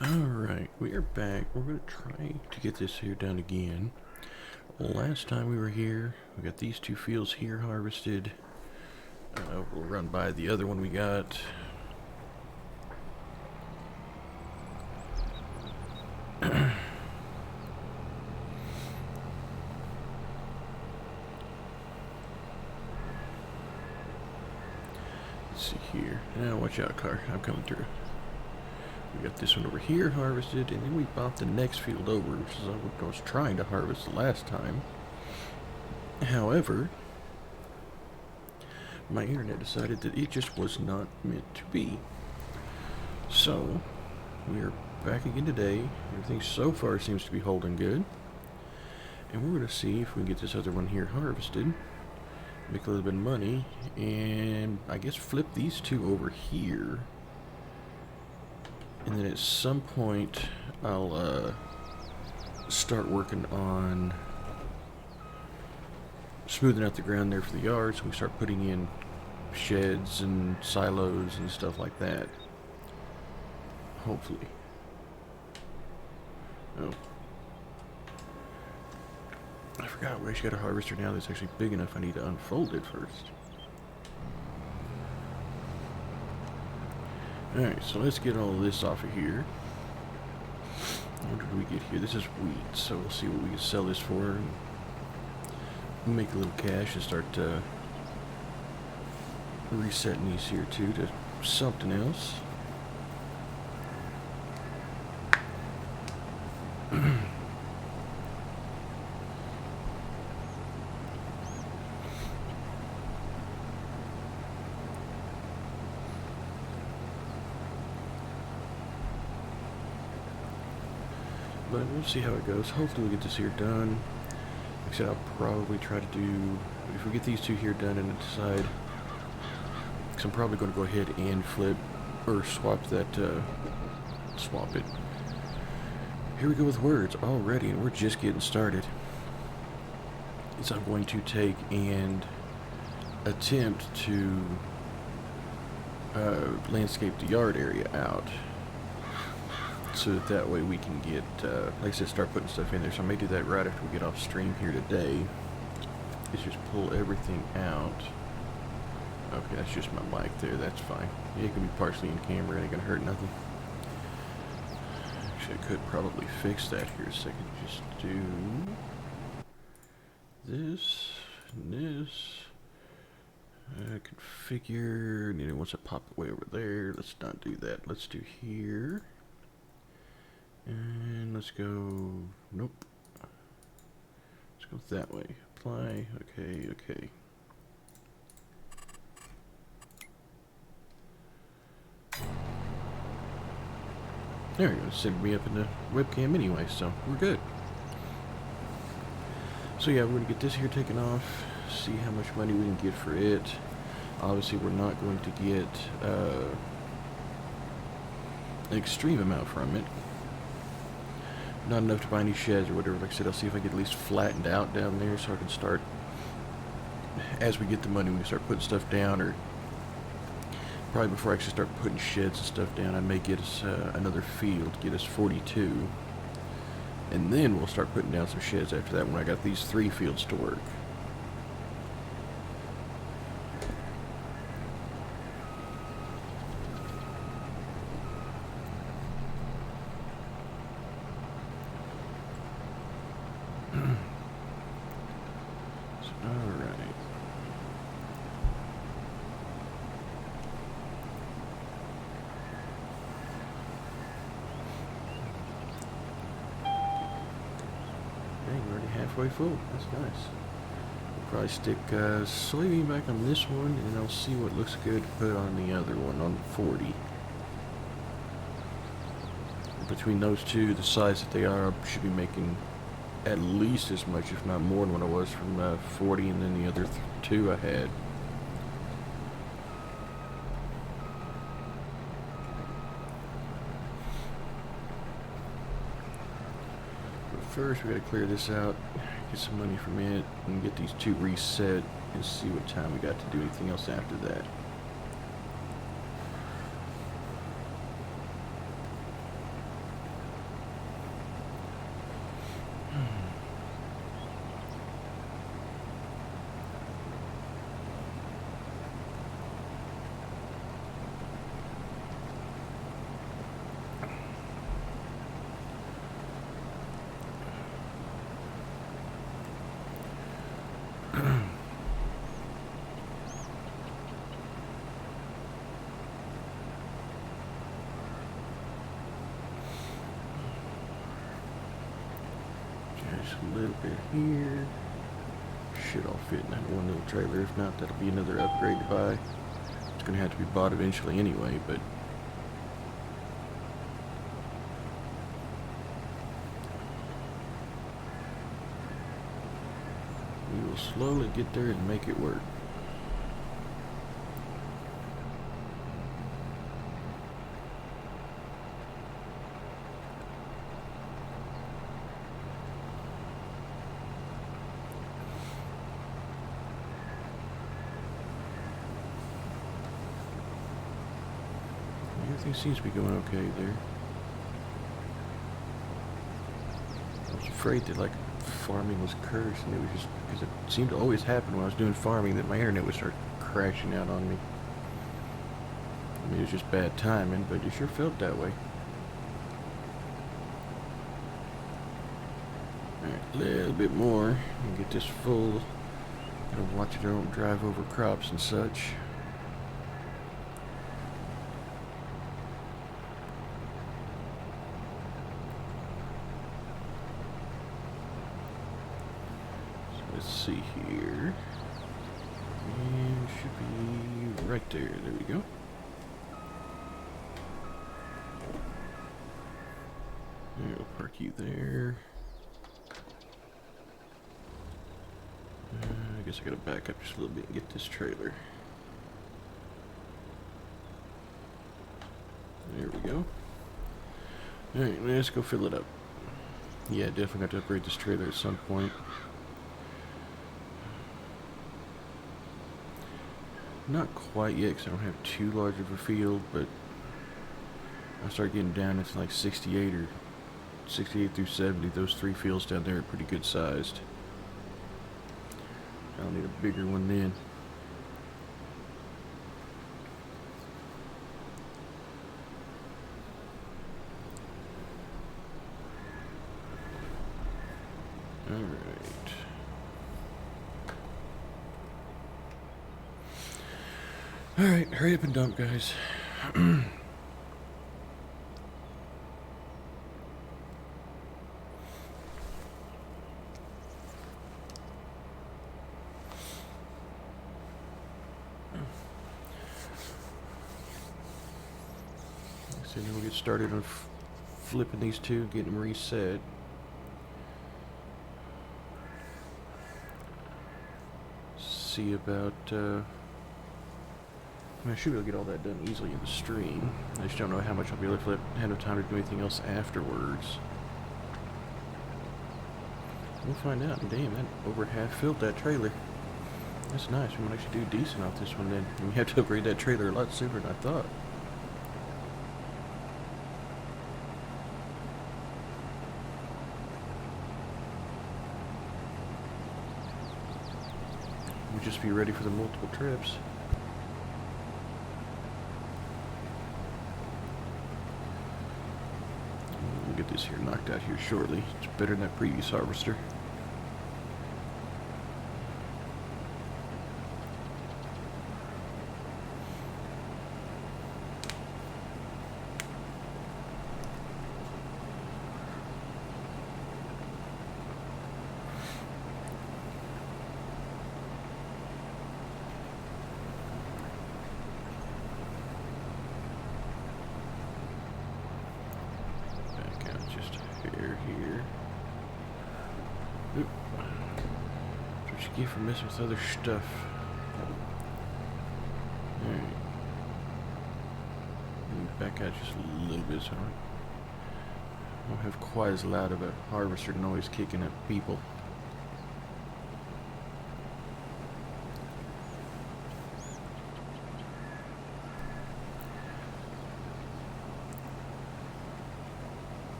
Alright, we are back. We're going to try to get this here done again. Last time we were here, we got these two fields here harvested. We'll run by the other one we got. Let's see here. Now, watch out, car. I'm coming through. We got this one over here harvested, and then we bought the next field over, which is what I was trying to harvest the last time. However, my internet decided that it just was not meant to be. So, we are back again today. Everything so far seems to be holding good. And we're going to see if we can get this other one here harvested, make a little bit of money, and I guess flip these two over here. And then at some point, I'll start working on smoothing out the ground there for the yard, so we start putting in sheds and silos and stuff like that. Hopefully. Oh. I forgot, we actually got a harvester now that's actually big enough. I need to unfold it first. Alright, so let's get all of this off of here. What did we get here? This is wheat, so we'll see what we can sell this for. And make a little cash and start resetting these here too to something else. But we'll see how it goes. Hopefully we get this here done. Like I said, I'll probably try to do, if we get these two here done and decide, because I'm probably going to go ahead and flip, or swap that, swap it. Here we go with words already, and we're just getting started. So I'm going to take and attempt to landscape the yard area out, so that way we can get, like I said, start putting stuff in there. So I may do that right after we get off stream here today. Is just pull everything out. Okay, that's just my mic there. That's fine. It can be partially in camera. It ain't gonna hurt nothing. Actually, I could probably fix that here a second. Just do this and this. Configure. And then once I pop it way over there, let's not do that. Let's do here. And let's go, nope. Let's go that way. Apply, okay, okay. There we go, set me up in the webcam anyway, so we're good. So yeah, we're going to get this here taken off, see how much money we can get for it. Obviously we're not going to get an extreme amount from it. Not enough to buy any sheds or whatever. Like I said, I'll see if I get at least flattened out down there so I can start, as we get the money, we can start putting stuff down, or probably before I actually start putting sheds and stuff down, I may get us another field, get us 42, and then we'll start putting down some sheds after that when I got these 3 fields to work. Halfway full. That's nice. We'll probably stick soybean back on this one, and I'll see what looks good to put on the other one, on 40. Between those two, the size that they are, I should be making at least as much, if not more, than what I was from 40, and then the other 2 I had. First, we gotta clear this out, get some money from it, and get these 2 reset, and see what time we got to do anything else after that. Just a little bit here. Should all fit in that one little trailer. If not, that'll be another upgrade to buy. It's gonna have to be bought eventually anyway, but we will slowly get there and make it work. Everything seems to be going okay there. I was afraid that like farming was cursed, and it was just because it seemed to always happen when I was doing farming that my internet would start crashing out on me. I mean, it was just bad timing, but it sure felt that way. Alright, a little bit more and get this full. Gotta watch it, I don't drive over crops and such. Let's see here. And should be right there. There we go. I'll park you there. I guess I gotta back up just a little bit and get this trailer. There we go. Alright, let's go fill it up. Yeah, definitely got to upgrade this trailer at some point. Not quite yet, because I don't have too large of a field, but I start getting down into like 68 or 68 through 70. Those three fields down there are pretty good sized. I'll need a bigger one then. Alright. Alright, hurry up and dump, guys. So then we'll get started on flipping these two, getting them reset. See about, I should be able to get all that done easily in the stream. I just don't know how much I'll be able to have enough time to do anything else afterwards. We'll find out. And damn, that over half filled that trailer. That's nice. We might actually do decent off this one then. And we have to upgrade that trailer a lot sooner than I thought. We'll just be ready for the multiple trips. We'll get this here knocked out here shortly. It's better than that previous harvester. Here. Oop. That's what you get for messing with other stuff. Alright. Back out just a little bit so I don't have quite as loud of a harvester noise kicking at people.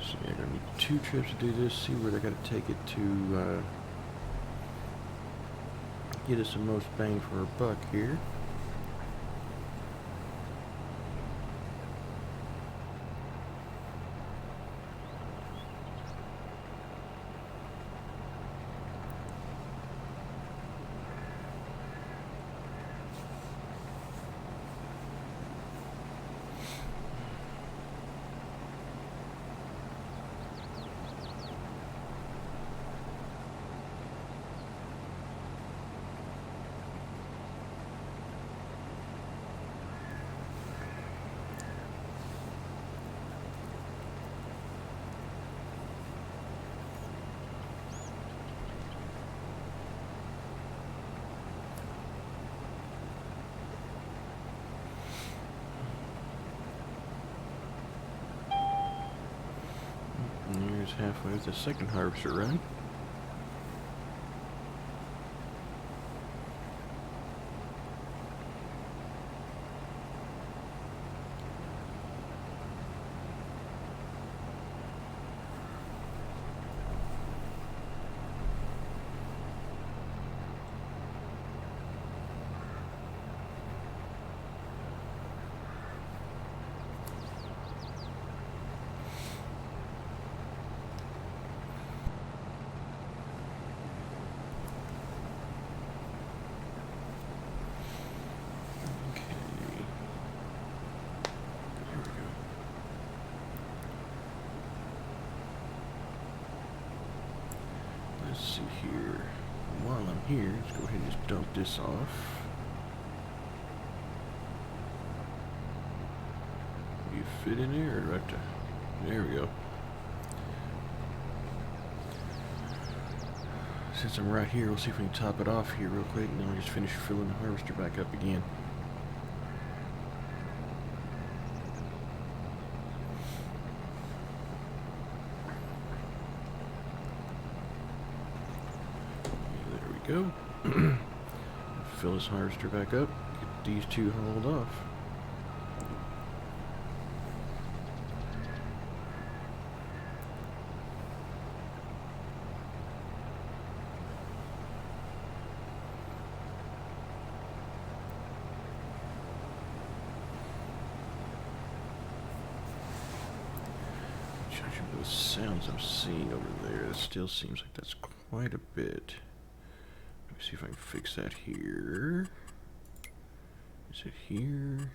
So yeah, gonna need 2 trips to do this. See where they're gonna take it to get us the most bang for our buck here. Here's halfway with the second harvester run. Let's see here. While I'm here, let's go ahead and just dump this off. You fit in there or right there? There we go. Since I'm right here, we'll see if we can top it off here real quick, and then I'll just finish filling the harvester back up again. Go. Fill this harvester back up. Get these two hauled off. Judging by the sounds I'm seeing over there, it still seems like that's quite a bit. Let me see if I can fix that here. Is it here?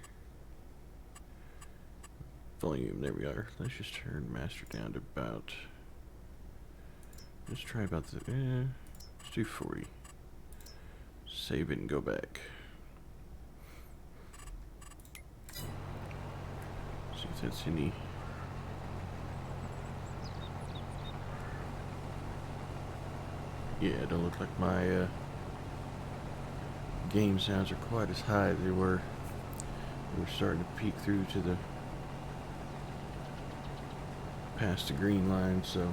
Volume, there we are. Let's just turn master down to about... Let's try about the... let's do 40. Save it and go back. See if that's any... Yeah, it don't look like my game sounds are quite as high as they were. They were starting to peek through to the past the green line, so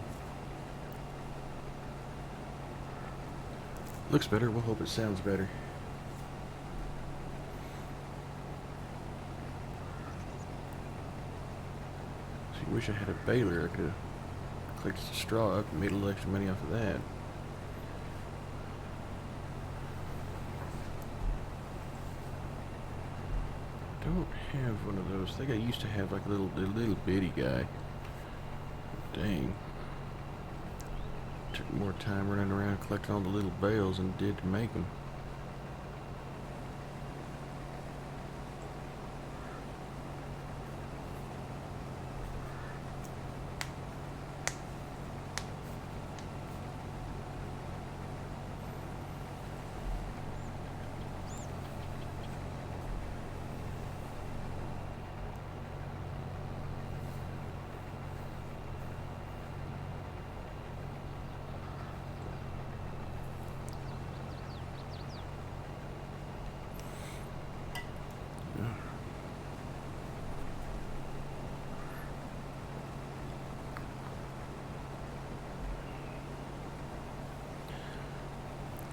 looks better. We'll hope it sounds better. See, wish I had a baler. I could have collected the straw up and made a little extra money off of that. Don't have one of those. I think I used to have like a little bitty guy. Dang. Took more time running around collecting all the little bales than it did to make them.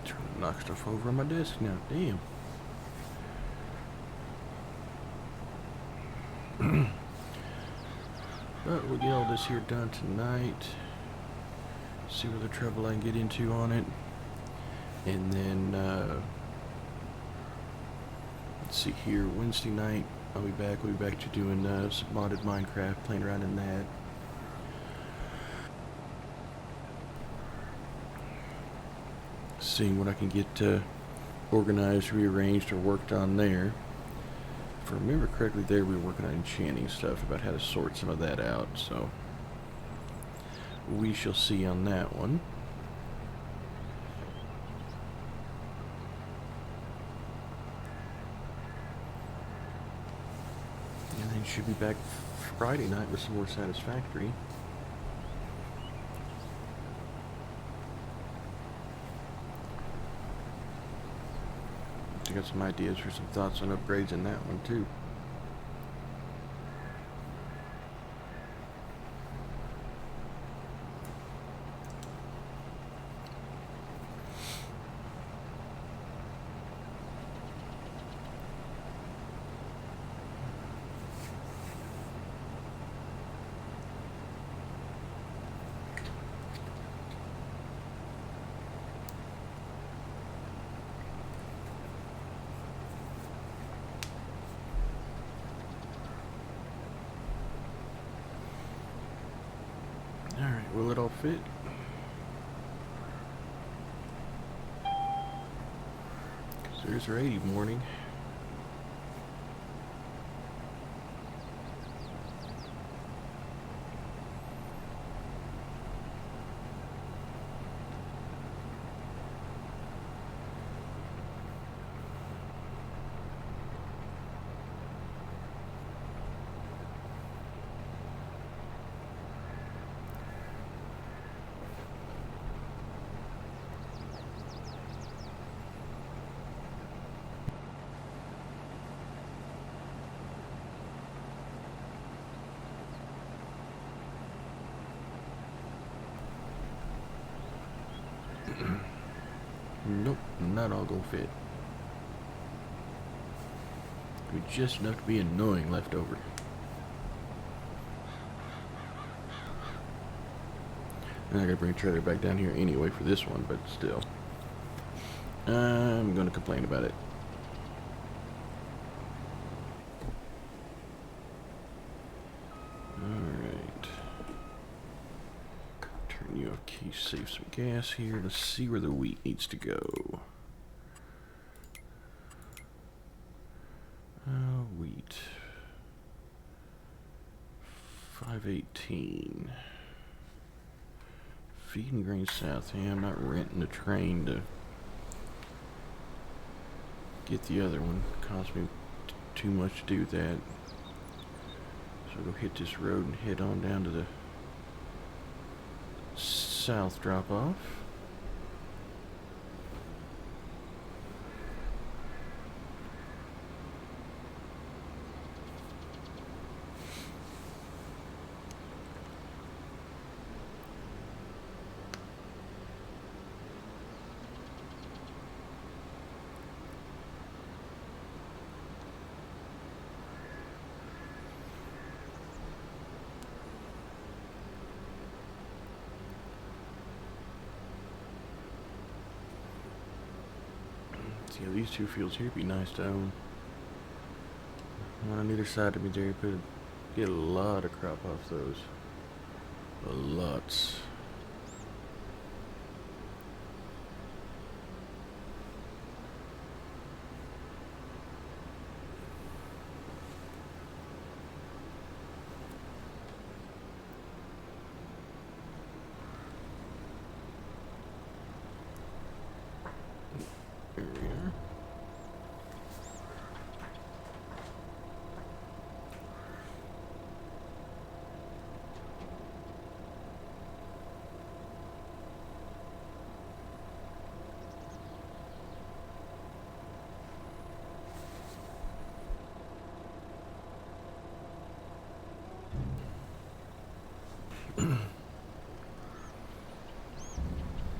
Trying to knock stuff over on my desk now. Damn. But we'll get all this here done tonight. See what the trouble I can get into on it. And then, let's see here. Wednesday night, I'll be back. We'll be back to doing some modded Minecraft, playing around in that. Seeing what I can get organized, rearranged, or worked on there. If I remember correctly, there we were working on enchanting stuff, about how to sort some of that out, so we shall see on that one. And then should be back Friday night with some more Satisfactory. I got some ideas for some thoughts on upgrades in that one too. Will it all fit? There's our 80 morning. Nope, not all gonna fit. With just enough to be annoying left over. And I gotta bring a trailer back down here anyway for this one, but still. I'm gonna complain about it. Alright. Turn you off key, save some gas here. Let's see where the wheat needs to go. Wheat. 518. Feeding grain south. Hey, I'm not renting a train to get the other one. It cost me too much to do that. So I'll go hit this road and head on down to the south drop off. Yeah, these two fields here would be nice to own. One on either side of me there, but get a lot of crop off those. Lots. There we are.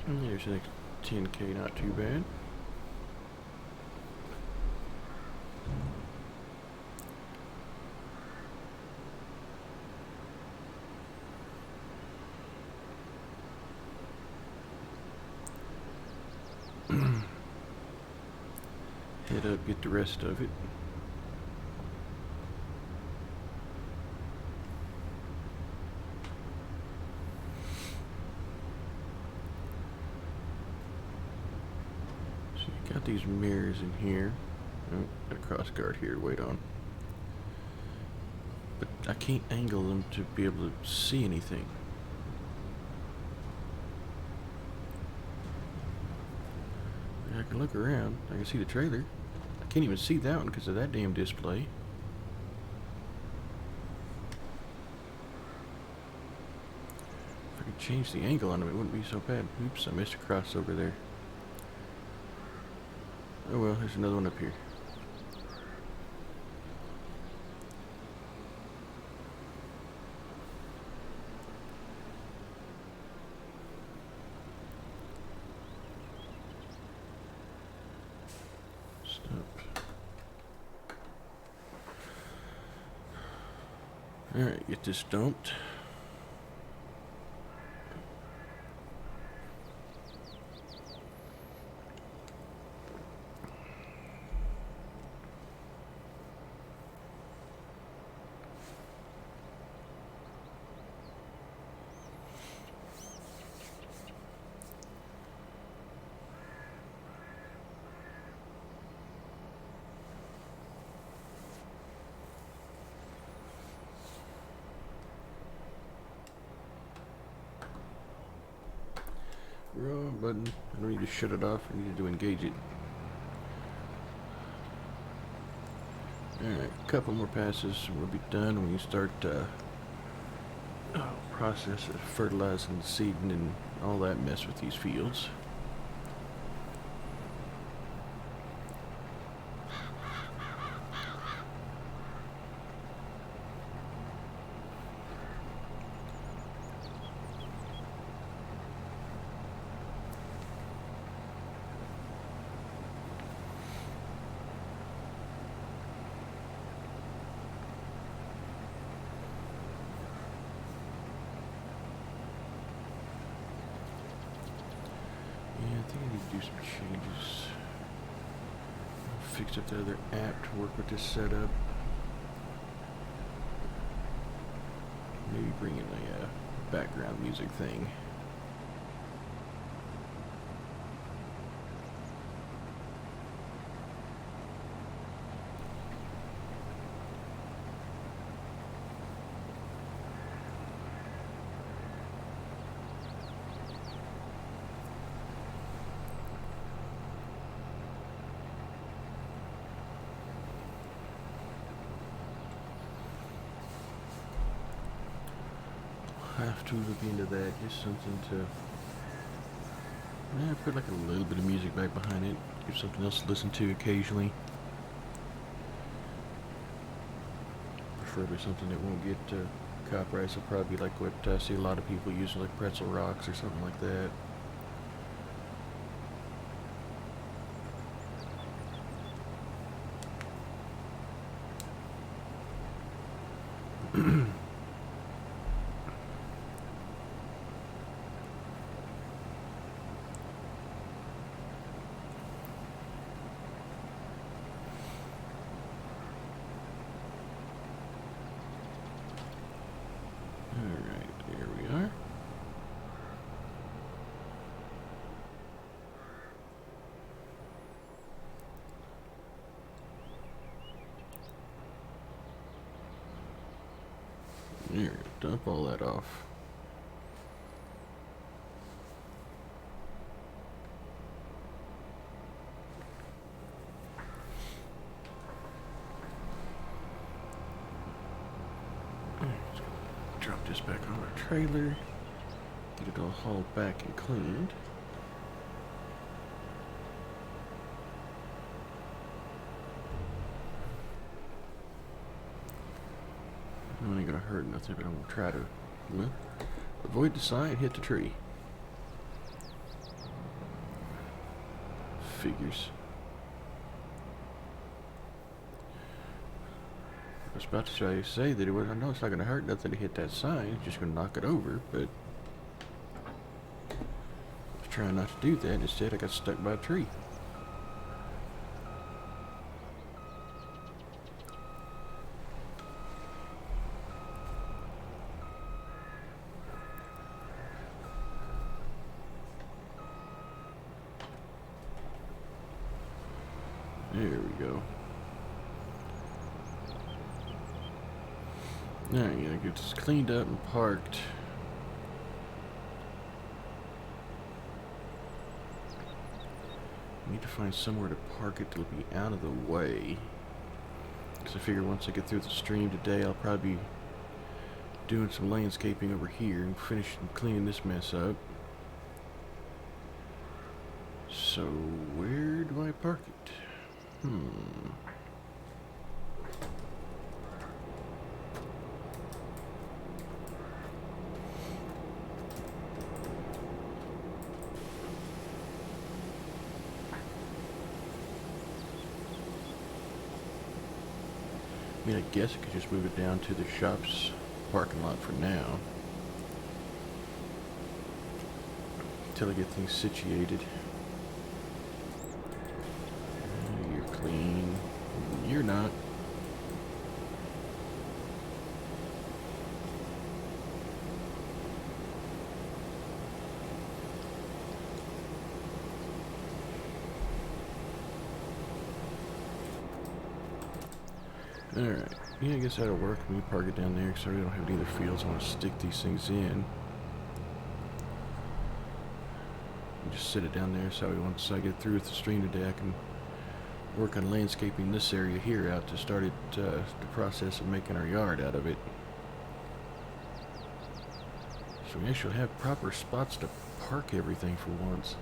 There's the next 10K, not too bad. Head up, get the rest of it. So you got these mirrors in here. Oh, got a cross guard here to wait on. But I can't angle them to be able to see anything. I can look around. I can see the trailer. I can't even see that one because of that damn display. If I could change the angle on them, it wouldn't be so bad. Oops, I missed a crossover there. Oh well, there's another one up here. Alright, get this dumped. Wrong button. I don't need to shut it off. I need to engage it. Alright, a couple more passes and we'll be done. When you start process of fertilizing, seeding, and all that mess with these fields. I think I need to do some changes. Fix up the other app to work with this setup. Maybe bring in a background music thing. Have to look into that. Just something to put like a little bit of music back behind it. Give something else to listen to occasionally. Preferably something that won't get copyright. So probably like what I see a lot of people using, like Pretzel Rocks or something like that. There, dump all that off. Drop this back on our trailer. Get it all hauled back and cleaned. It ain't gonna hurt nothing, but I'm gonna try to, well, avoid the sign, hit the tree. Figures. I was about to say that it was, I know it's not gonna hurt nothing to hit that sign, it's just gonna knock it over, but I was trying not to do that. Instead, I got stuck by a tree. There we go. Now you gotta get this cleaned up and parked. I need to find somewhere to park it to be out of the way. Because I figure once I get through the stream today, I'll probably be doing some landscaping over here and finishing cleaning this mess up. So where do I park it? I mean, I guess I could just move it down to the shop's parking lot for now. Until I get things situated. You're clean. You're not. Alright. Yeah, I guess that'll work. Let me park it down there because I really don't have any other fields I want to stick these things in. Just sit it down there so once I get through with the stream today, I can work on landscaping this area here out to start the process of making our yard out of it. So we actually have proper spots to park everything for once.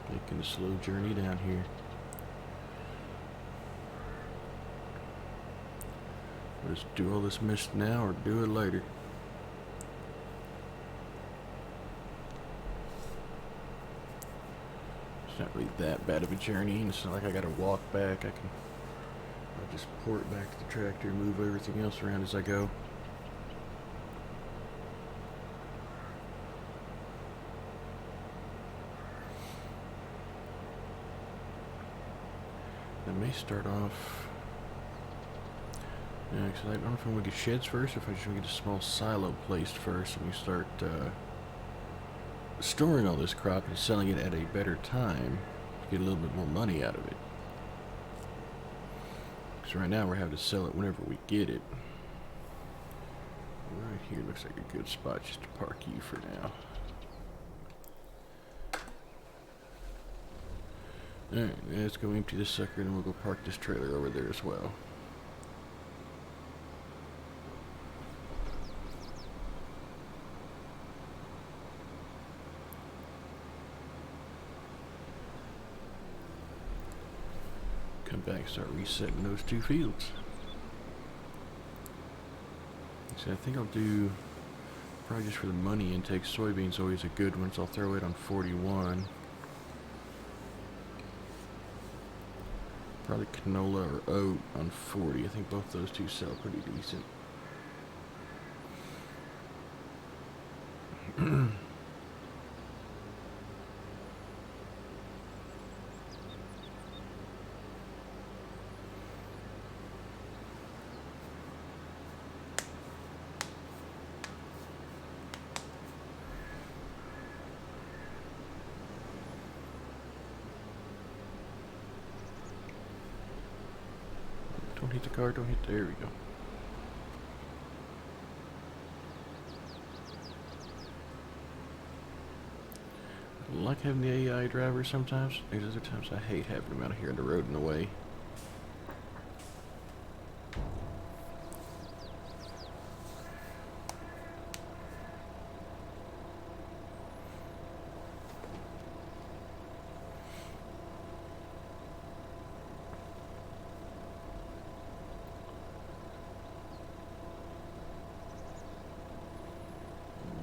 Making a slow journey down here. Let's do all this mist now or do it later. It's not really that bad of a journey, and it's not like I gotta walk back. I'll just port back to the tractor and move everything else around as I go. I may start off. Yeah, because I don't know if I'm gonna get sheds first, or if I just want to get a small silo placed first, and we start storing all this crop and selling it at a better time to get a little bit more money out of it. Because right now we're having to sell it whenever we get it. Right here looks like a good spot just to park you for now. Alright, let's go empty this sucker and we'll go park this trailer over there as well. Come back and start resetting those two fields. So I think I'll do, probably just for the money intake, soybeans always a good one, so I'll throw it on 41. Probably canola or oat on 40. I think both those two sell pretty decent. Don't hit the car, don't hit, there we go. I like having the AI driver sometimes. There's other times I hate having him out here on the road in the way.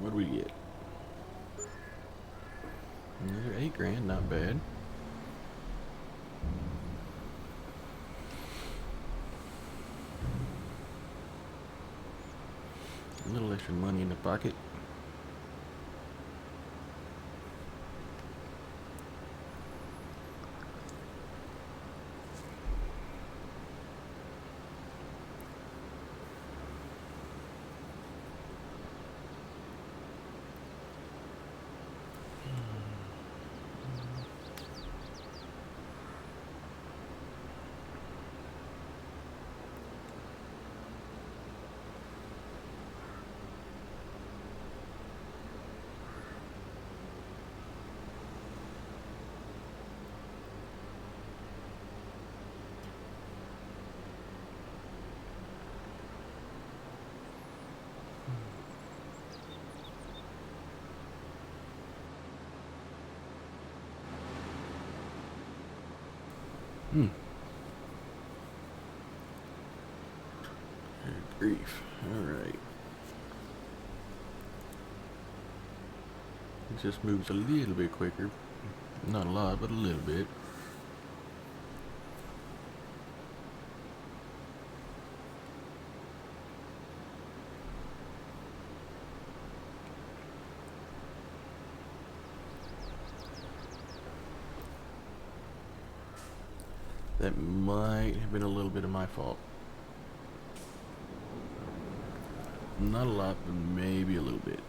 What do we get? Another 8 grand, not bad. A little extra money in the pocket. Good grief. Alright. It just moves a little bit quicker. Not a lot, but a little bit. That might have been a little bit of my fault. Not a lot, but maybe a little bit.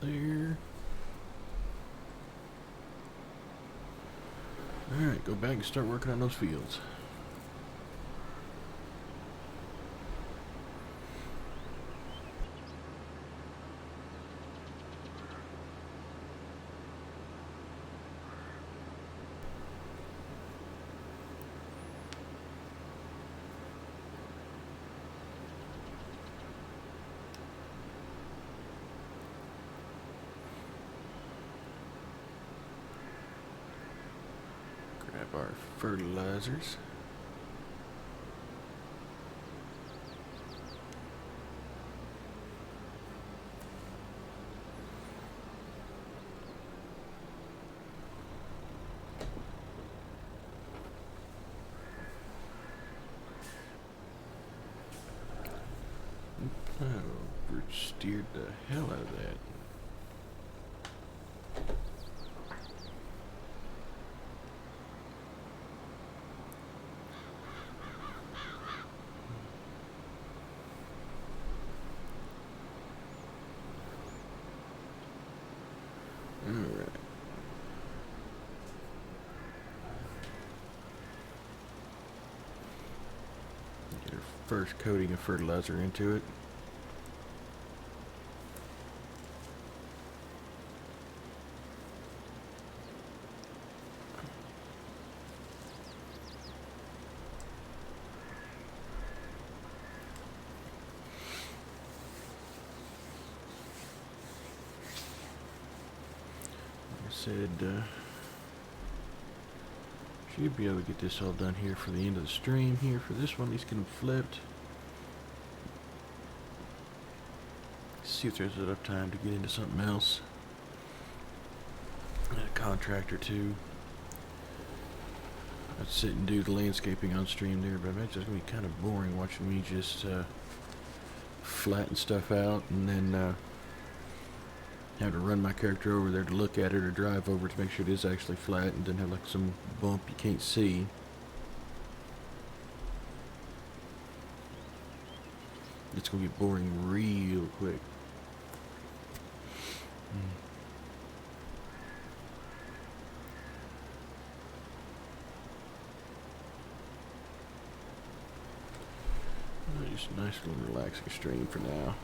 there. Alright, go back and start working on those fields. Grab our fertilizers. Oh, we steered the hell out of that. Alright. Get our first coating of fertilizer into it. Said should be able to get this all done here for the end of the stream here for this one. Let's get them flipped. See if there's enough time to get into something else. A contract or two. I'd sit and do the landscaping on stream there, but I imagine it's gonna be kind of boring watching me just flatten stuff out and then have to run my character over there to look at it or drive over to make sure it is actually flat and then have like some bump you can't see. It's gonna get boring real quick. Just a nice little relaxing stream for now.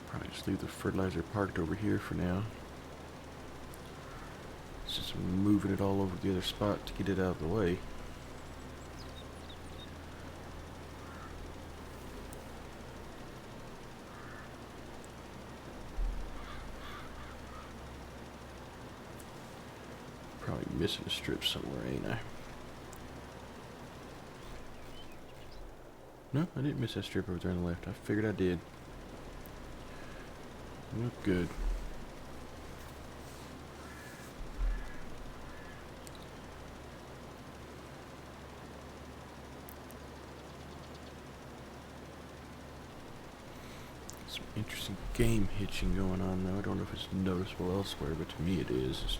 Probably just leave the fertilizer parked over here for now. It's just moving it all over the other spot to get it out of the way. Probably missing a strip somewhere, ain't I? No, I didn't miss that strip over there on the left. I figured I did. Look good. Some interesting game hitching going on though. I don't know if it's noticeable elsewhere, but to me it is. It's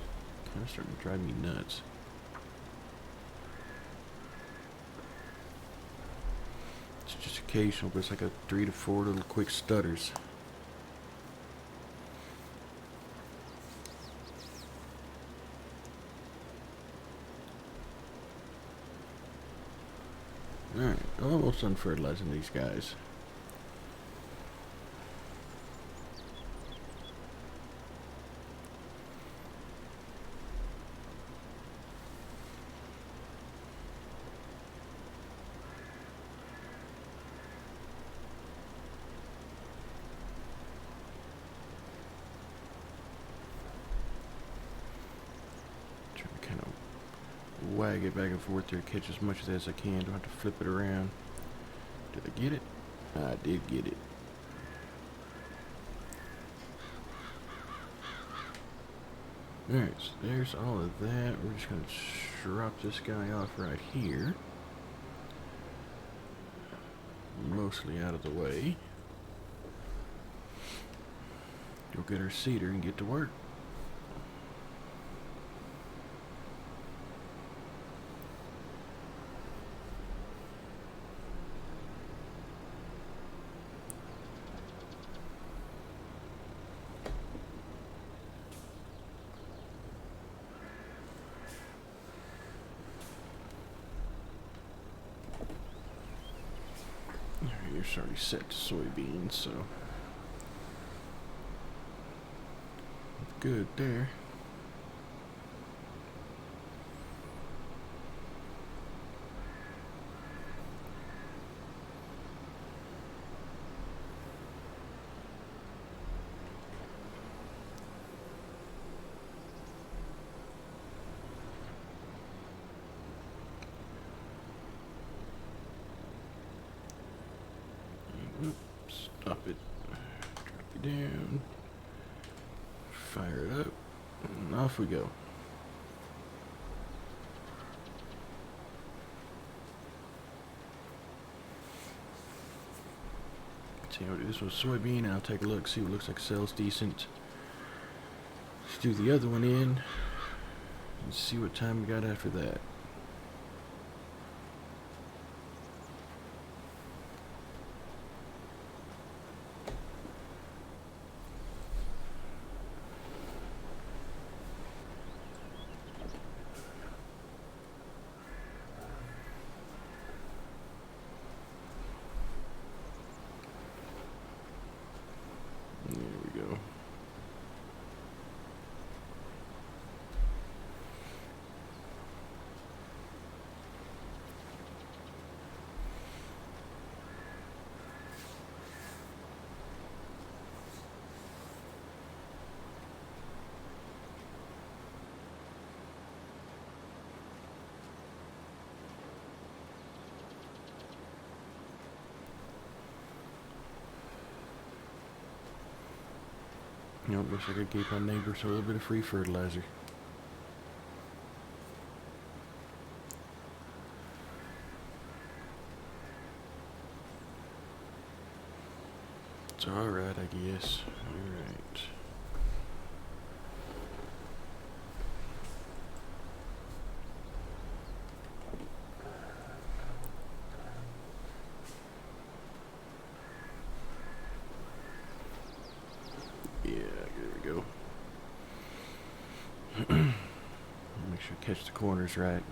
kind of starting to drive me nuts. It's just occasional, but it's like a 3 to 4 little quick stutters. Alright, almost done fertilizing these guys. wag it back and forth there, catch as much of that as I can. Don't have to flip it around. Did I get it? I did get it. Alright, so there's all of that. We're just going to drop this guy off right here. Mostly out of the way. Go get our cedar and get to work. It's already set to soybeans, so good there. Stop it. Drop it down. Fire it up. And off we go. See how this was soybean. I'll take a look, see what looks like sells decent. Let's do the other one in and see what time we got after that. There we go. Nope, looks like I gave my neighbors a little bit of free fertilizer. It's alright, I guess. Alright. Yeah, there we go. Make sure I catch the corners right.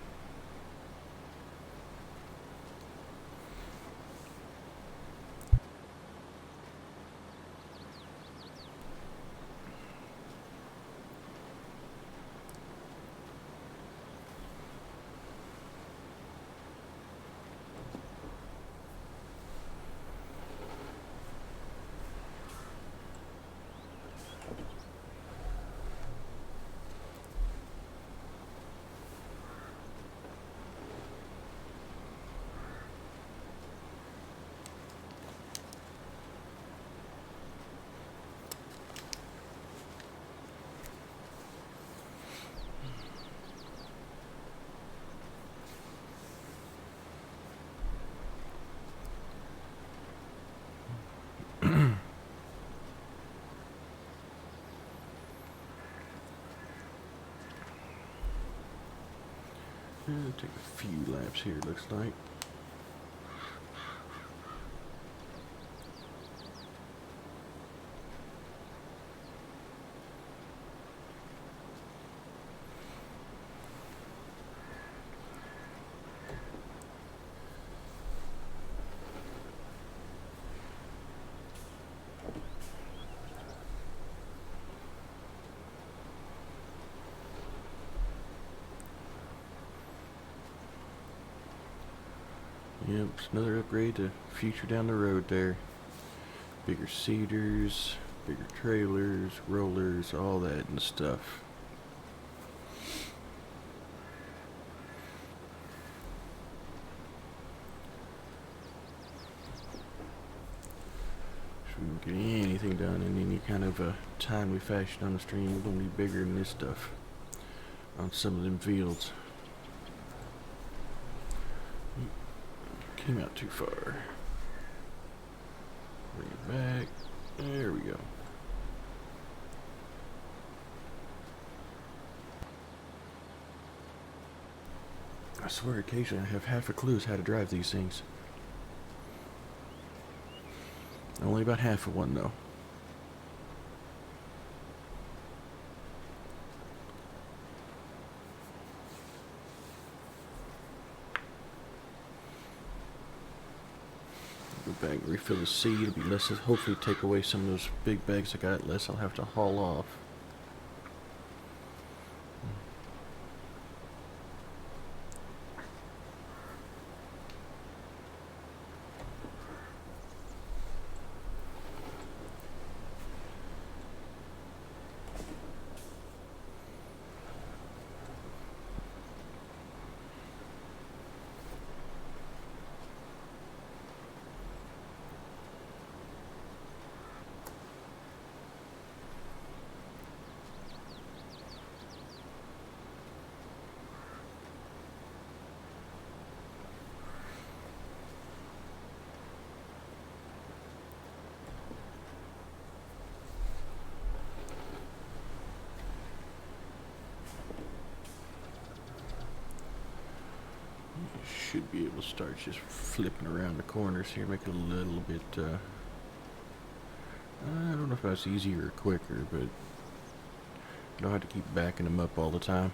Take a few laps here, looks like. Yep, it's another upgrade to future down the road there. Bigger cedars, bigger trailers, rollers, all that and stuff. get anything done in any kind of a timely fashion on the stream, we're gonna be bigger than this stuff on some of them fields. Came out too far. Bring it back. There we go. I swear occasionally I have half a clue as how to drive these things. Only about half of one though. Go back and refill the seed. It'll be less, hopefully take away some of those big bags I got, less I'll have to haul off. Should be able to start just flipping around the corners here, make it a little bit, I don't know if that's easier or quicker, but you don't have to keep backing them up all the time.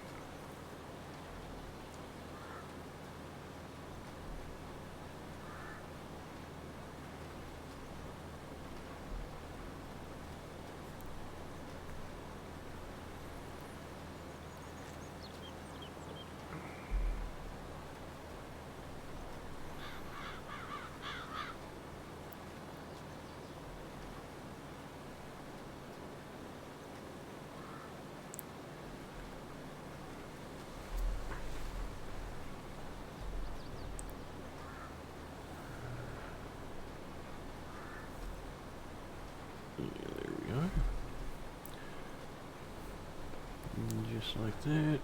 Just like that, and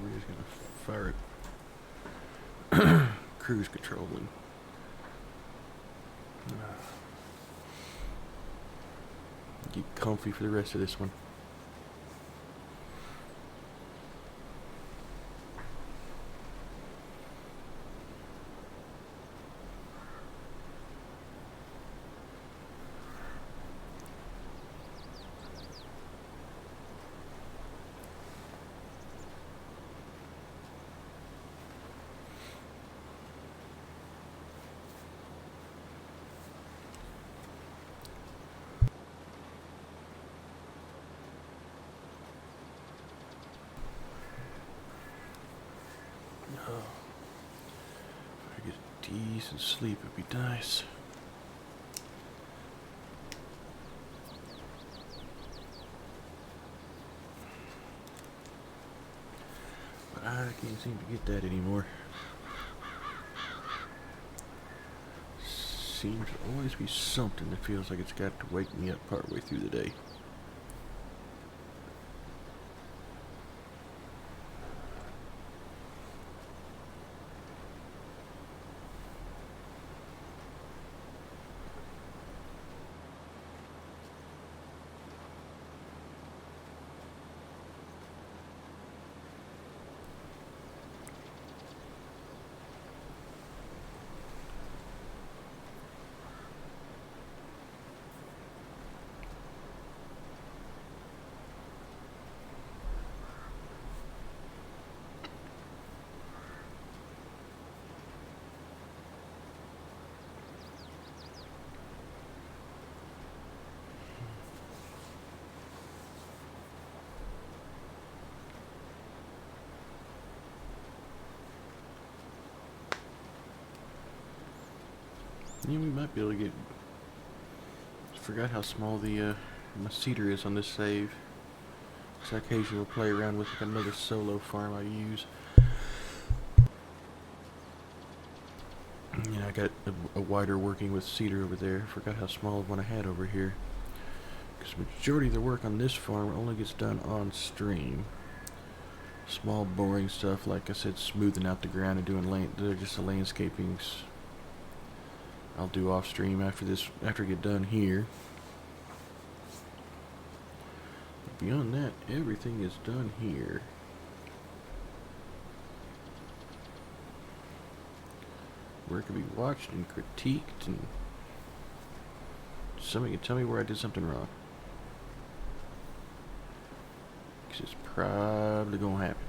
we're just gonna fire it. Cruise controlling. Get comfy for the rest of this one. If I get a decent sleep, it'd be nice. But I can't seem to get that anymore. Seems to always be something that feels like it's got to wake me up partway through the day. Yeah, we might be able to get... Forgot how small the my cedar is on this save. So occasionally we'll play around with like another solo farm I use. Yeah, I got a wider working with cedar over there. Forgot how small of one I had over here. Because the majority of the work on this farm only gets done on stream. Small, boring stuff, like I said, smoothing out the ground and doing just the landscapings. I'll do off stream after I get done here. But beyond that, everything is done here. Where it can be watched and critiqued, and somebody can tell me where I did something wrong. Because it's probably going to happen.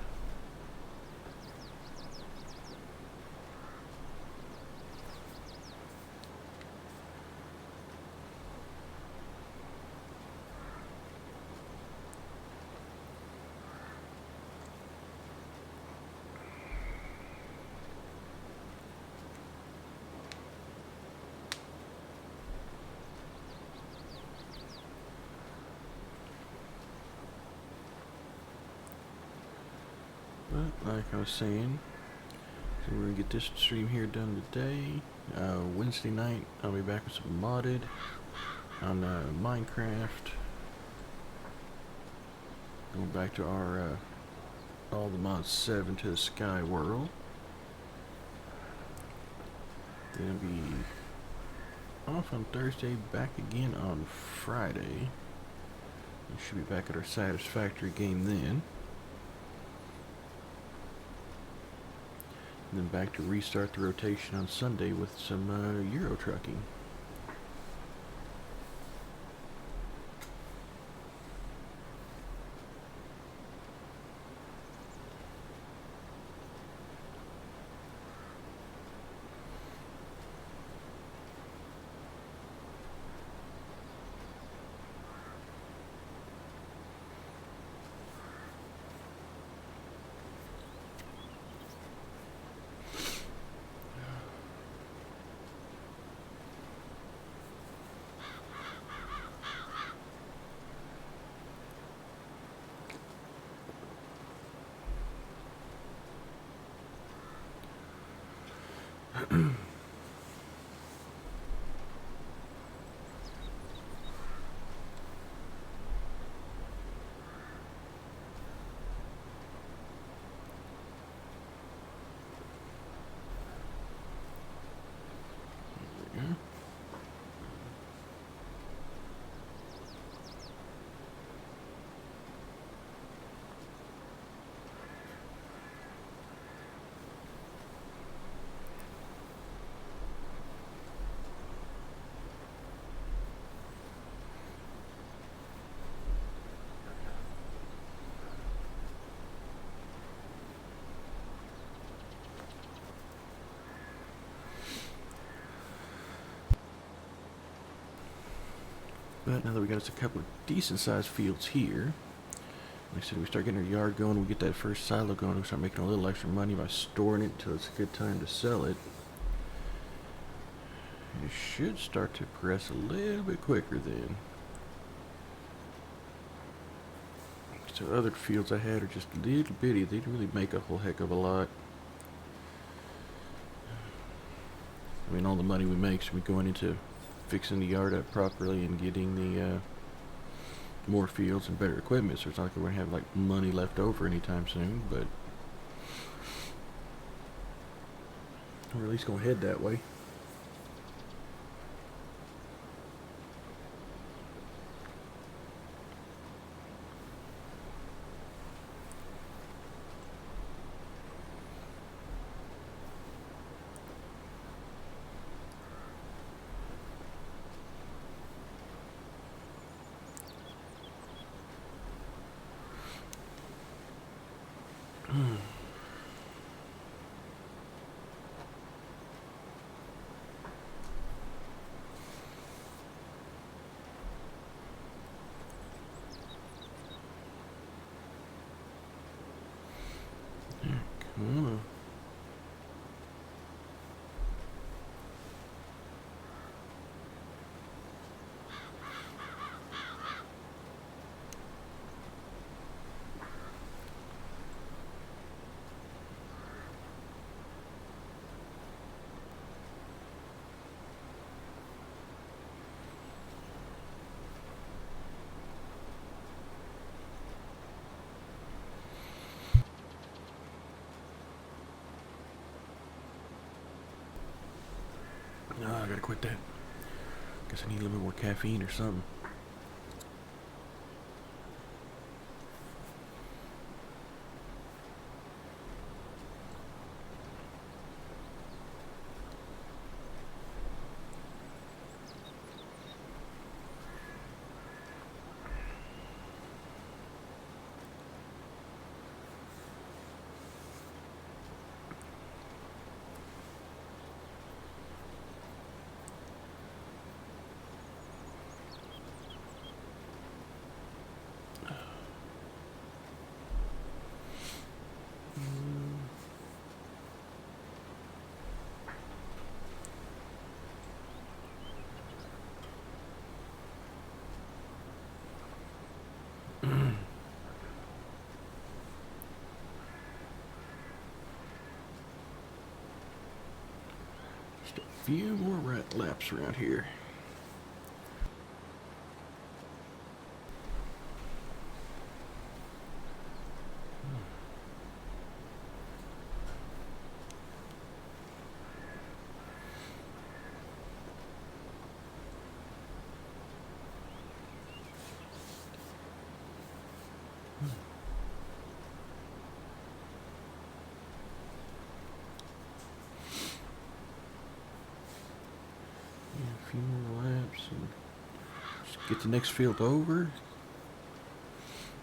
But like I was saying, so we're going to get this stream here done today. Wednesday night, I'll be back with some modded on Minecraft. Going back to our all the mods 7 to the Sky World. Then I'll be off on Thursday, back again on Friday. We should be back at our Satisfactory game then. And then back to restart the rotation on Sunday with some Euro trucking. But now that we got us a couple of decent sized fields here, like I said, we start getting our yard going, we get that first silo going, we start making a little extra money by storing it until it's a good time to sell it. It should start to progress a little bit quicker then. So other fields I had are just little bitty, they don't really make a whole heck of a lot. I mean, all the money we make should be going into fixing the yard up properly and getting the more fields and better equipment, so it's not like we're going to have like money left over anytime soon, but we're at least going to head that way. Cool. gotta quit that. Guess I need a little bit more caffeine or something. Just a few more laps around here. A few more laps and just get the next field over.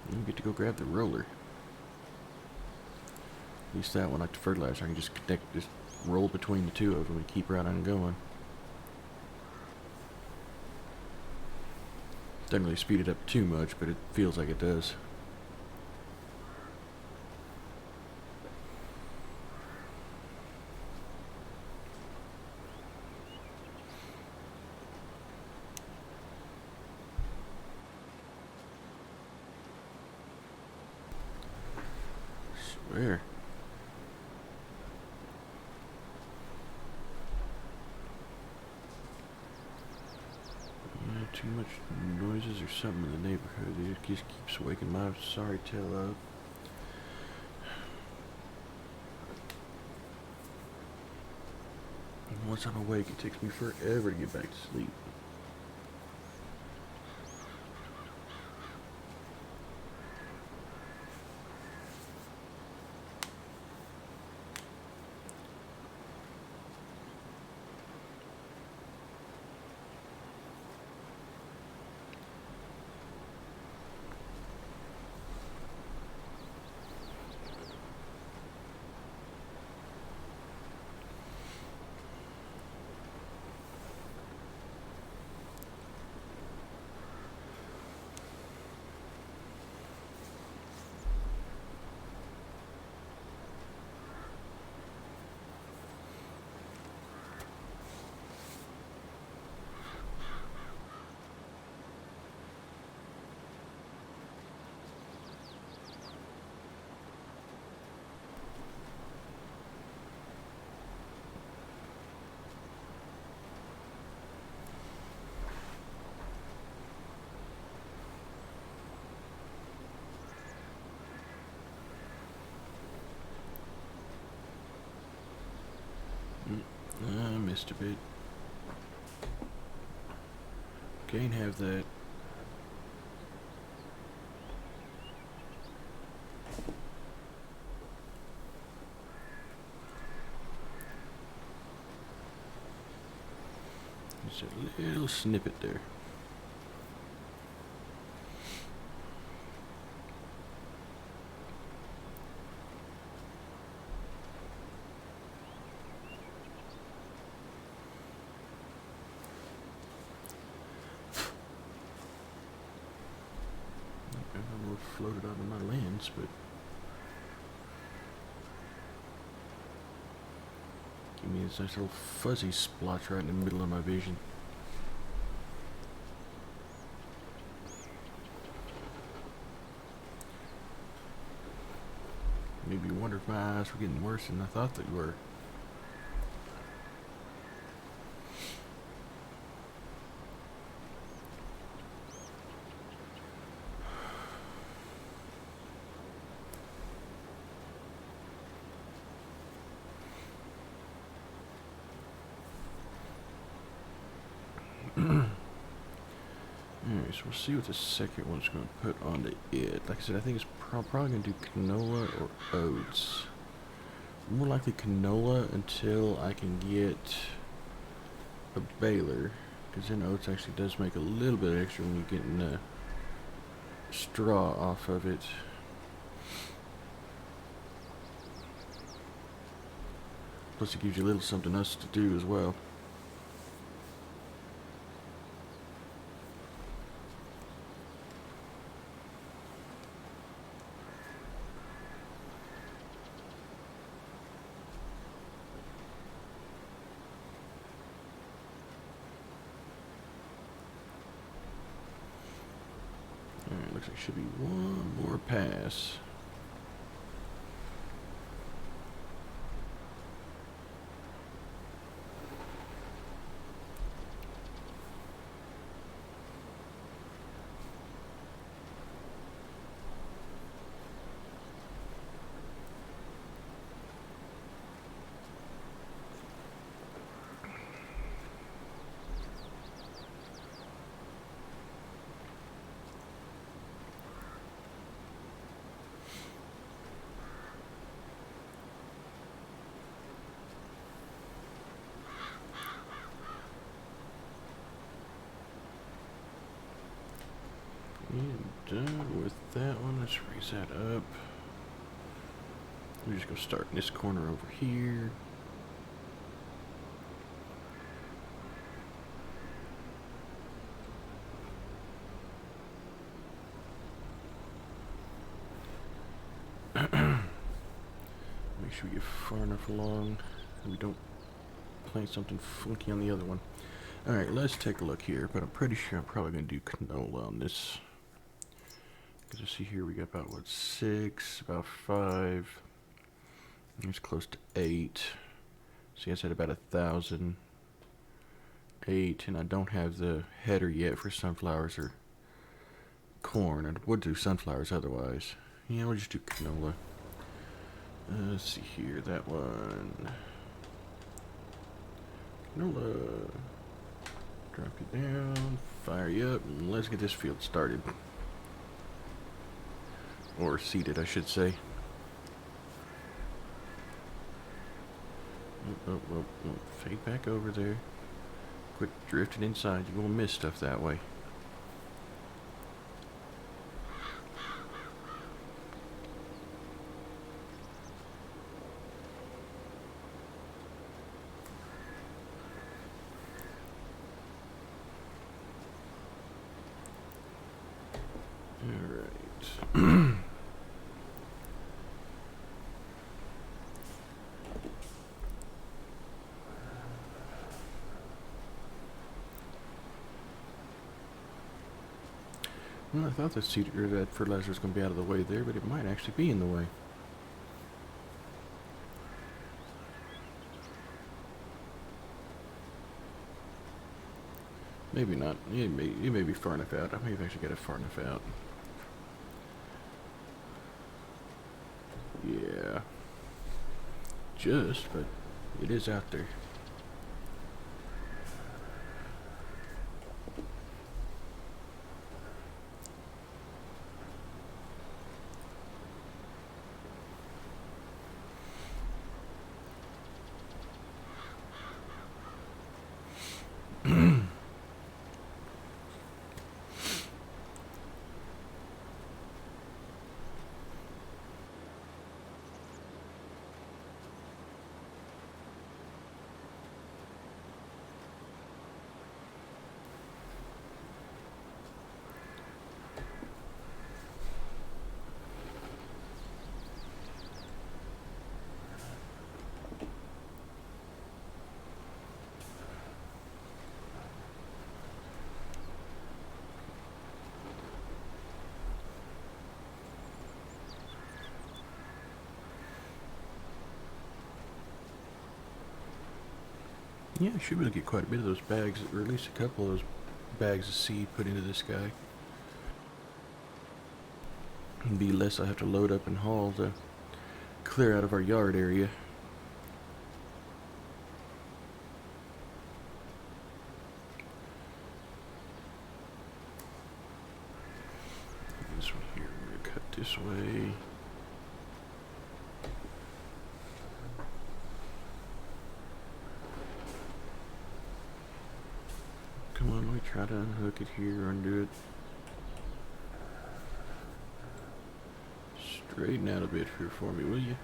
And we get to go grab the roller. At least that one, like the fertilizer, I can just roll between the two of them and keep right on going. Doesn't really speed it up too much, but it feels like it does. Swear. Too much noises or something in the neighborhood. It just keeps waking my sorry tail up. And once I'm awake, it takes me forever to get back to sleep. I missed a bit. Can't have that. Just a little snippet there. I almost floated out of my lens, but give me this nice little fuzzy splotch right in the middle of my vision. Maybe you wonder if my eyes were getting worse than I thought they were. So we'll see what the second one's going to put onto it. Like I said, I think it's probably going to do canola or oats. More likely canola until I can get a baler. Because then oats actually does make a little bit extra when you're getting the straw off of it. Plus it gives you a little something else to do as well. Alright, looks like should be one more pass. And done with that one. Let's raise that up. We're just going to start in this corner over here. Make sure we get far enough along and we don't plant something funky on the other one. Alright, let's take a look here, but I'm pretty sure I'm probably going to do canola on this. Because I see here we got about, what, 6, about 5. It's close to 8. See, I said about 1,000. 8, and I don't have the header yet for sunflowers or corn. I would do sunflowers otherwise. Yeah, we'll just do canola. Let's see here, that one. Canola. Drop you down, fire you up, and let's get this field started. Or seeded, I should say. Oh, fade back over there. Quit drifting inside, you're gonna miss stuff that way. Alright. Well, I thought that fertilizer was going to be out of the way there, but it might actually be in the way. Maybe not. It may be far enough out. I may have actually got it far enough out. Yeah. But it is out there. Yeah, I should be able to get quite a bit of those bags, or at least a couple of those bags of seed put into this guy. It'd be less I have to load up and haul to clear out of our yard area. this way. Come on, let me try to unhook it here, undo it. Straighten out a bit here for me, will you?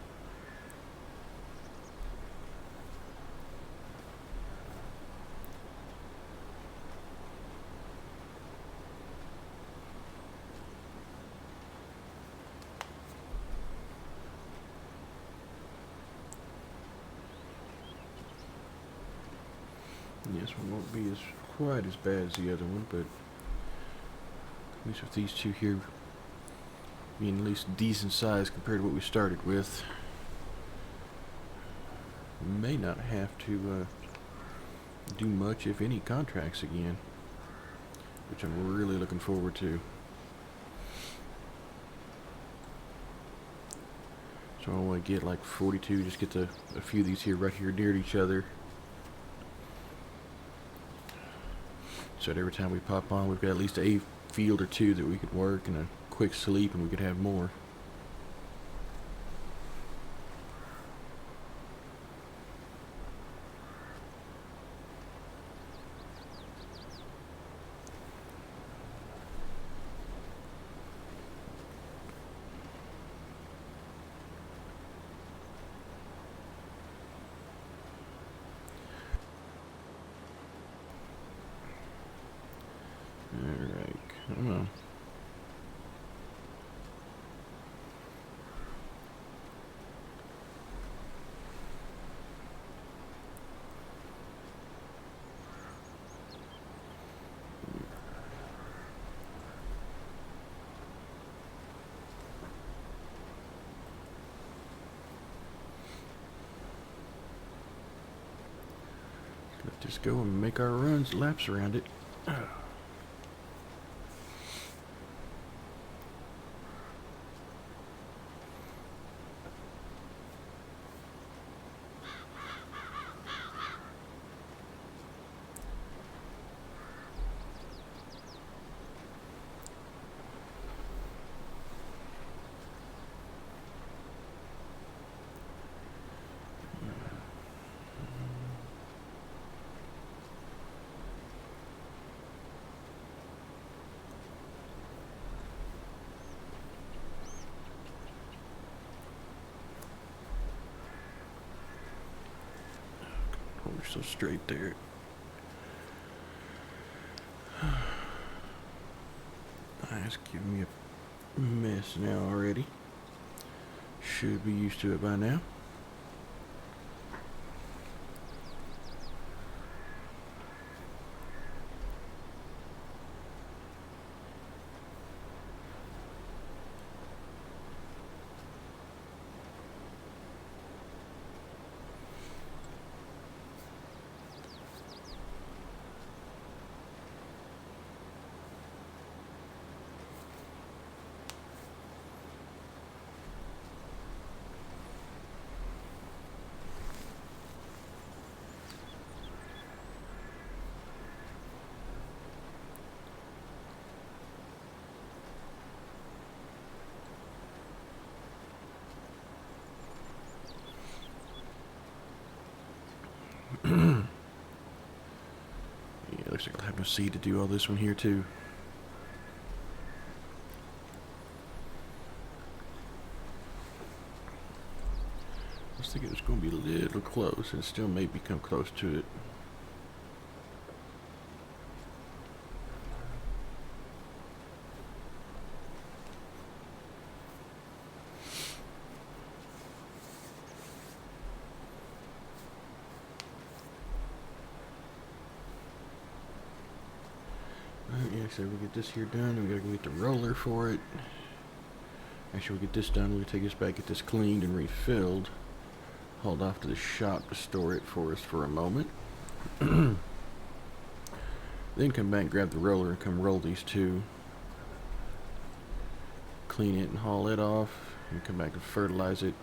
This one won't be as quite as bad as the other one, but at least with these two here being at least decent size compared to what we started with, we may not have to do much, if any, contracts again, which I'm really looking forward to. So I want to get like 42, just get a few of these here right here near each other. So that every time we pop on, we've got at least a field or two that we could work and a quick sleep, and we could have more. Alright, come on. Let's just go and make our runs, laps around it. We're so straight there. It's giving me a mess now already. Should be used to it by now. Yeah, looks like I'll have no seed to do all this one here too. I was thinking it was going to be a little close, and still may become close to it. Yeah, so we get this here done. We gotta go get the roller for it. Actually, we get this done. We'll take this back, get this cleaned and refilled. Hauled off to the shop to store it for us for a moment. Then come back and grab the roller and come roll these two. Clean it and haul it off. And come back and fertilize it.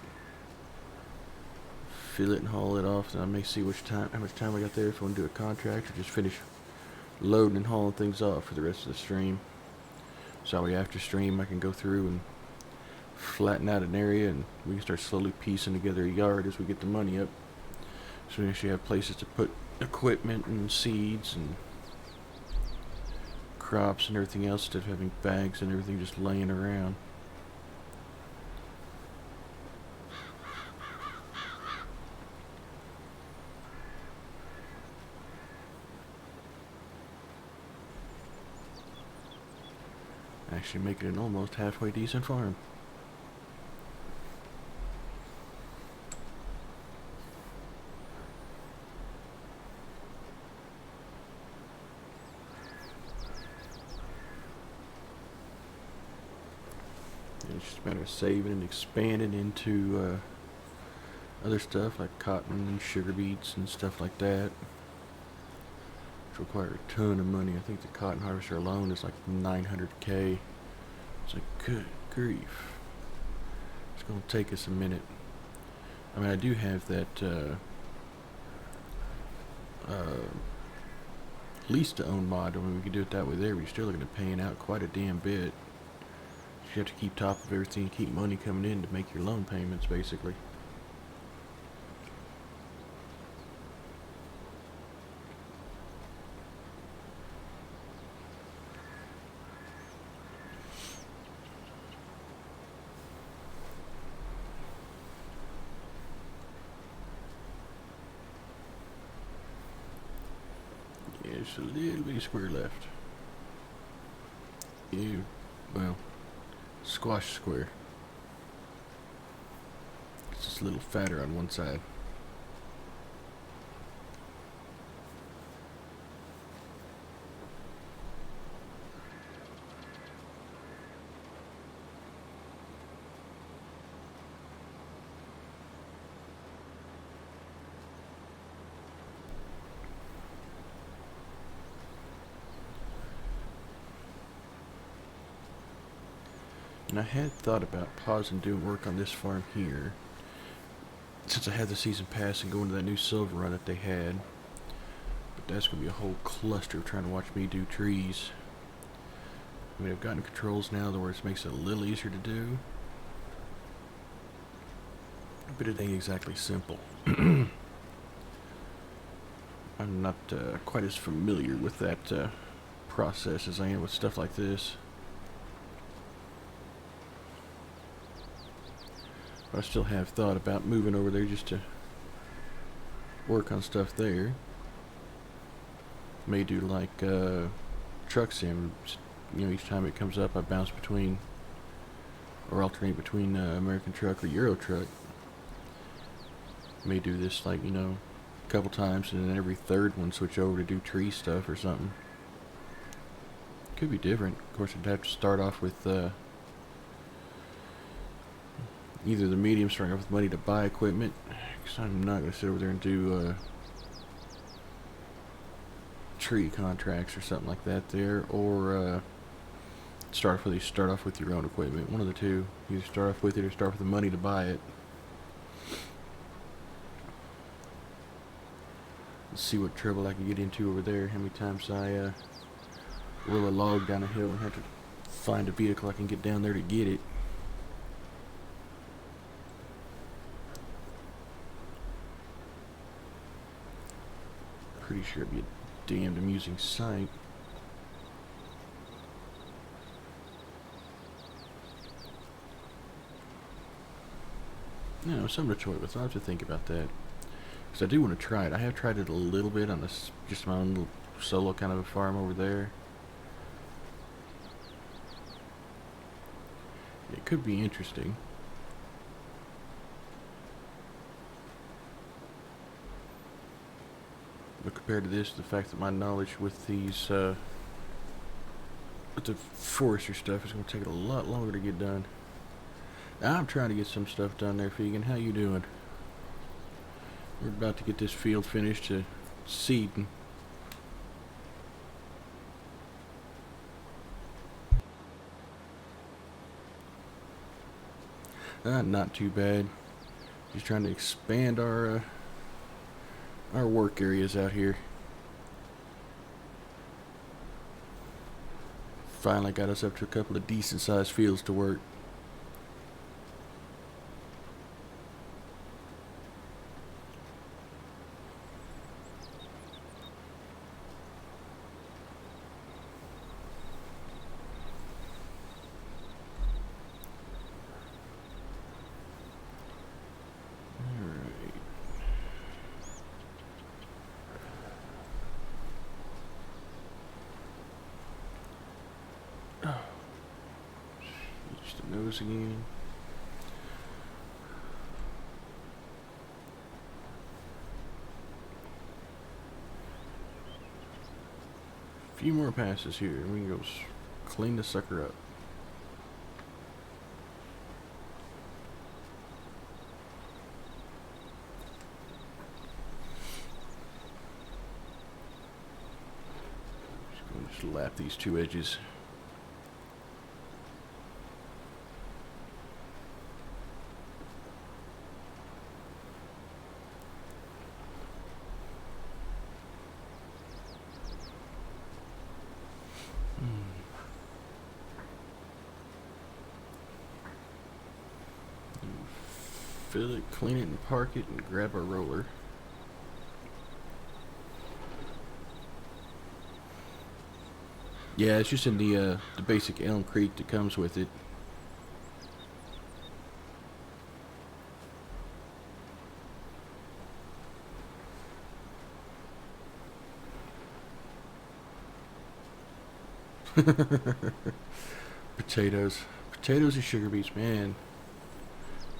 Fill it and haul it off. And I may see how much time I got there if I want to do a contract or just finish loading and hauling things off for the rest of the stream. So after stream I can go through and flatten out an area, and we can start slowly piecing together a yard as we get the money up. So we actually have places to put equipment and seeds and crops and everything else, instead of having bags and everything just laying around. Actually make it an almost halfway decent farm. It's just a matter of saving and expanding into other stuff like cotton and sugar beets and stuff like that, which require a ton of money. I think the cotton harvester alone is like 900K. It's like, good grief. It's going to take us a minute. I mean, I do have that lease to own mod. I mean, we can do it that way there, but you're still looking at paying out quite a damn bit. You have to keep top of everything, keep money coming in to make your loan payments, basically. Yeah, just a little bitty square left. Ew. Well, squash square. It's just a little fatter on one side. And I had thought about pausing doing work on this farm here, since I had the season pass and going to that new silver run that they had. But that's going to be a whole cluster of trying to watch me do trees. I mean, I've gotten controls now where it makes it a little easier to do, but it ain't exactly simple. I'm not quite as familiar with that process as I am with stuff like this. But I still have thought about moving over there just to work on stuff there. May do like truck sim. You know, each time it comes up, I bounce between or alternate between American truck or Euro truck. May do this like, you know, a couple times, and then every third one switch over to do tree stuff or something. Could be different. Of course, I'd have to start off with either the medium, starting off with money to buy equipment, because I'm not going to sit over there and do tree contracts or something like that there, or start off with your own equipment. One of the two. Either start off with it or start with the money to buy it. Let's see what trouble I can get into over there. How many times I roll a log down a hill and have to find a vehicle I can get down there to get it. Pretty sure it'd be a damned amusing sight. No, something to toy with. I'll have to think about that. Because I do want to try it. I have tried it a little bit on this, just my own little solo kind of a farm over there. It could be interesting. But compared to this, the fact that my knowledge with these, with the forestry stuff is going to take a lot longer to get done. I'm trying to get some stuff done there, Fegan. How you doing? We're about to get this field finished to seeding. Not too bad. Just trying to expand our work areas out here. Finally got us up to a couple of decent sized fields to work. There's the nose again. A few more passes here, and we can go clean the sucker up. Just lap these two edges. Fill it, clean it, and park it, and grab our roller. Yeah, it's just in the basic Elm Creek that comes with it. Potatoes and sugar beets, man.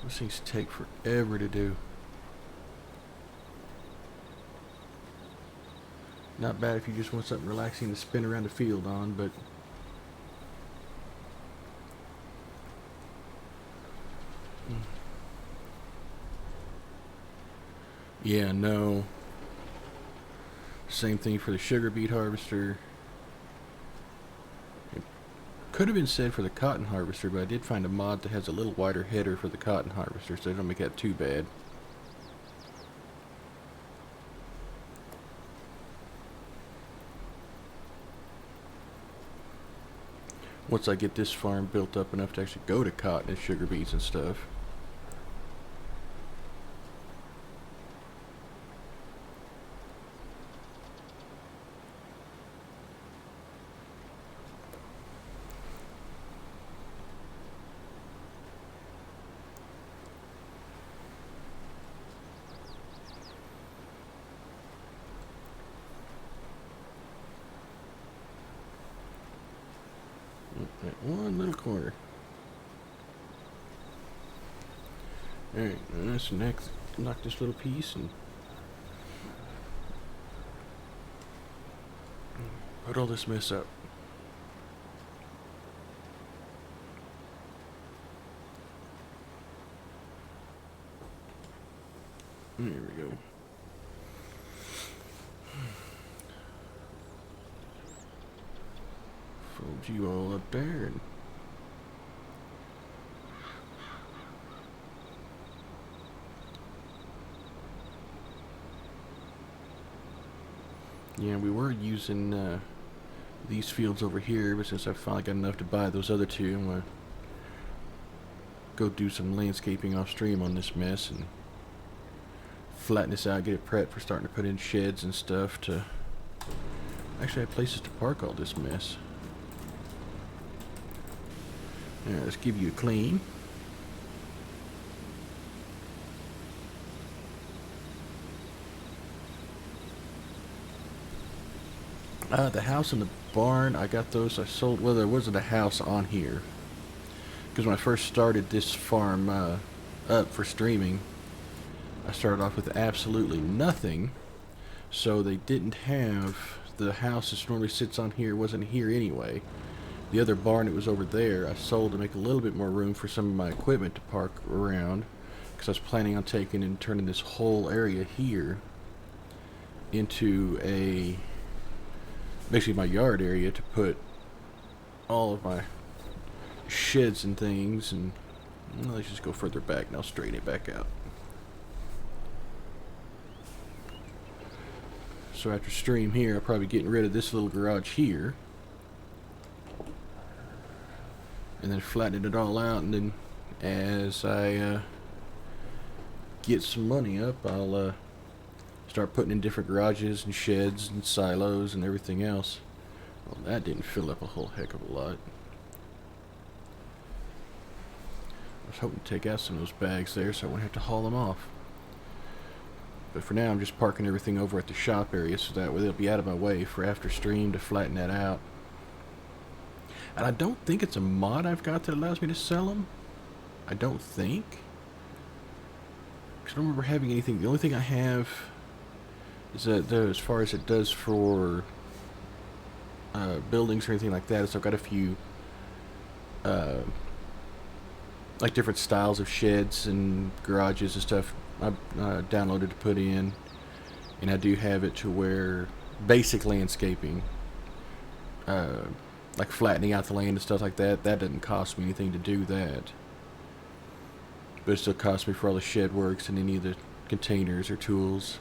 Those things take forever to do. Not bad if you just want something relaxing to spin around the field on, but yeah, no. Same thing for the sugar beet harvester. It could have been said for the cotton harvester, but I did find a mod that has a little wider header for the cotton harvester, so they don't make that too bad. Once I get this farm built up enough to actually go to cotton and sugar beets and stuff. That one little corner. Alright, let's knock this little piece and put all this mess up. There we go. Fold you all up there and yeah, we were using these fields over here, but since I finally got enough to buy those other two, I'm gonna go do some landscaping off stream on this mess and flatten this out, get it prepped for starting to put in sheds and stuff to actually have places to park all this mess. Alright, let's give you a clean. The house and the barn, I got those. I sold, well, there wasn't a house on here. Because when I first started this farm up for streaming, I started off with absolutely nothing. So they didn't have, the house that normally sits on here wasn't here anyway. The other barn that was over there, I sold to make a little bit more room for some of my equipment to park around. Because I was planning on taking and turning this whole area here into a, basically my yard area to put all of my sheds and things. And well, let's just go further back and I'll straighten it back out. So after stream here, I'll probably getting rid of this little garage here. And then flattening it all out, and then as I get some money up, I'll start putting in different garages and sheds and silos and everything else. Well, that didn't fill up a whole heck of a lot. I was hoping to take out some of those bags there so I wouldn't have to haul them off. But for now, I'm just parking everything over at the shop area so that way they'll be out of my way for after stream to flatten that out. And I don't think it's a mod I've got that allows me to sell them. I don't think. Because I don't remember having anything. The only thing I have is that as far as it does for buildings or anything like that, is I've got a few like different styles of sheds and garages and stuff I downloaded to put in. And I do have it to where basic landscaping, like flattening out the land and stuff like that, that doesn't cost me anything to do that. But it still costs me for all the shed works and any of the containers or tools.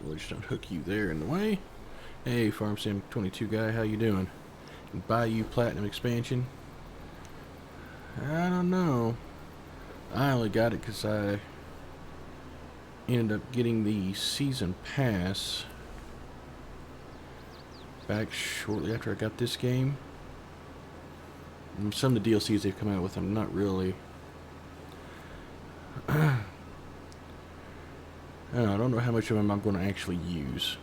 We'll just unhook you there in the way. Hey, Farm Sim 22 guy, how you doing? Bayou Platinum expansion? I don't know. I only got it because I ended up getting the season pass back shortly after I got this game. And some of the DLCs they've come out with, I'm not really. I don't know how much of them I'm going to actually use.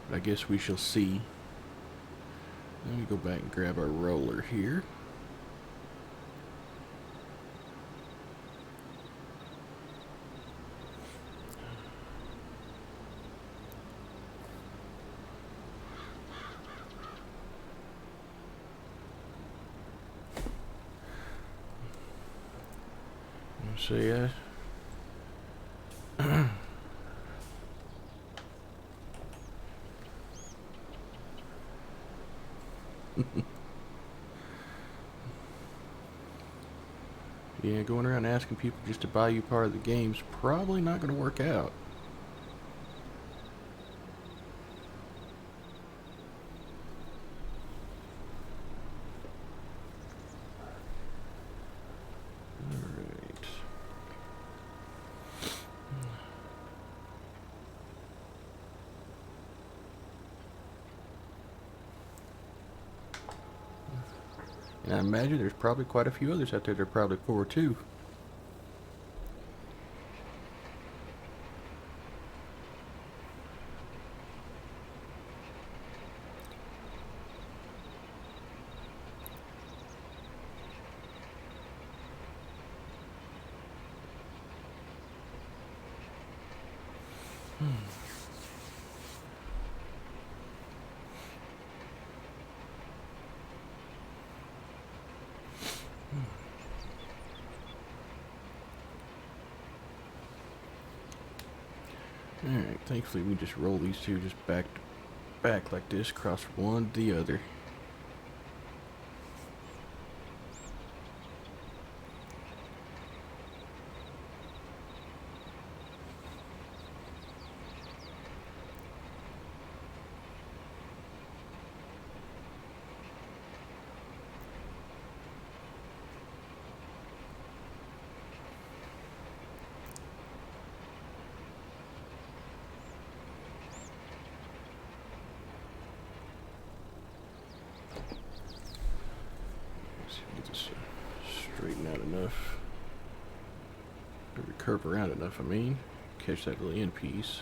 But I guess we shall see. Let me go back and grab our roller here. So yeah. Yeah, going around asking people just to buy you part of the game's probably not going to work out. Alright. And I imagine there's probably quite a few others out there that are probably poor too. Alright, thankfully we just roll these two just back to back like this, across from one to the other. Get this straightened out enough. Or curve around enough, I mean. Catch that little end piece.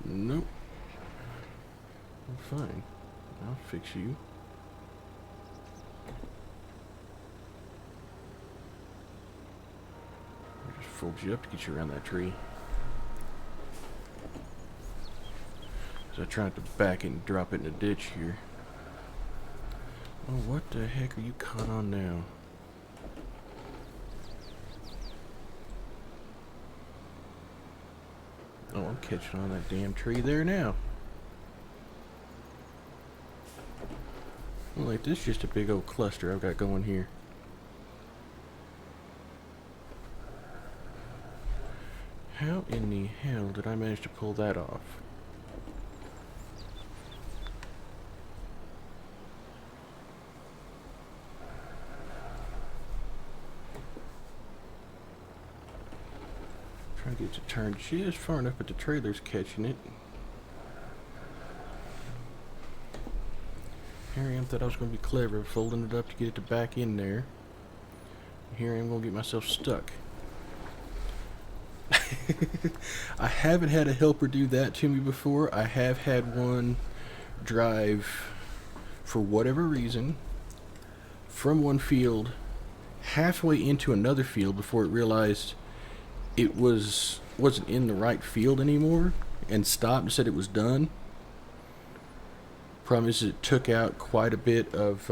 Nope. I'm fine. I'll fix you. I'll just fold you up to get you around that tree. So I tried to back it and drop it in the ditch here. Oh, what the heck are you caught on now? Oh, I'm catching on that damn tree there now. Well, like this is just a big old cluster I've got going here. How in the hell did I manage to pull that off? Trying to get it to turn just far enough, but the trailer's catching it. Here I am, thought I was going to be clever, folding it up to get it to back in there. Here I am going to get myself stuck. I haven't had a helper do that to me before. I have had one drive, for whatever reason, from one field halfway into another field before it realized it wasn't in the right field anymore and stopped and said it was done. Problem is, it took out quite a bit of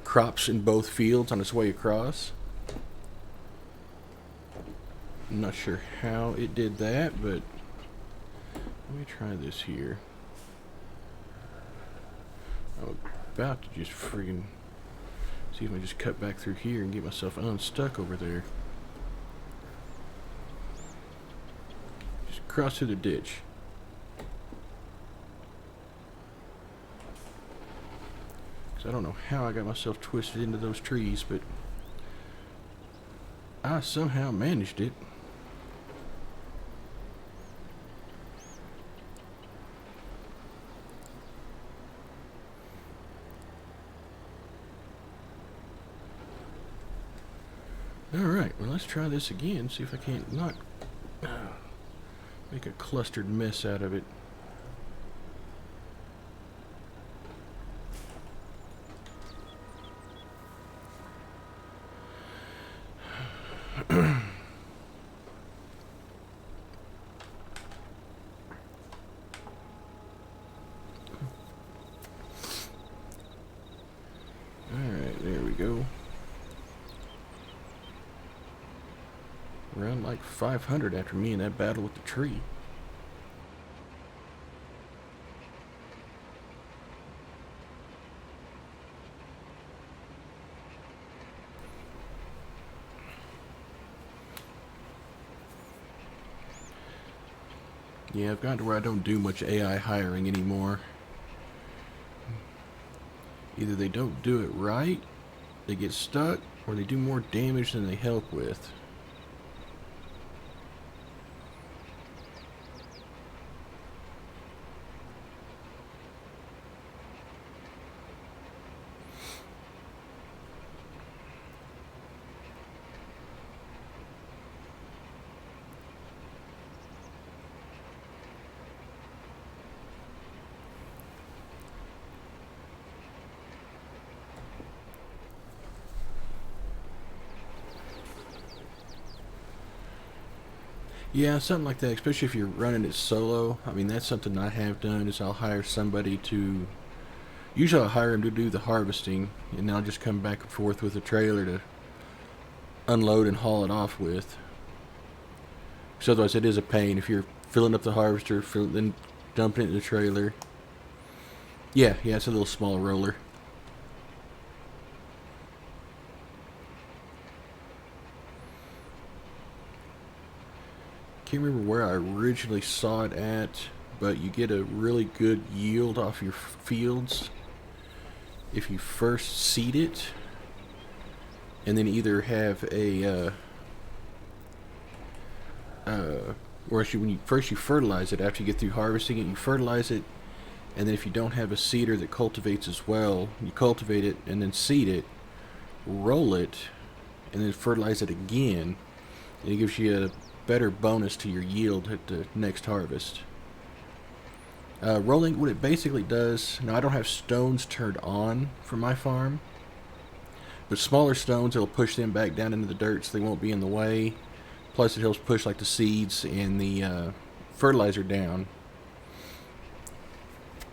crops in both fields on its way across. I'm not sure how it did that, but let me try this here. I'm about to just freaking see if I just cut back through here and get myself unstuck over there. Just cross through the ditch. Because I don't know how I got myself twisted into those trees, but I somehow managed it. Alright, well, let's try this again, see if I can't not make a clustered mess out of it. Alright, there we go. Around like 500 after me in that battle with the tree. Yeah, I've gotten to where I don't do much AI hiring anymore. Either they don't do it right, they get stuck, or they do more damage than they help with. Yeah, something like that, especially if you're running it solo. I mean, that's something I have done, is I'll hire somebody to... Usually I'll hire them to do the harvesting, and I'll just come back and forth with a trailer to unload and haul it off with. Because otherwise it is a pain if you're filling up the harvester, then dumping it in the trailer. Yeah, it's a little small roller. Can't remember where I originally saw it at, but you get a really good yield off your fields if you first seed it, and then either have a or actually when you fertilize it. After you get through harvesting it, you fertilize it, and then if you don't have a seeder that cultivates as well, you cultivate it and then seed it, roll it, and then fertilize it again, and it gives you a better bonus to your yield at the next harvest. Rolling, what it basically does, now I don't have stones turned on for my farm, but smaller stones, it'll push them back down into the dirt so they won't be in the way. Plus it helps push like the seeds and the fertilizer down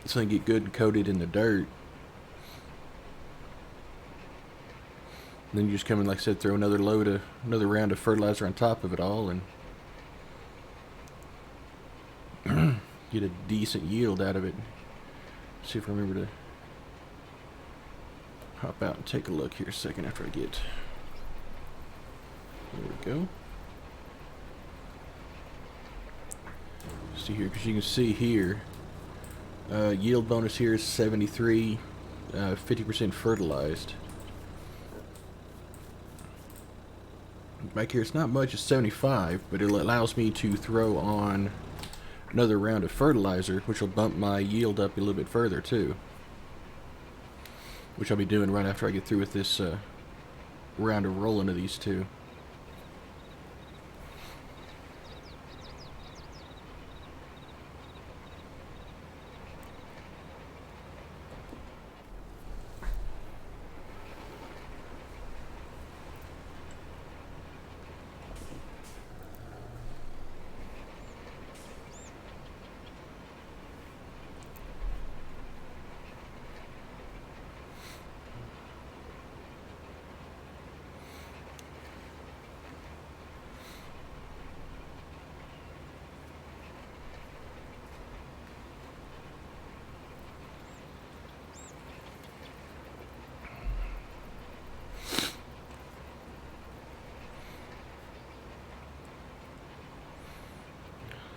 so they get good and coated in the dirt. And then you just come in, like I said, throw another round of fertilizer on top of it all, and get a decent yield out of it. See if I remember to hop out and take a look here a second after I get... There we go. See here, because you can see here, yield bonus here is 73, 50% fertilized. Back here it's not much, it's 75, but it allows me to throw on another round of fertilizer, which will bump my yield up a little bit further too. Which I'll be doing right after I get through with this round of rolling of these two.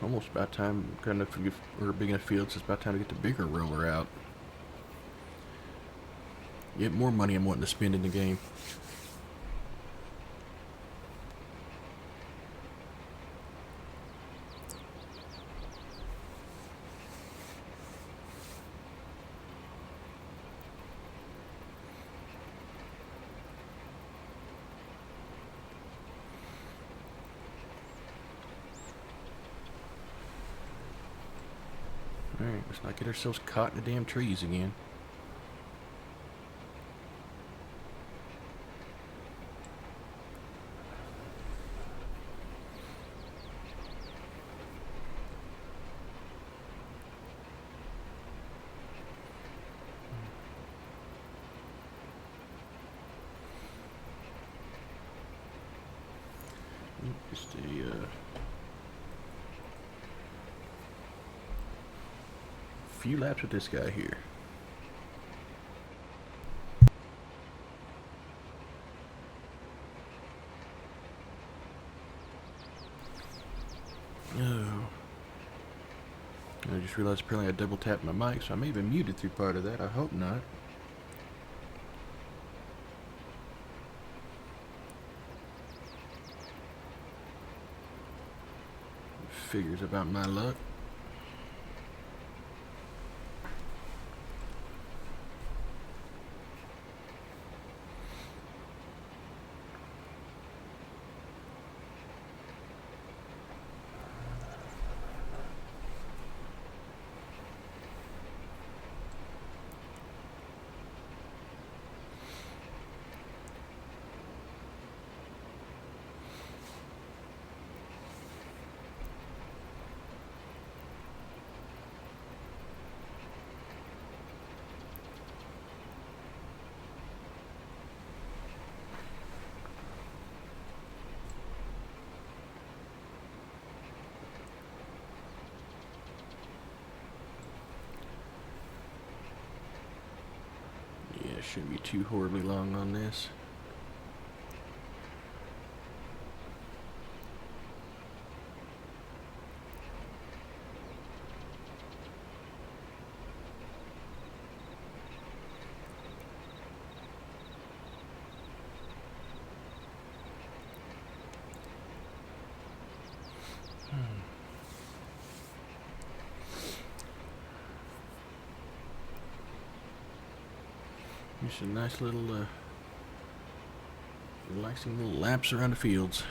Almost about time, got enough or big enough fields, it's about time to get the bigger roller out. Get more money I'm wanting to spend in the game. Alright, let's not get ourselves caught in the damn trees again. Just a few laps with this guy here. Oh. I just realized apparently I double tapped my mic, so I may have been muted through part of that. I hope not. Figures about my luck. Shouldn't be too horribly long on this. Just a nice little relaxing little laps around the fields.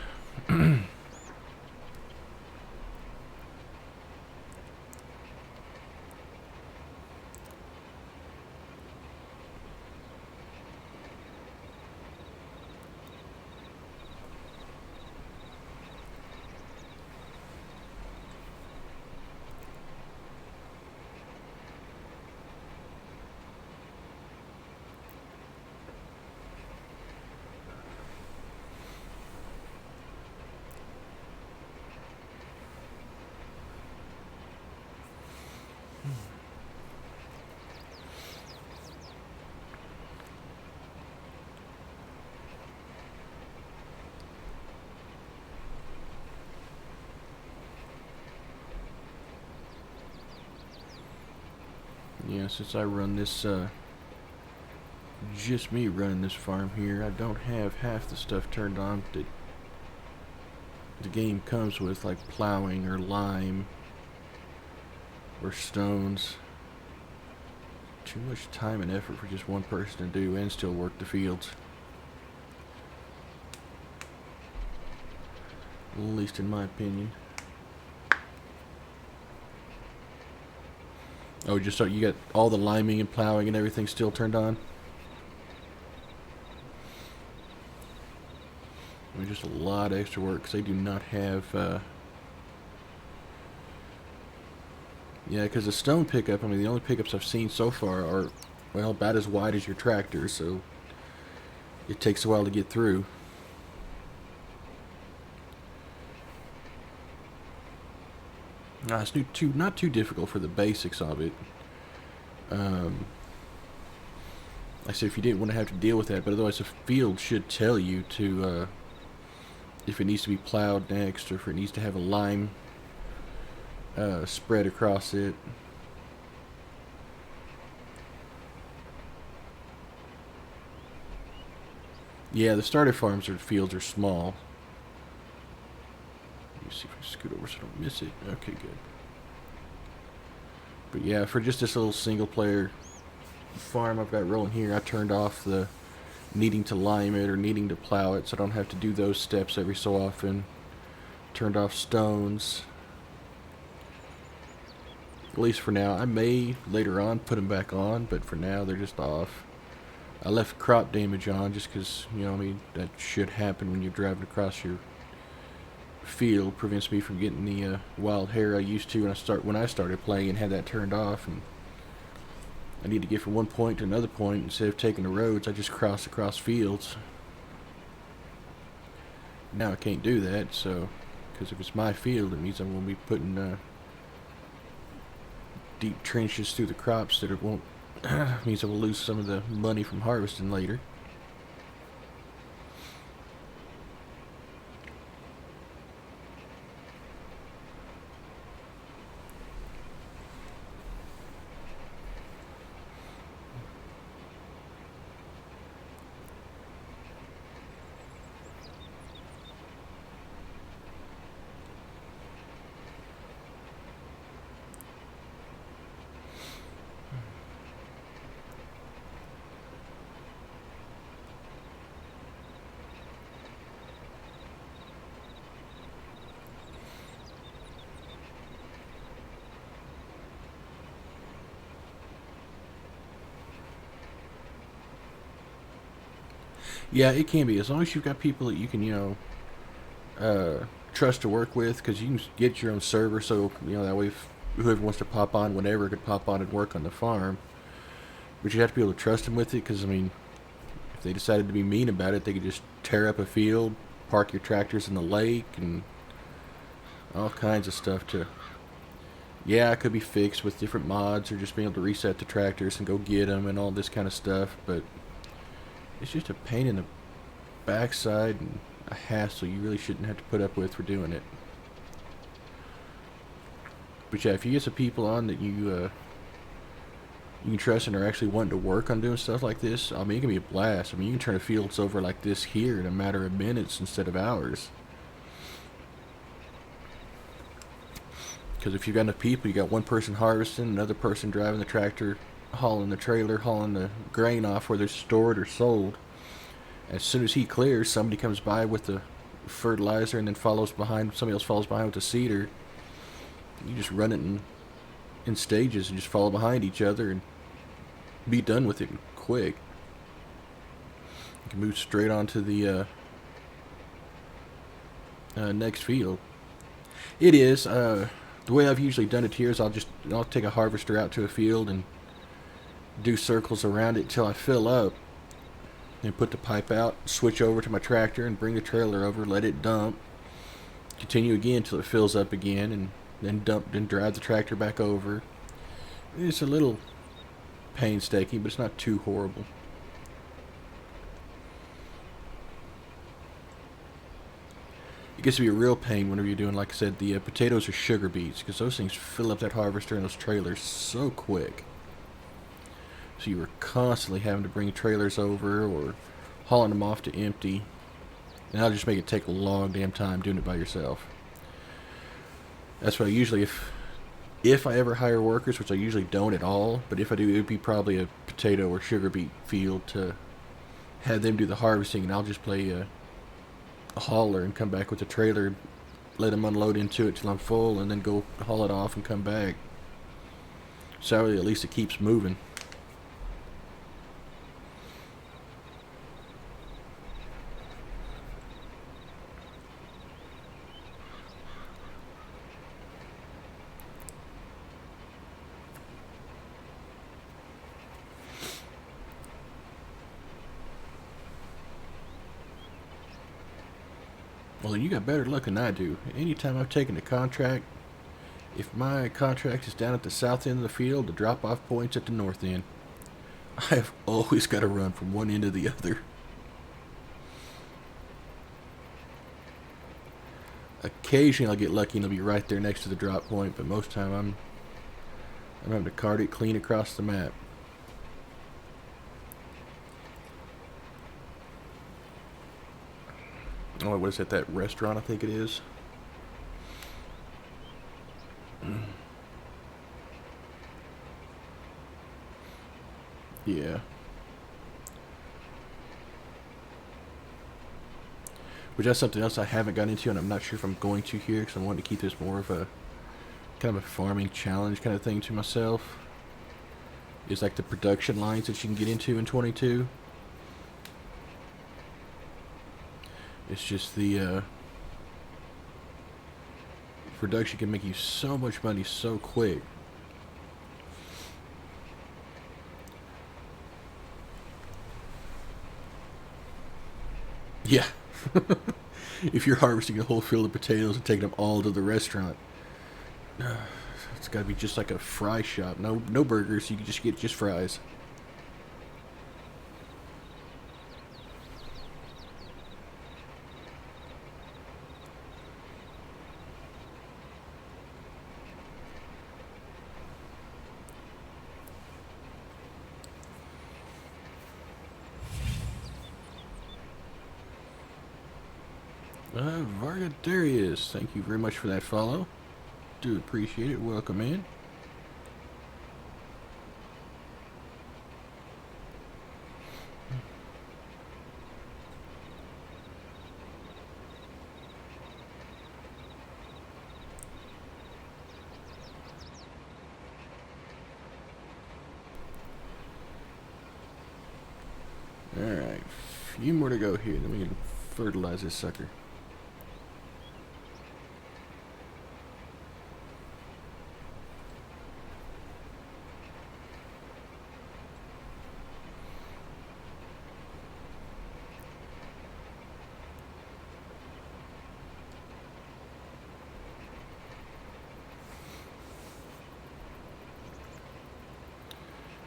Yeah, since I run this, just me running this farm here, I don't have half the stuff turned on that the game comes with, like plowing or lime or stones. Too much time and effort for just one person to do and still work the fields. At least in my opinion. Oh, just so you got all the liming and plowing and everything still turned on? I mean, just a lot of extra work because they do not have... Yeah, because the stone pickup, I mean, the only pickups I've seen so far are, well, about as wide as your tractor, so it takes a while to get through. It's not too difficult for the basics of it. I said if you didn't want to have to deal with that, but otherwise the field should tell you to, if it needs to be plowed next, or if it needs to have a lime spread across it. Yeah, the starter farms or fields are small. Let me see if I scoot over so I don't miss it. Okay, good. But yeah, for just this little single player farm I've got rolling here, I turned off the needing to lime it or needing to plow it, so I don't have to do those steps every so often. Turned off stones. At least for now. I may later on put them back on, but for now they're just off. I left crop damage on just because, you know, I mean, that should happen when you're driving across your field. Prevents me from getting the wild hair I used to when I started playing and had that turned off. And I need to get from one point to another point. Instead of taking the roads, I just cross across fields. Now I can't do that, so because if it's my field, it means I'm going to be putting deep trenches through the crops that it won't means I will lose some of the money from harvesting later. Yeah, it can be, as long as you've got people that you can, you know, trust to work with, because you can get your own server, so, you know, that way if whoever wants to pop on whenever could pop on and work on the farm. But you have to be able to trust them with it, because, I mean, if they decided to be mean about it, they could just tear up a field, park your tractors in the lake, and all kinds of stuff to... Yeah, it could be fixed with different mods, or just being able to reset the tractors and go get them, and all this kind of stuff, but... It's just a pain in the backside and a hassle you really shouldn't have to put up with for doing it. But yeah, if you get some people on that you can trust and are actually wanting to work on doing stuff like this, I mean, it can be a blast. I mean, you can turn fields over like this here in a matter of minutes instead of hours. Because if you've got enough people, you got one person harvesting, another person driving the tractor, hauling the trailer, hauling the grain off where they're stored or sold. As soon as he clears, somebody comes by with the fertilizer and then follows behind, somebody else follows behind with the seeder. You just run it in stages and just follow behind each other and be done with it quick. You can move straight on to the next field. It is, the way I've usually done it here is I'll take a harvester out to a field and do circles around it till I fill up, then put the pipe out, switch over to my tractor and bring the trailer over, let it dump, continue again till it fills up again, and then dump, then drive the tractor back over. It's a little painstaking, but it's not too horrible. It gets to be a real pain whenever you're doing, like I said, the potatoes or sugar beets, because those things fill up that harvester and those trailers so quick. So you were constantly having to bring trailers over or hauling them off to empty. And that'll just make it take a long damn time doing it by yourself. That's why usually if if I ever hire workers, which I usually don't at all, but if I do, it would be probably a potato or sugar beet field to have them do the harvesting, and I'll just play a hauler and come back with the trailer, let them unload into it till I'm full, and then go haul it off and come back. So at least it keeps moving. Well, then you got better luck than I do. Anytime I've taken a contract, if my contract is down at the south end of the field, the drop-off point's at the north end. I have always got to run from one end to the other. Occasionally I'll get lucky and it'll be right there next to the drop point, but most of the time I'm having to cart it clean across the map. Oh, what is it? That restaurant, I think it is. Yeah. Which that's something else I haven't gotten into, and I'm not sure if I'm going to here, because I wanted to keep this more of a kind of a farming challenge kind of thing to myself. Is like the production lines that you can get into in 22. It's just the production can make you so much money so quick. Yeah. If you're harvesting a whole field of potatoes and taking them all to the restaurant, it's got to be just like a fry shop. No burgers. You can just get just fries. Varga, there he is. Thank you very much for that follow. Do appreciate it. Welcome in. Alright, few more to go here. Let me fertilize this sucker.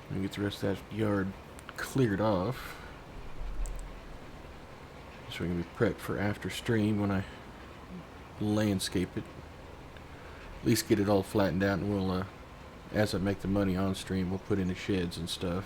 Let me get the rest of that yard cleared off, so we can be prepped for after stream when I landscape it. At least get it all flattened out, and we'll, as I make the money on stream, we'll put in the sheds and stuff.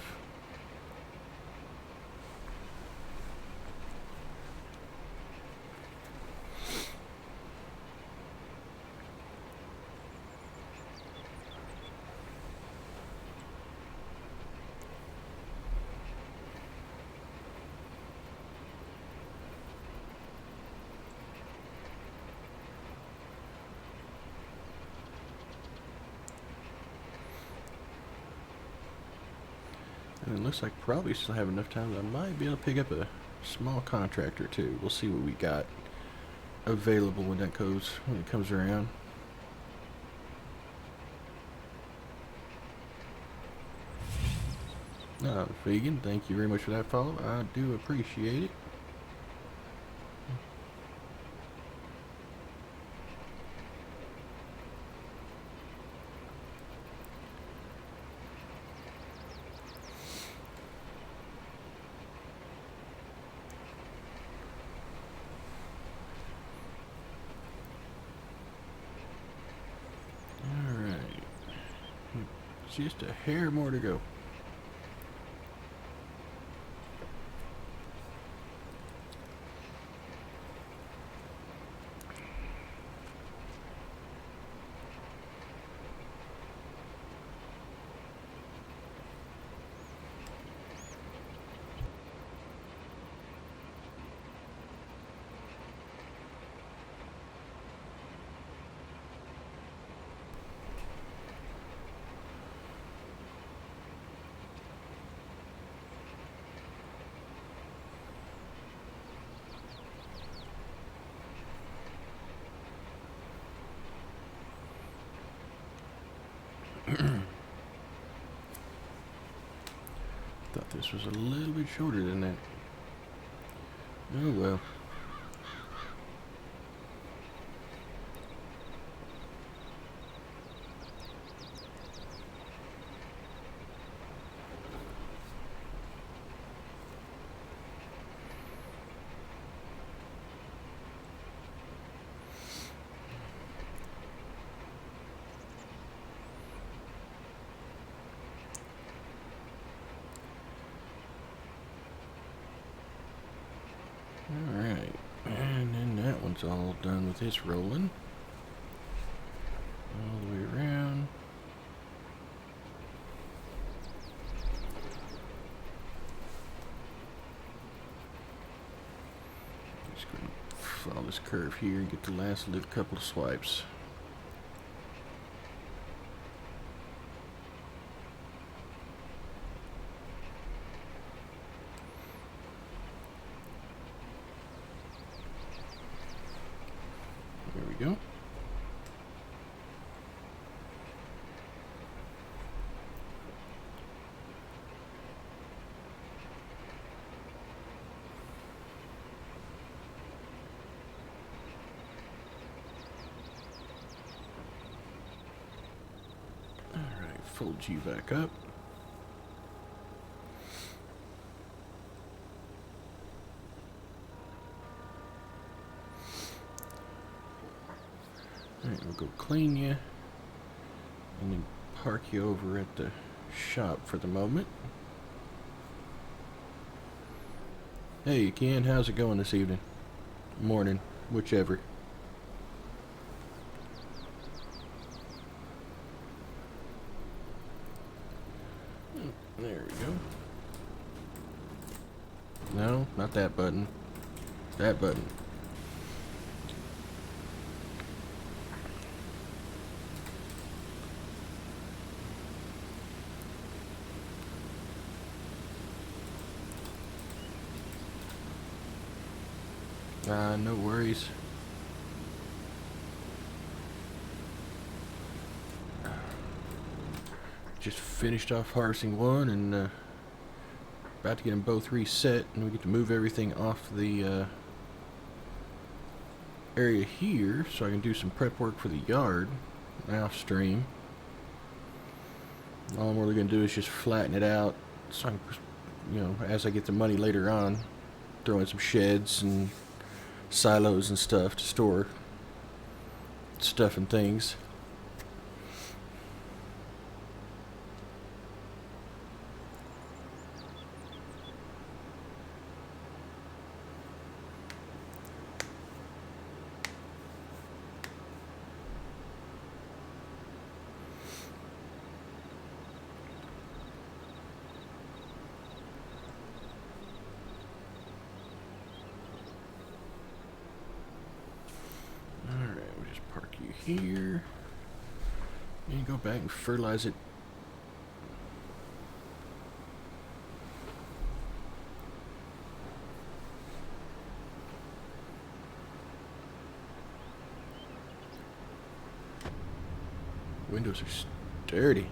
And it looks like probably still have enough time that I might be able to pick up a small contract or two. We'll see what we got available when it comes around. Vegan, thank you very much for that follow. I do appreciate it. Just a hair more to go. Thought this was a little bit shorter than that. Oh well. Alright, and then that one's all done with its rolling. All the way around. Just going to follow this curve here and get the last little couple of swipes. There we go. Alright, fold you back up. Alright, we'll go clean you and then park you over at the shop for the moment. Hey Ken, how's it going this evening? Morning, whichever. There we go. No, not that button. That button. No worries. Just finished off harvesting one and about to get them both reset, and we get to move everything off the area here so I can do some prep work for the yard off stream. All I'm really going to do is just flatten it out so I can, you know, as I get the money later on, throw in some sheds and silos and stuff to store stuff and things. Here and go back and fertilize it. Windows are sturdy.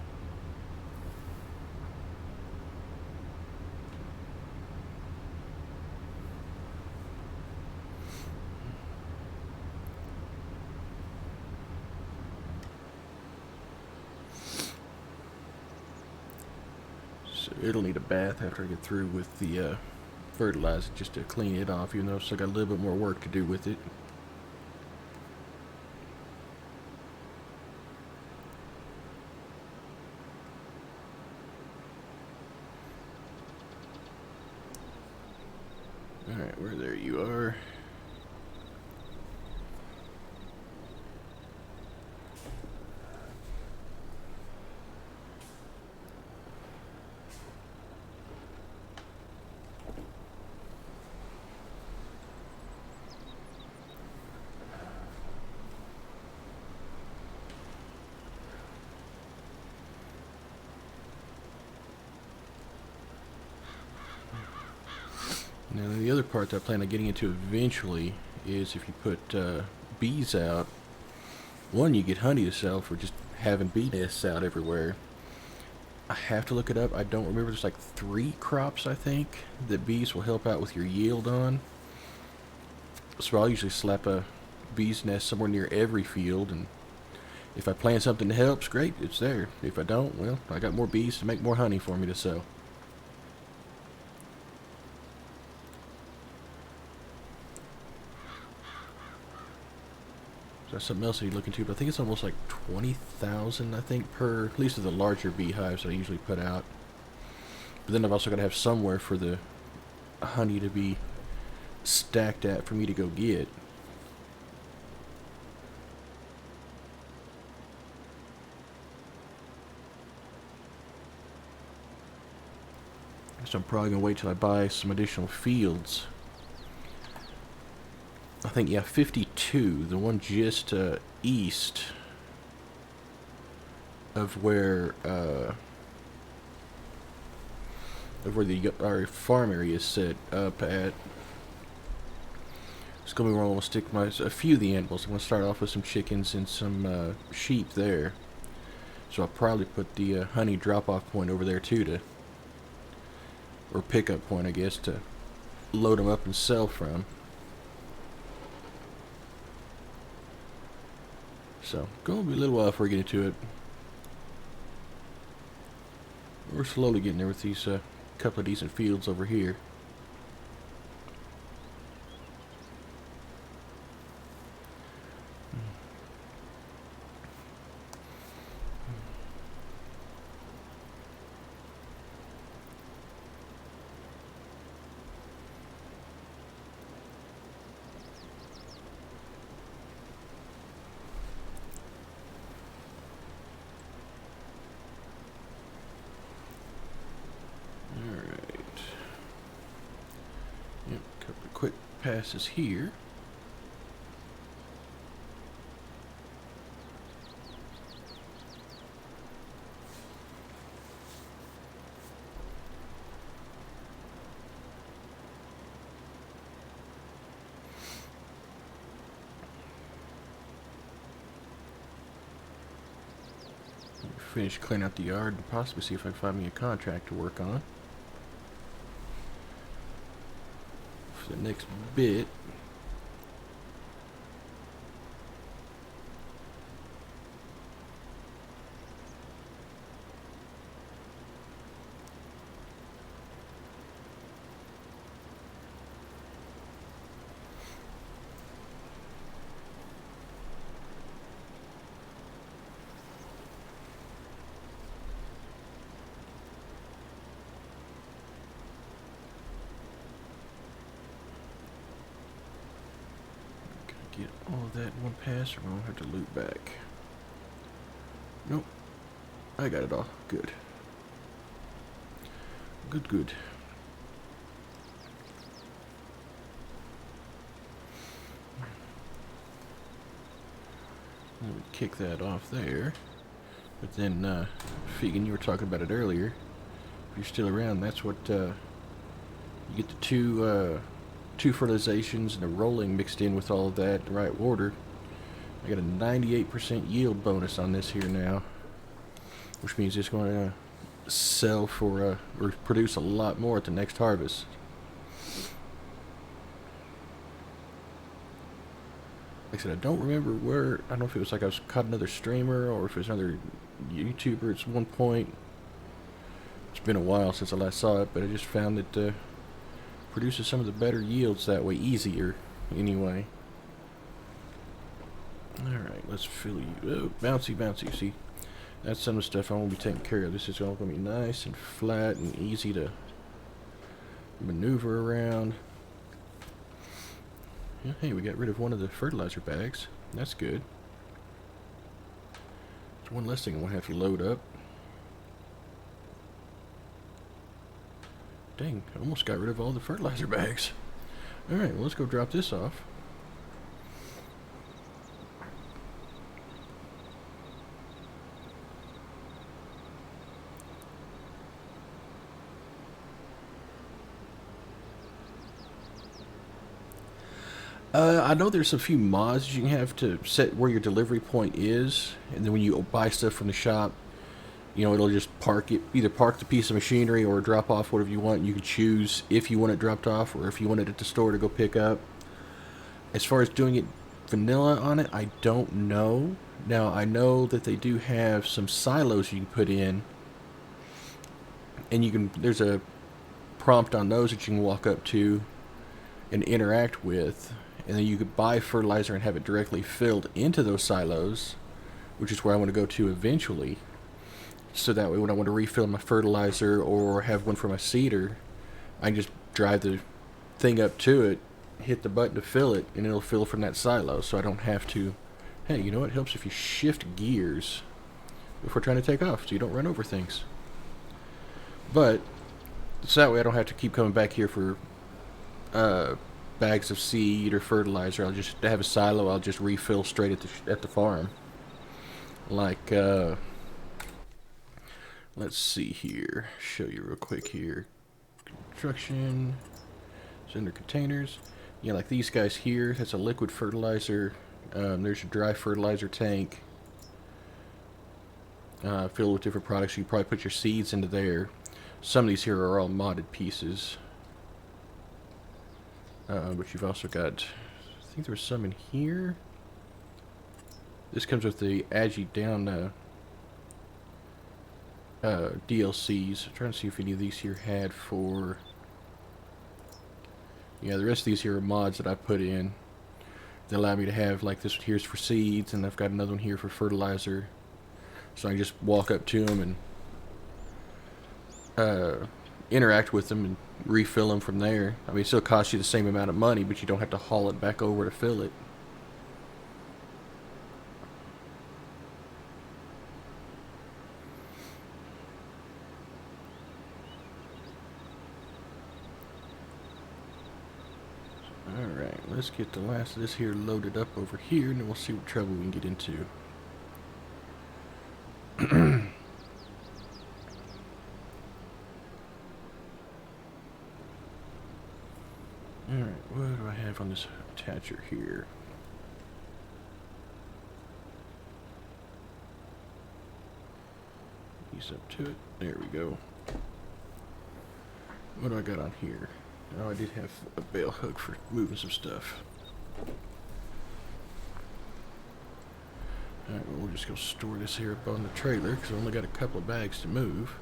So it'll need a bath after I get through with the fertilizer just to clean it off, even though I still got a little bit more work to do with it. Alright, where there you are. Now the other part that I plan on getting into eventually is if you put bees out, One, you get honey to sell for just having bee nests out everywhere. I have to look it up. I don't remember. There's like 3 crops, I think, that bees will help out with your yield on. So I'll usually slap a bee's nest somewhere near every field, and if I plant something that helps, great, it's there. If I don't, well, I got more bees to make more honey for me to sell. So that's something else that you look into, but I think it's almost like 20,000, I think, per, at least of the larger beehives that I usually put out. But then I've also got to have somewhere for the honey to be stacked at for me to go get. So I'm probably going to wait till I buy some additional fields. I think, yeah, 52, the one just east of where our farm area is set up at. It's going to be where I'm going to stick a few of the animals. I'm going to start off with some chickens and some sheep there. So I'll probably put the honey drop-off point over there too, or pickup point, I guess, to load them up and sell from. So, going to be a little while before we get into it. We're slowly getting there with these couple of decent fields over here. Quick passes here. Finish cleaning out the yard and possibly see if I can find me a contract to work on for the next bit. Get all of that in one pass, or I'll have to loop back. Nope. I got it all. Good. Good, good. Let me kick that off there. But then, Fegan, you were talking about it earlier. If you're still around, that's what, you get the two fertilizations and a rolling mixed in with all of that in the right order. I got a 98% yield bonus on this here now, which means it's going to sell for or produce a lot more at the next harvest. Like I said, I don't remember where. I don't know if it was like I was caught another streamer or if it was another YouTuber at one point. It's been a while since I last saw it, but I just found that produces some of the better yields that way, easier anyway. Alright, let's fill you. Oh, bouncy, bouncy. See, that's some of the stuff I want to be taking care of. This is all going to be nice and flat and easy to maneuver around. Yeah, hey, we got rid of one of the fertilizer bags. That's good. It's one less thing I won't have to load up. Dang, I almost got rid of all the fertilizer bags. Alright, well, let's go drop this off. I know there's a few mods you can have to set where your delivery point is, and then when you buy stuff from the shop, you know, it'll just park it, either park the piece of machinery or drop off whatever you want. You can choose if you want it dropped off or if you want it at the store to go pick up. As far as doing it vanilla on it, I don't know. Now, I know that they do have some silos you can put in, and there's a prompt on those that you can walk up to and interact with, and then you could buy fertilizer and have it directly filled into those silos, which is where I want to go to eventually. So that way when I want to refill my fertilizer or have one for my seeder, I can just drive the thing up to it, hit the button to fill it, and it'll fill from that silo. So I don't have to, hey, you know what, it helps if you shift gears before trying to take off so you don't run over things. But, so that way I don't have to keep coming back here for bags of seed or fertilizer. I'll just have a silo, I'll just refill straight at the farm. Like, let's see here. Show you real quick here. Construction. It's under containers. Yeah, like these guys here. That's a liquid fertilizer. There's your dry fertilizer tank. Filled with different products. You can probably put your seeds into there. Some of these here are all modded pieces. But you've also got, I think there's some in here. This comes with the Agi Down DLCs. I'm trying to see if any of these here had for... Yeah, the rest of these here are mods that I put in. They allow me to have, like this one here's for seeds, and I've got another one here for fertilizer. So I can just walk up to them and interact with them and refill them from there. I mean, it still costs you the same amount of money, but you don't have to haul it back over to fill it. Alright, let's get the last of this here loaded up over here, and then we'll see what trouble we can get into. Alright, what do I have on this attacher here? Ease up to it. There we go. What do I got on here? Oh, I did have a bale hook for moving some stuff. Alright, well, we're just going to store this here up on the trailer because I only got a couple of bags to move.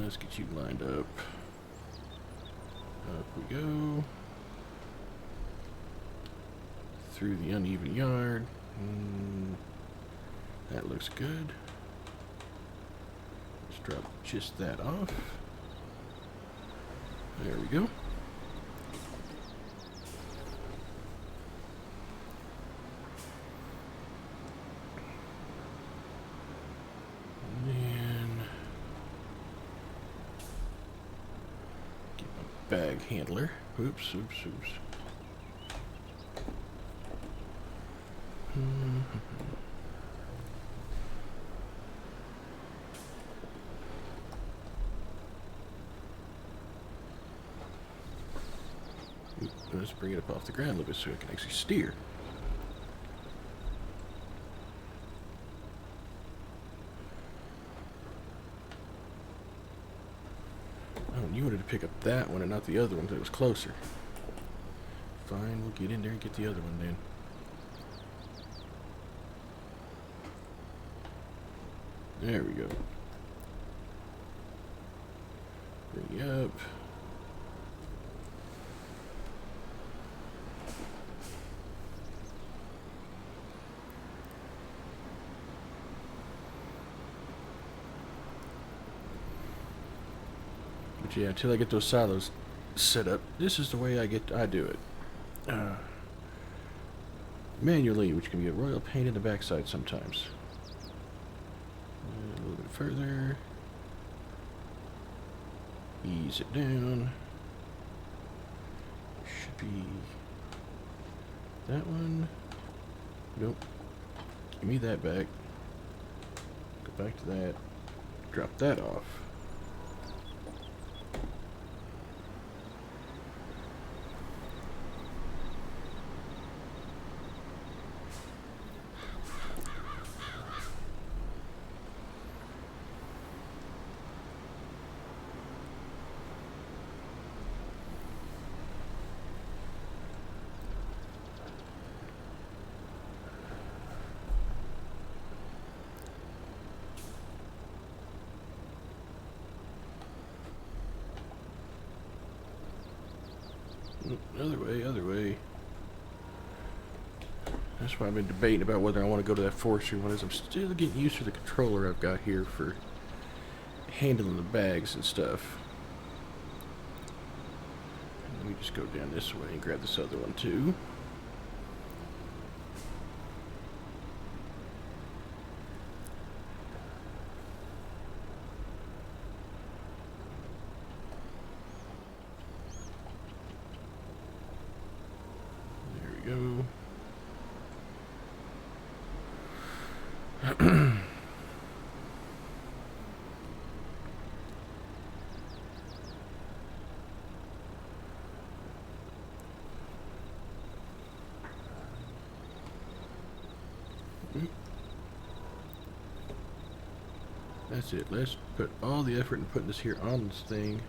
Let's get you lined up. Up we go. Through the uneven yard. That looks good. Let's drop just that off. There we go. Bag handler. Oops. Let's bring it up off the ground a little bit so I can actually steer. You wanted to pick up that one and not the other one that was closer. Fine, we'll get in there and get the other one then. There we go. Bring you up. But yeah, until I get those silos set up, this is the way I do it. Manually, which can be a royal pain in the backside sometimes. A little bit further. Ease it down. Should be that one. Nope. Give me that back. Go back to that. Drop that off. Other way, other way. That's why I've been debating about whether I want to go to that forestry one, as I'm still getting used to the controller I've got here for handling the bags and stuff. Let me just go down this way and grab this other one too. There we go. That's it. Let's put all the effort in putting this here on this thing.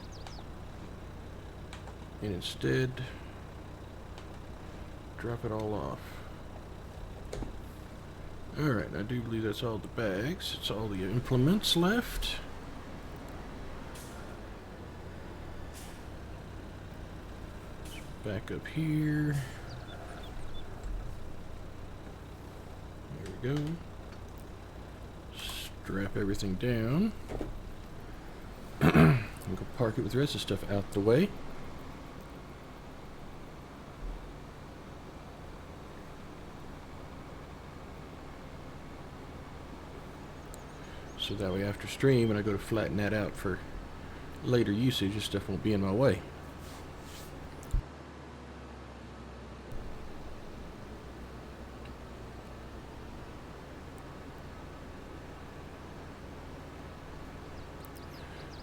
And instead, drop it all off. Alright, I do believe that's all the bags. It's all the implements left. Back up here. There we go. Strap everything down. We'll go park it with the rest of the stuff out the way. So that way after stream, when I go to flatten that out for later usage, this stuff won't be in my way.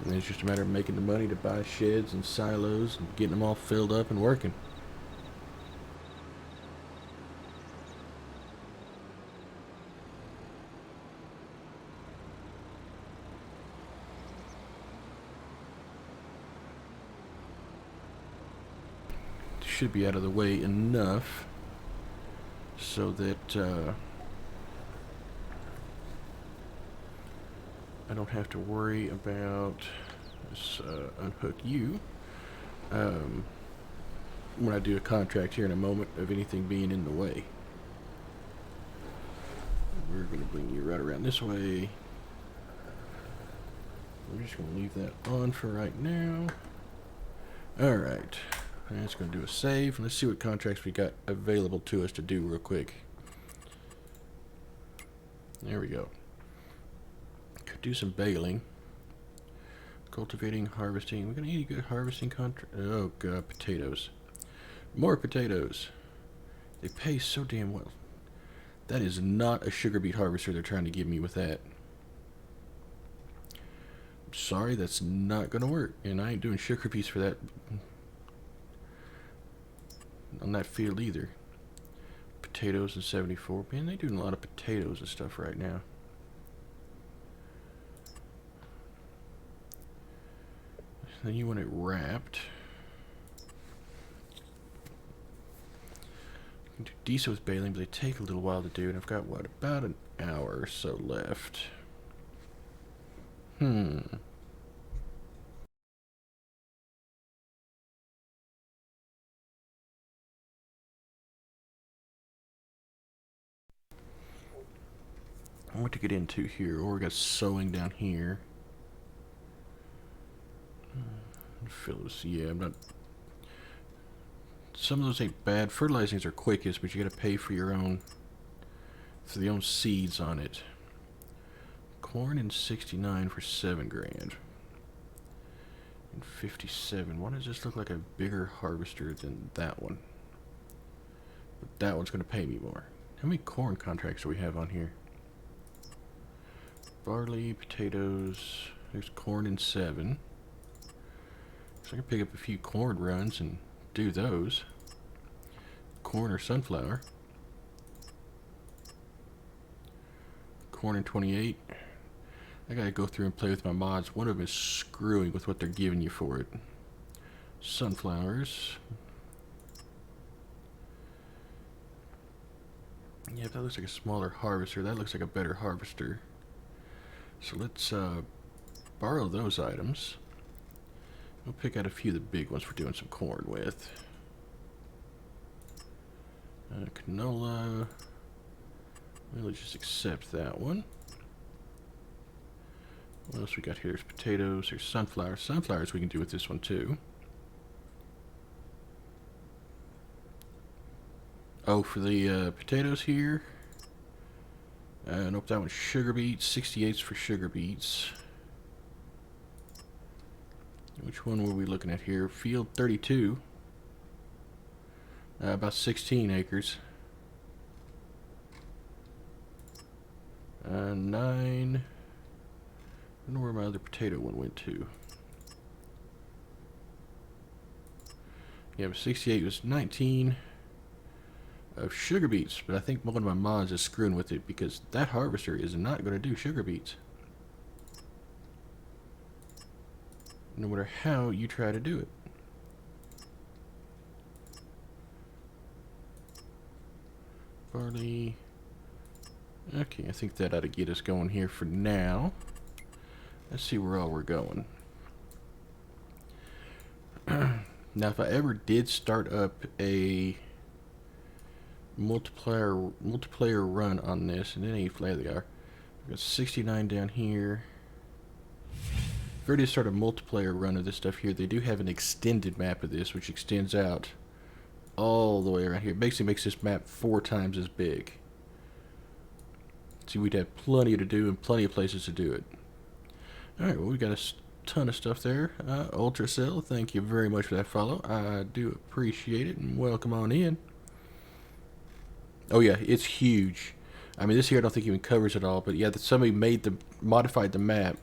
And then it's just a matter of making the money to buy sheds and silos and getting them all filled up and working. Should be out of the way enough so that I don't have to worry about this unhook you when I do a contract here in a moment of anything being in the way. We're going to bring you right around this way. We're just going to leave that on for right now. Alright. That's going to do a save. Let's see what contracts we got available to us to do real quick. There we go. Could do some baling. Cultivating, harvesting. We're going to need a good harvesting contract. Oh god, potatoes. More potatoes. They pay so damn well. That is not a sugar beet harvester they're trying to give me with that. I'm sorry, that's not going to work. And I ain't doing sugar beets for that on that field either. Potatoes in 74. Man, they're doing a lot of potatoes and stuff right now. Then you want it wrapped. You can do decent with baling, but they take a little while to do, and I've got, what, about an hour or so left. I want to get into here, or we got sewing down here. Phyllis, yeah, I'm not. Some of those ain't bad. Fertilizings are quickest, but you gotta pay for your own, for the own seeds on it. Corn in 69 for 7 grand. And 57. Why does this look like a bigger harvester than that one? But that one's gonna pay me more. How many corn contracts do we have on here? Barley, potatoes. There's corn in 7. So I can pick up a few corn runs and do those. Corn or sunflower. Corn in 28. I gotta go through and play with my mods. One of them is screwing with what they're giving you for it. Sunflowers. Yeah, that looks like a smaller harvester. That looks like a better harvester. So let's borrow those items. We'll pick out a few of the big ones for doing some corn with. Canola. We'll just accept that one. What else we got here? There's potatoes. There's sunflowers. Sunflowers we can do with this one too. Oh, for the potatoes here. Nope, that one's sugar beets. 68's for sugar beets. Which one were we looking at here? Field 32. About 16 acres. 9. I don't know where my other potato one went to. Yeah, but 68 was 19 of sugar beets, but I think one of my mods is screwing with it because that harvester is not going to do sugar beets. No matter how you try to do it. Barley. Okay, I think that ought to get us going here for now. Let's see where all we're going. Now, if I ever did start up a multiplayer run on this, and then there they are. I've got 69 down here. If I already start a multiplayer run of this stuff here, they do have an extended map of this, which extends out all the way around here. It basically makes this map 4 times as big. See, we'd have plenty to do and plenty of places to do it. Alright, well, we got a ton of stuff there. Ultracell, thank you very much for that follow. I do appreciate it, and welcome on in. Oh yeah, it's huge. I mean, this here I don't think even covers it all, but yeah, somebody modified the map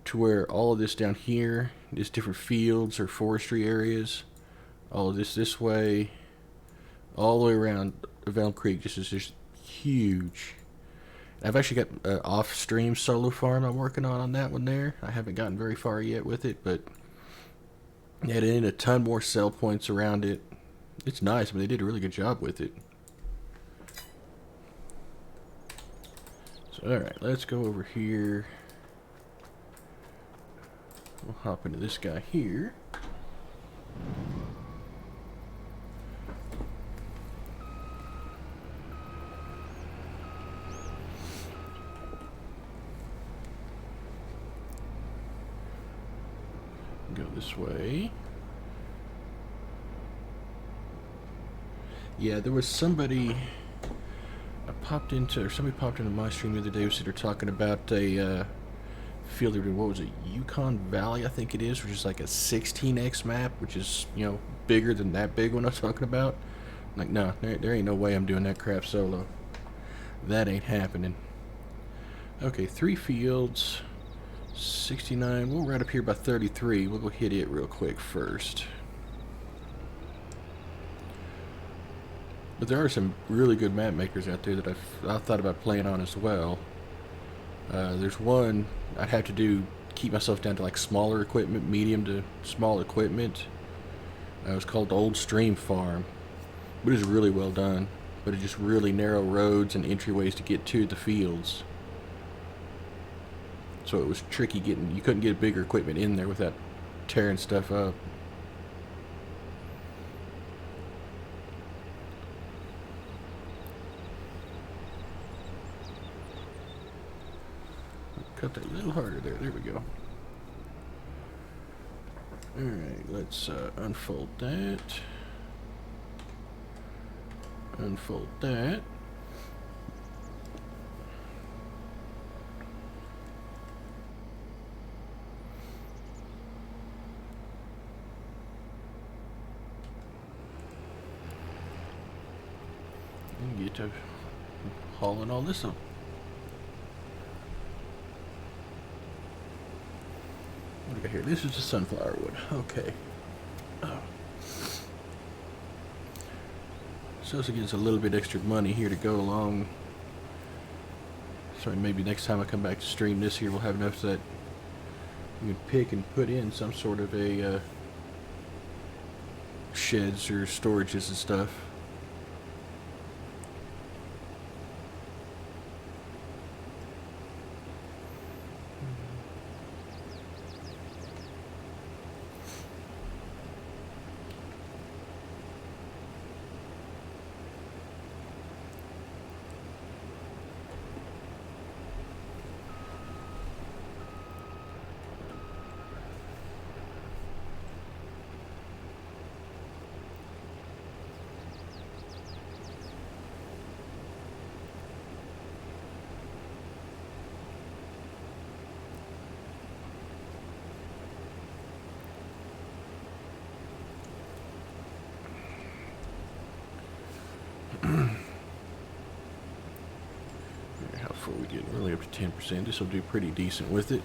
to where all of this down here is different fields or forestry areas. All of this way, all the way around Elm Creek, just huge. I've actually got an off-stream solo farm I'm working on that one there. I haven't gotten very far yet with it, but added in a ton more sell points around it. It's nice, but they did a really good job with it. So, alright, let's go over here. We'll hop into this guy here. Go this way. Yeah, there was somebody somebody popped into my stream the other day. Was they're talking about a field. What was it? Yukon Valley, I think it is, which is like a 16x map, which is, you know, bigger than that big one I was talking about. I'm like, no, there ain't no way I'm doing that crap solo. That ain't happening. Okay, 3 fields. 69. We'll right up here by 33. We'll go hit it real quick first. But there are some really good map makers out there that I've thought about playing on as well. There's one I'd have to keep myself down to like smaller equipment, medium to small equipment. It was called Old Stream Farm. But it's really well done. But it's just really narrow roads and entryways to get to the fields. So it was tricky you couldn't get bigger equipment in there without tearing stuff up. Cut that a little harder there. There we go. Alright, let's unfold that. Unfold that. And get to hauling all this up. What do we got here? This is the sunflower wood. Okay. Oh. So this gives us a little bit extra money here to go along. So maybe next time I come back to stream this here, we'll have enough that we can pick and put in some sort of a sheds or storages and stuff. How far we getting? Really up to 10%. This will do pretty decent with it.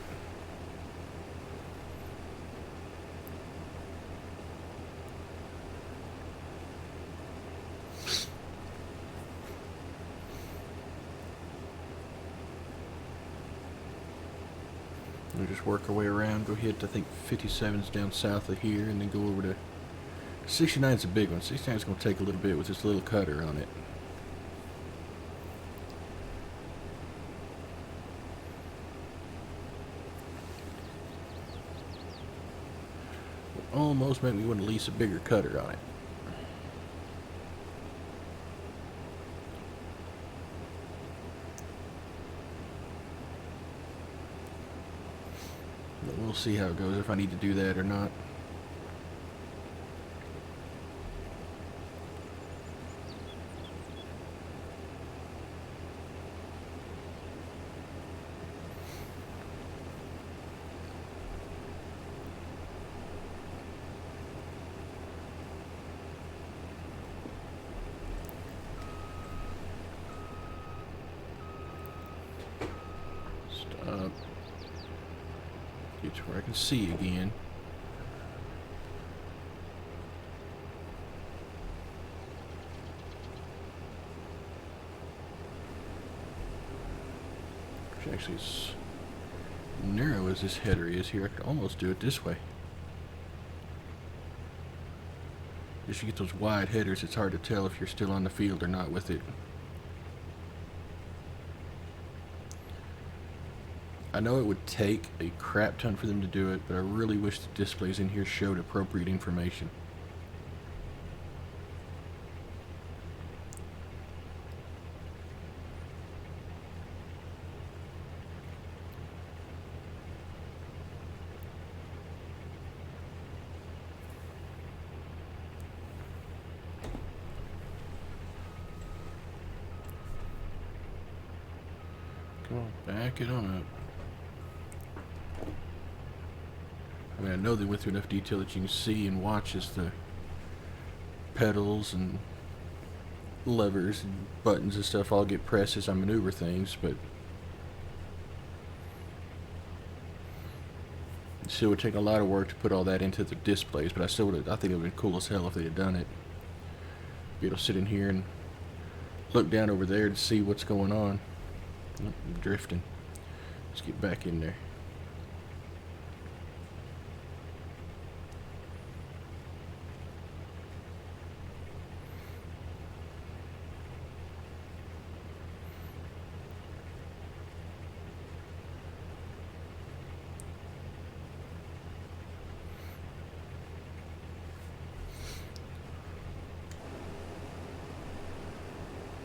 We'll just work our way around, go hit, I think 57's down south of here, and then go over to 69's a big one. 69's going to take a little bit with this little cutter on it. Almost make me want to lease a bigger cutter on it. But we'll see how it goes, if I need to do that or not. Stop. Get to where I can see again. Which actually is narrow as this header is here. I could almost do it this way. Just to get those wide headers, it's hard to tell if you're still on the field or not with it. I know it would take a crap ton for them to do it, but I really wish the displays in here showed appropriate information. Come on, back it on up. I mean, I know they went through enough detail that you can see and watch as the pedals and levers and buttons and stuff all get pressed as I maneuver things, but it still would take a lot of work to put all that into the displays, but I think it would have been cool as hell if they had done it. Be able to sit in here and look down over there to see what's going on. Oh, I'm drifting. Let's get back in there.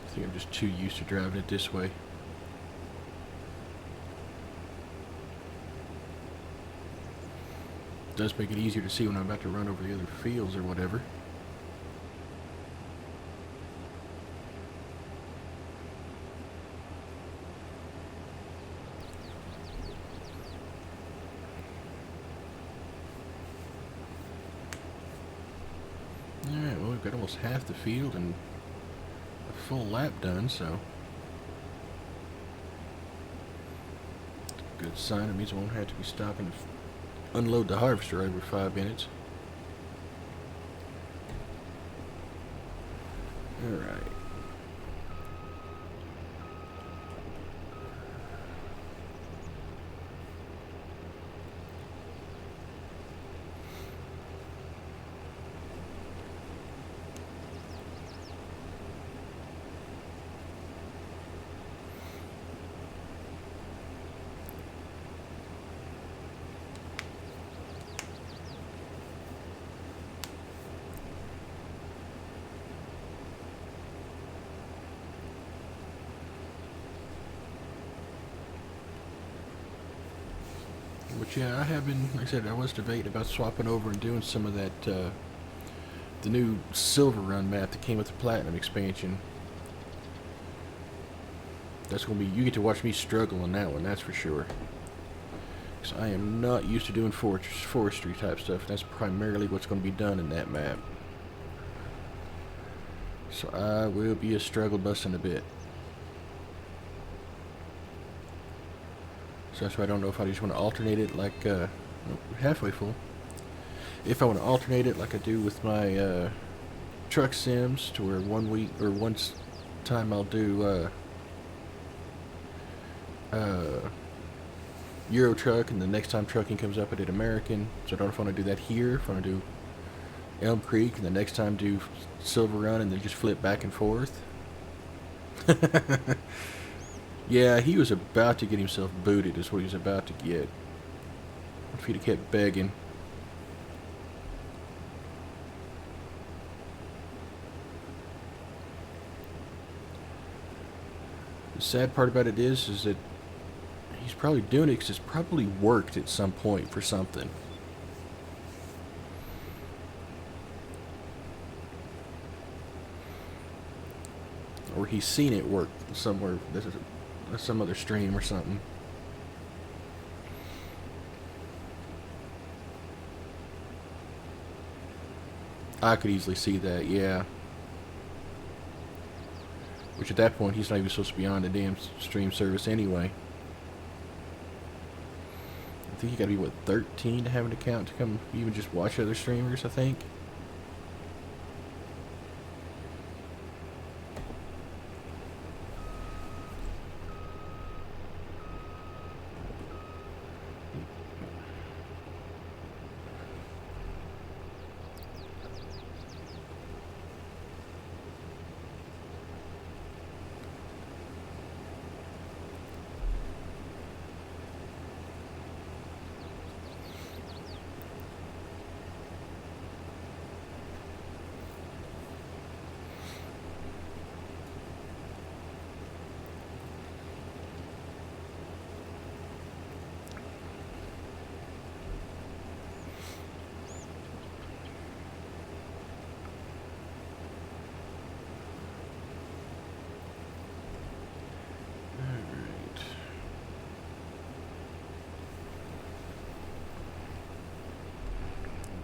I think I'm just too used to driving it this way. It does make it easier to see when I'm about to run over the other fields or whatever. Alright, well, we've got almost half the field and a full lap done, so good sign. It means I won't have to be stopping to unload the harvester every 5 minutes. Alright. But yeah, I have been, like I said, I was debating about swapping over and doing some of that, the new Silver Run map that came with the Platinum expansion. That's going to be, you get to watch me struggle on that one, that's for sure. Because I am not used to doing forestry type stuff. That's primarily what's going to be done in that map. So I will be a struggle bus in a bit. So that's why I don't know if I just want to alternate it like, nope, halfway full. If I want to alternate it like I do with my truck sims, to where 1 week or once time I'll do Euro Truck, and the next time trucking comes up I did American. So I don't know if I want to do that here, if I want to do Elm Creek, and the next time do Silver Run, and then just flip back and forth. Yeah, he was about to get himself booted, is what he was about to get. If he'd have kept begging. The sad part about it is that he's probably doing it because it's probably worked at some point for something. Or he's seen it work somewhere. This is some other stream or something. I could easily see that, yeah. Which at that point, he's not even supposed to be on the damn stream service anyway. I think you gotta be, what, 13 to have an account to come even just watch other streamers, I think.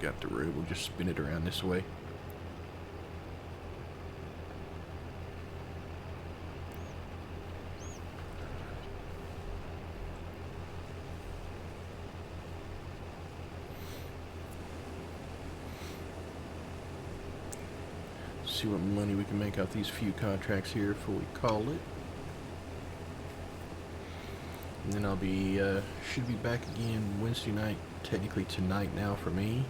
Got the road, we'll just spin it around this way. See what money we can make out these few contracts here before we call it. And then I'll be, should be back again Wednesday night, technically tonight now for me,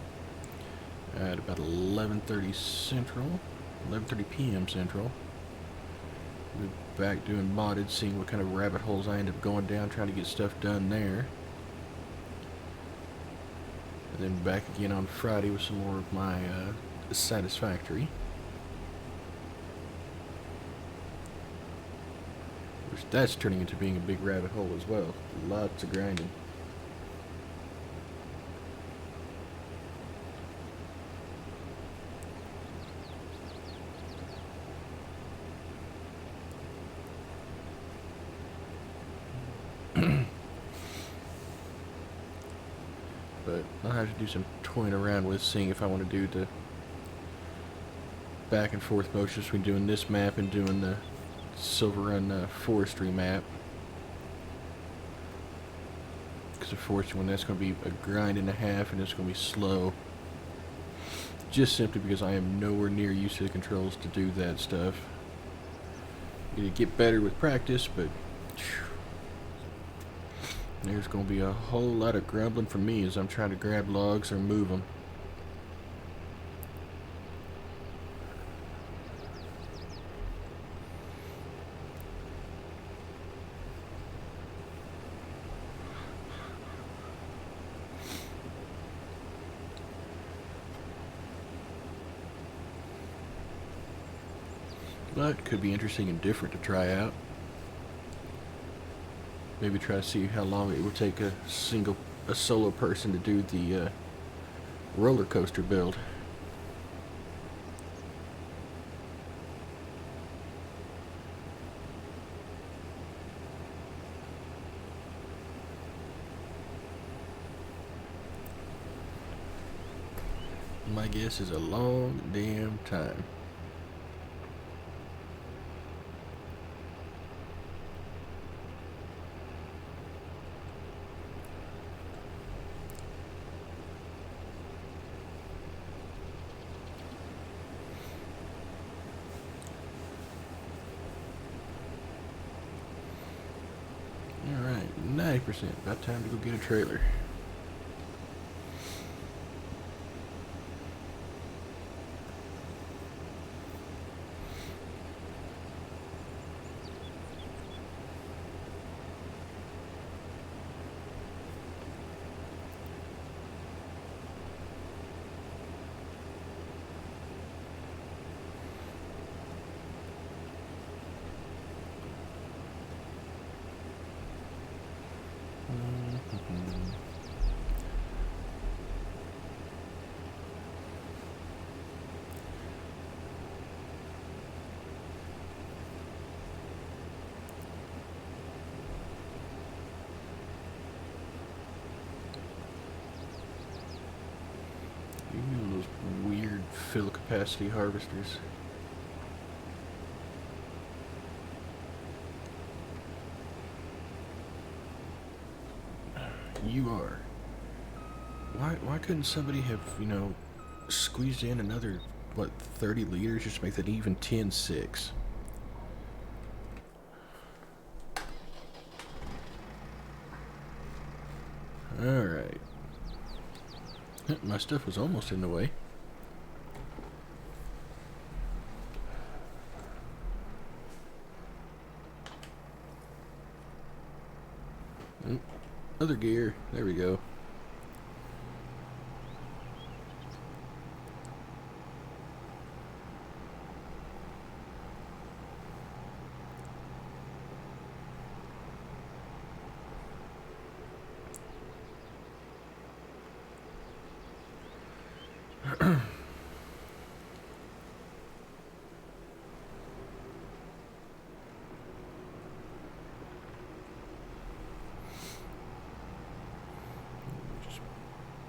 at about 11:30 Central, 11:30 p.m. Central. We'll be back doing modded, seeing what kind of rabbit holes I end up going down, trying to get stuff done there. And then back again on Friday with some more of my Satisfactory. Which that's turning into being a big rabbit hole as well. Lots of grinding. But I'll have to do some toying around with, seeing if I want to do the back and forth motions between doing this map and doing the Silver Run forestry map. Because the forestry one, that's going to be a grind and a half, and it's going to be slow. Just simply because I am nowhere near used to the controls to do that stuff. You get better with practice, but there's going to be a whole lot of grumbling from me as I'm trying to grab logs or move them. But could be interesting and different to try out. Maybe try to see how long it would take a solo person to do the roller coaster build. My guess is a long damn time. 90%. About time to go get a trailer. Those weird fill capacity harvesters. You are. Why couldn't somebody have, squeezed in another, 30 liters just to make that even 10-6? Alright. My stuff was almost in the way. Other gear. There we go.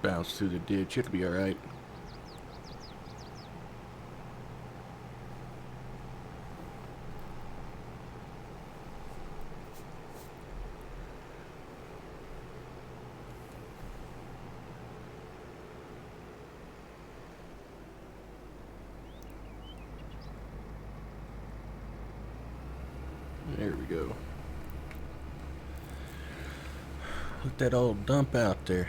Bounce through the ditch. It'll be alright. There we go. Let that all dump out there.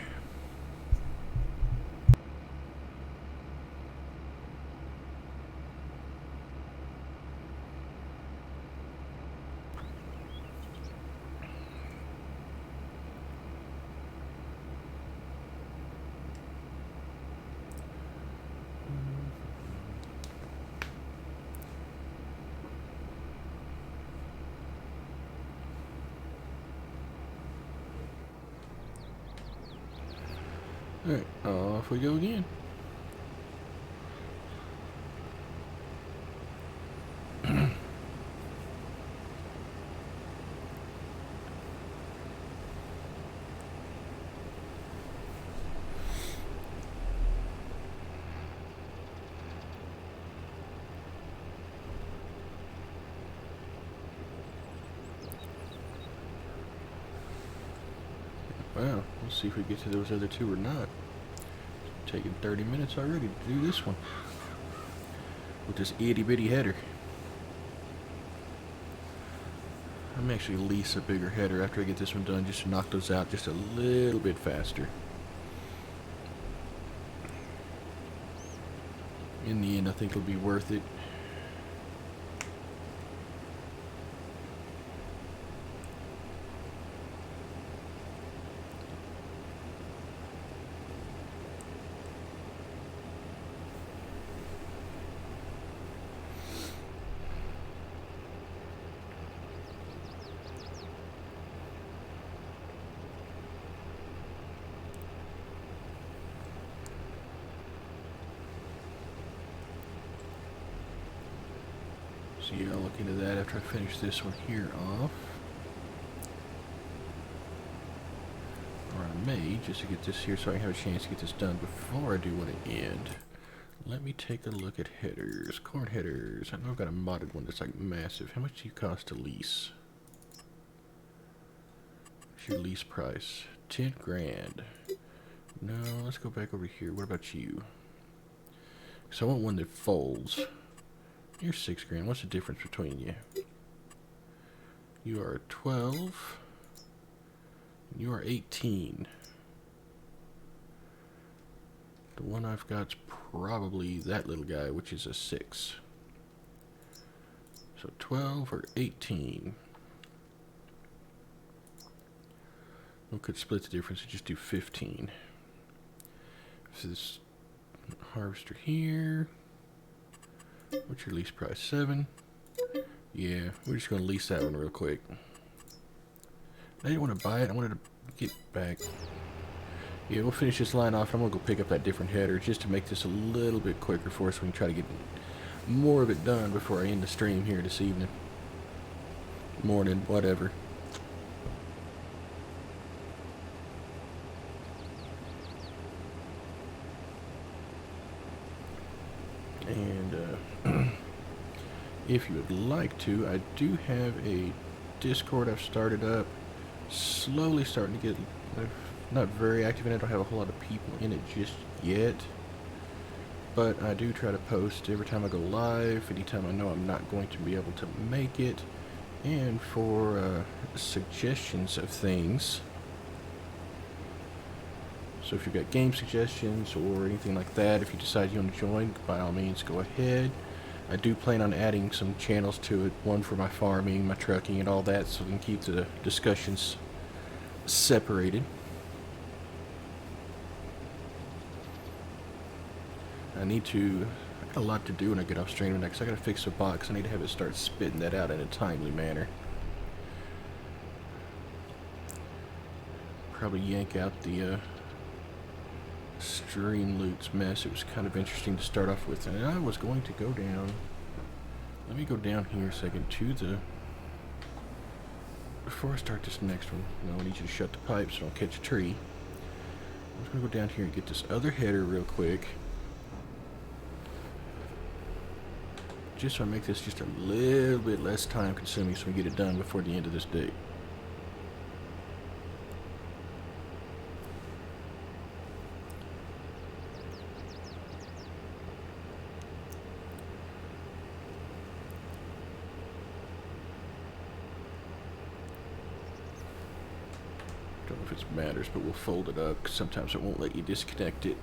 Alright, off we go again. Wow, we'll see if we get to those other two or not. It's taking 30 minutes already to do this one. With this itty bitty header. I may actually lease a bigger header after I get this one done just to knock those out just a little bit faster. In the end, I think it'll be worth it. So yeah, I'll look into that after I finish this one here off. Or I may, just to get this here so I have a chance to get this done before I do want to end. Let me take a look at headers. Corn headers. I know I've got a modded one that's like massive. How much do you cost to lease? What's your lease price? 10 grand. No, let's go back over here. What about you? So I want one that folds. You're 6 grand. What's the difference between you? You are 12. You are 18. The one I've got's probably that little guy, which is a 6. So 12 or 18. We could split the difference and just do 15. So this harvester here. What's your lease price? 7? Yeah, we're just going to lease that one real quick. I didn't want to buy it. I wanted to get back. Yeah, we'll finish this line off. I'm going to go pick up that different header just to make this a little bit quicker for us. We can try to get more of it done before I end the stream here this evening. Morning, whatever. And if you would like to, I do have a Discord I've started up. Slowly starting to get not very active in it. I don't have a whole lot of people in it just yet. But I do try to post every time I go live, anytime I know I'm not going to be able to make it, and for suggestions of things. So if you've got game suggestions or anything like that, if you decide you want to join, by all means go ahead. I do plan on adding some channels to it, one for my farming, my trucking, and all that, so we can keep the discussions separated. I got a lot to do when I get off stream tonight, because I got to fix the box. I need to have it start spitting that out in a timely manner. Probably yank out the Streamloots mess. It was kind of interesting to start off with, and I was going to go down. Let me go down here a second to the. Before I start this next one, I need you to shut the pipe so I don't catch a tree. I'm just gonna go down here and get this other header real quick, just so I make this just a little bit less time consuming, so we get it done before the end of this day. Don't know if it matters, but we'll fold it up, because sometimes it won't let you disconnect it.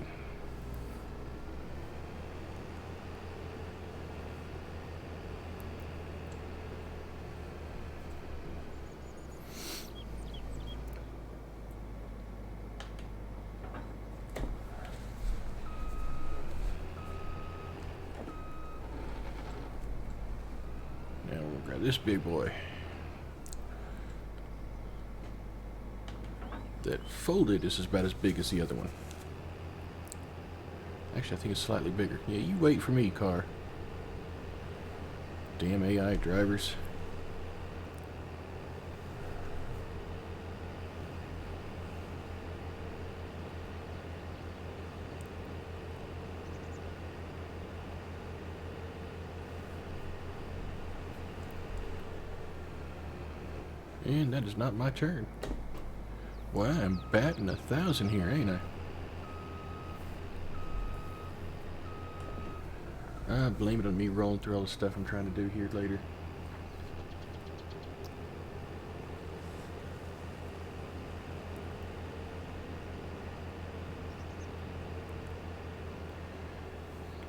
Now we'll grab this big boy. That folded is about as big as the other one. Actually, I think it's slightly bigger. Yeah, you wait for me, car. Damn AI drivers. And that is not my turn. Well, I'm batting 1,000 here, ain't I? I blame it on me rolling through all the stuff I'm trying to do here later.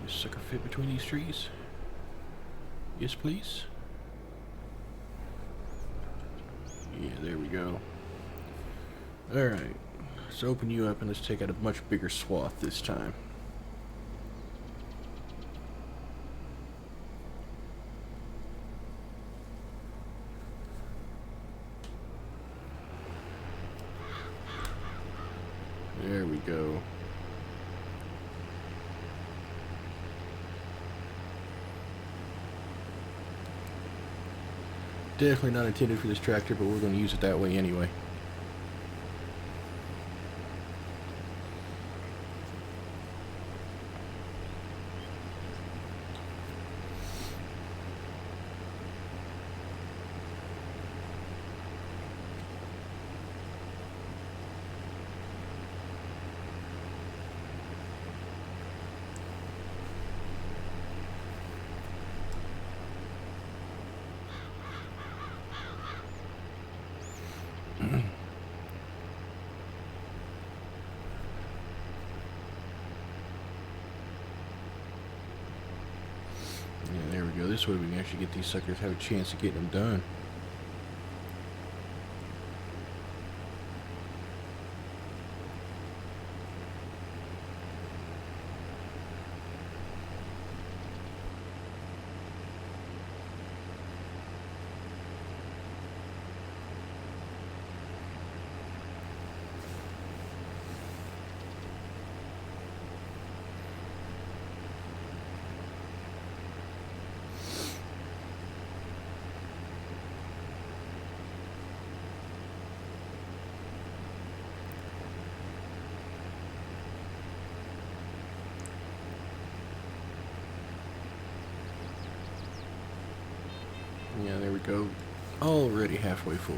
This sucker fit between these trees? Yes, please. Yeah, there we go. Alright, let's open you up and let's take out a much bigger swath this time. There we go. Definitely not intended for this tractor, but we're going to use it that way anyway. this way we can actually get these suckers, have a chance of getting them done. Yeah, there we go. Already halfway full.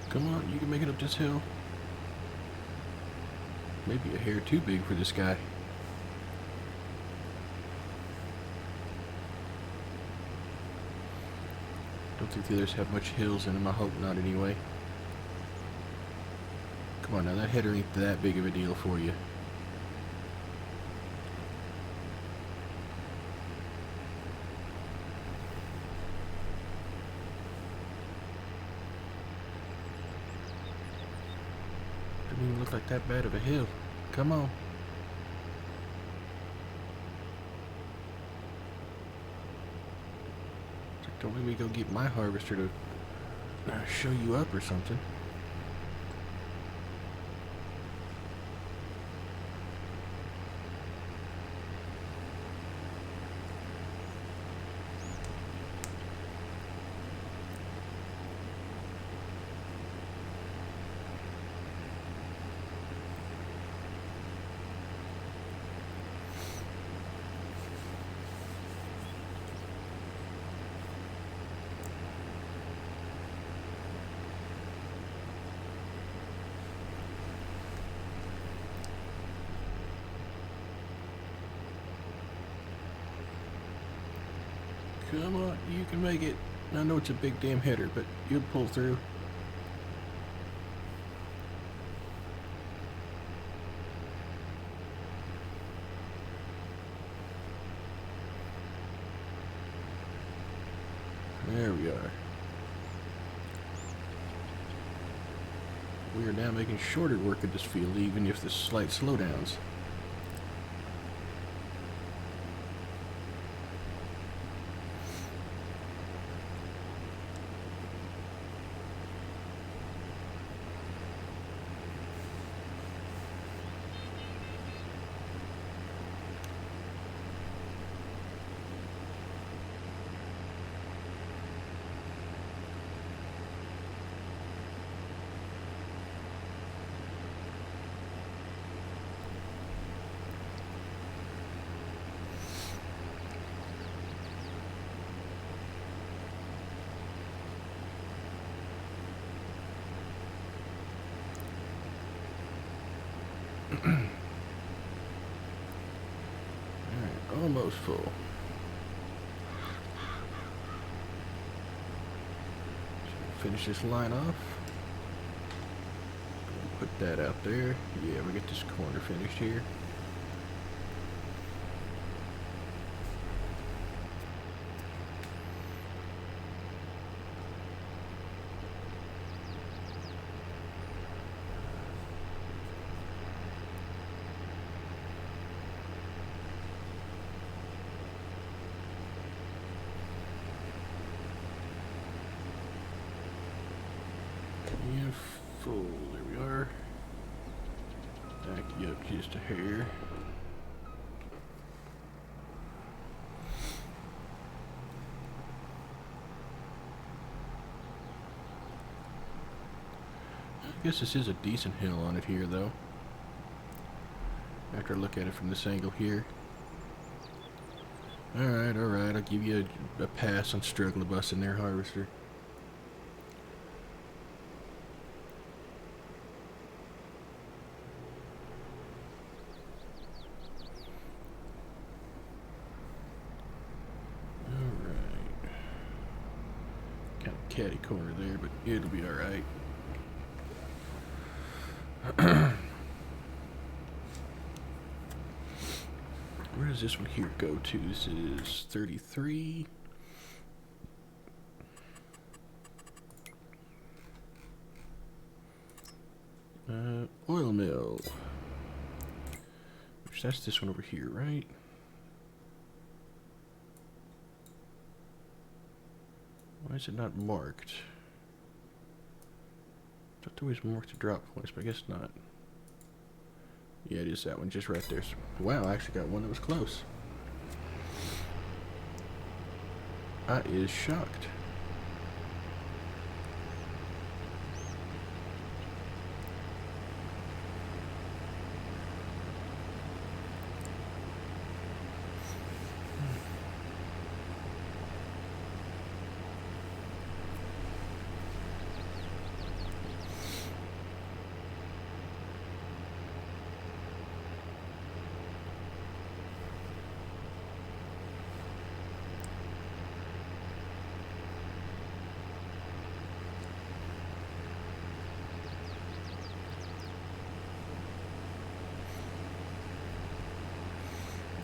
Come on, you can make it up this hill. Maybe a hair too big for this guy. Don't think the others have much hills in them. I hope not anyway. Come on now, that header ain't that big of a deal for you. Doesn't even look like that bad of a hill. Come on. Don't make me go get my harvester to show you up or something. Come on, you can make it. I know it's a big damn header, but you'll pull through. There we are. We are now making shorter work of this field, even if there's slight slowdowns. Alright, almost full. Finish this line off. Put that out there. Yeah, we get this corner finished here. And full. There we are. Back you up just a hair. I guess this is a decent hill on it here, though. After I look at it from this angle here. Alright, I'll give you a pass on struggling to bust in there, harvester. catty corner there, but it'll be alright. Where does this one here go to? This is 33. Oil mill. Which that's this one over here, right? Why is it not marked? I thought there was marked the drop points, but I guess not. Yeah, it is that one, just right there. Wow, I actually got one that was close. I is shocked.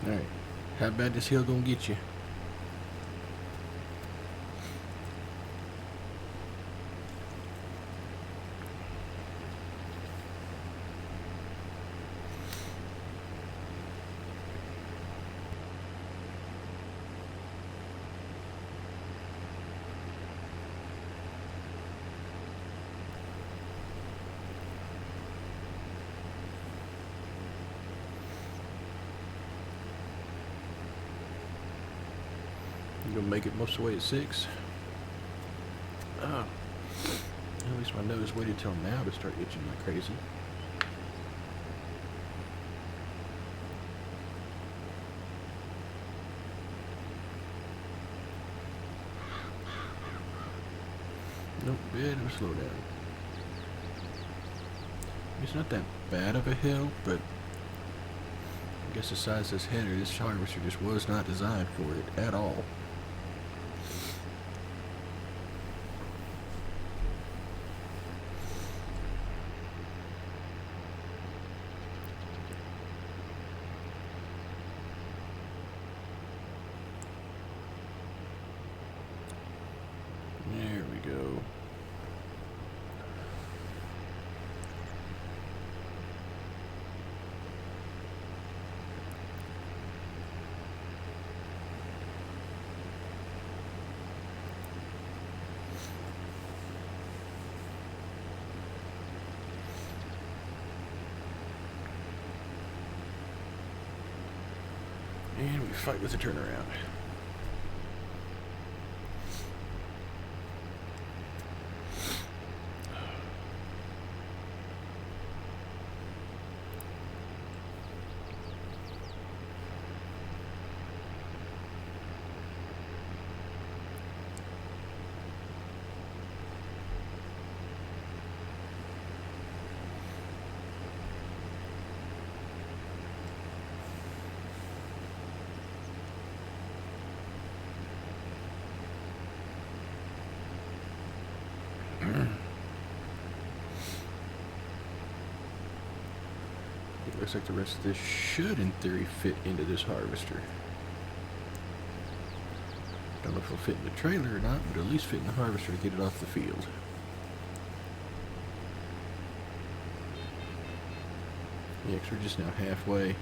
Alright, how bad this hill gonna get you? You gonna make it most of the way at 6? At least my nose waited till now to start itching like crazy. Nope, better slow down. It's not that bad of a hill, but I guess the size of this header, this harvester just was not designed for it at all. There we go. And we fight with the turnaround. It looks like the rest of this should, in theory, fit into this harvester. Don't know if it'll fit in the trailer or not, but at least fit in the harvester to get it off the field. Yeah, 'cause we're just now halfway.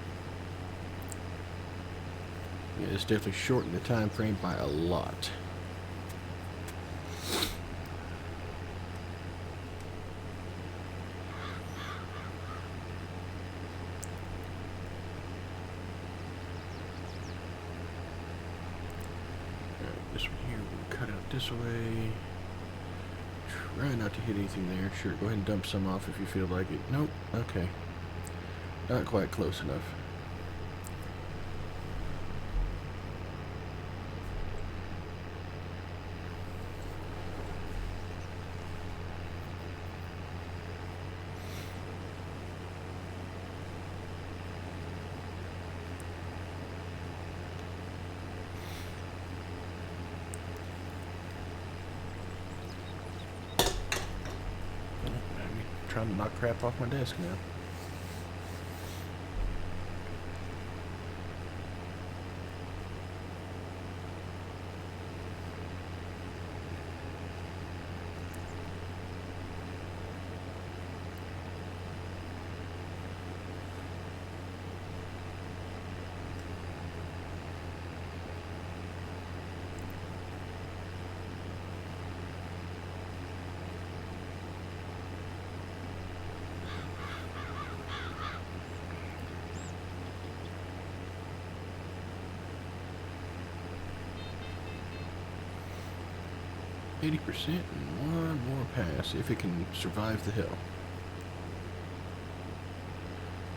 Yeah, it's definitely shortened the time frame by a lot. This one here, we'll cut out this way. Try not to hit anything there. Sure, go ahead and dump some off if you feel like it. Nope, okay. Not quite close enough. trying to knock crap off my desk now. %, and one more pass, if it can survive the hill.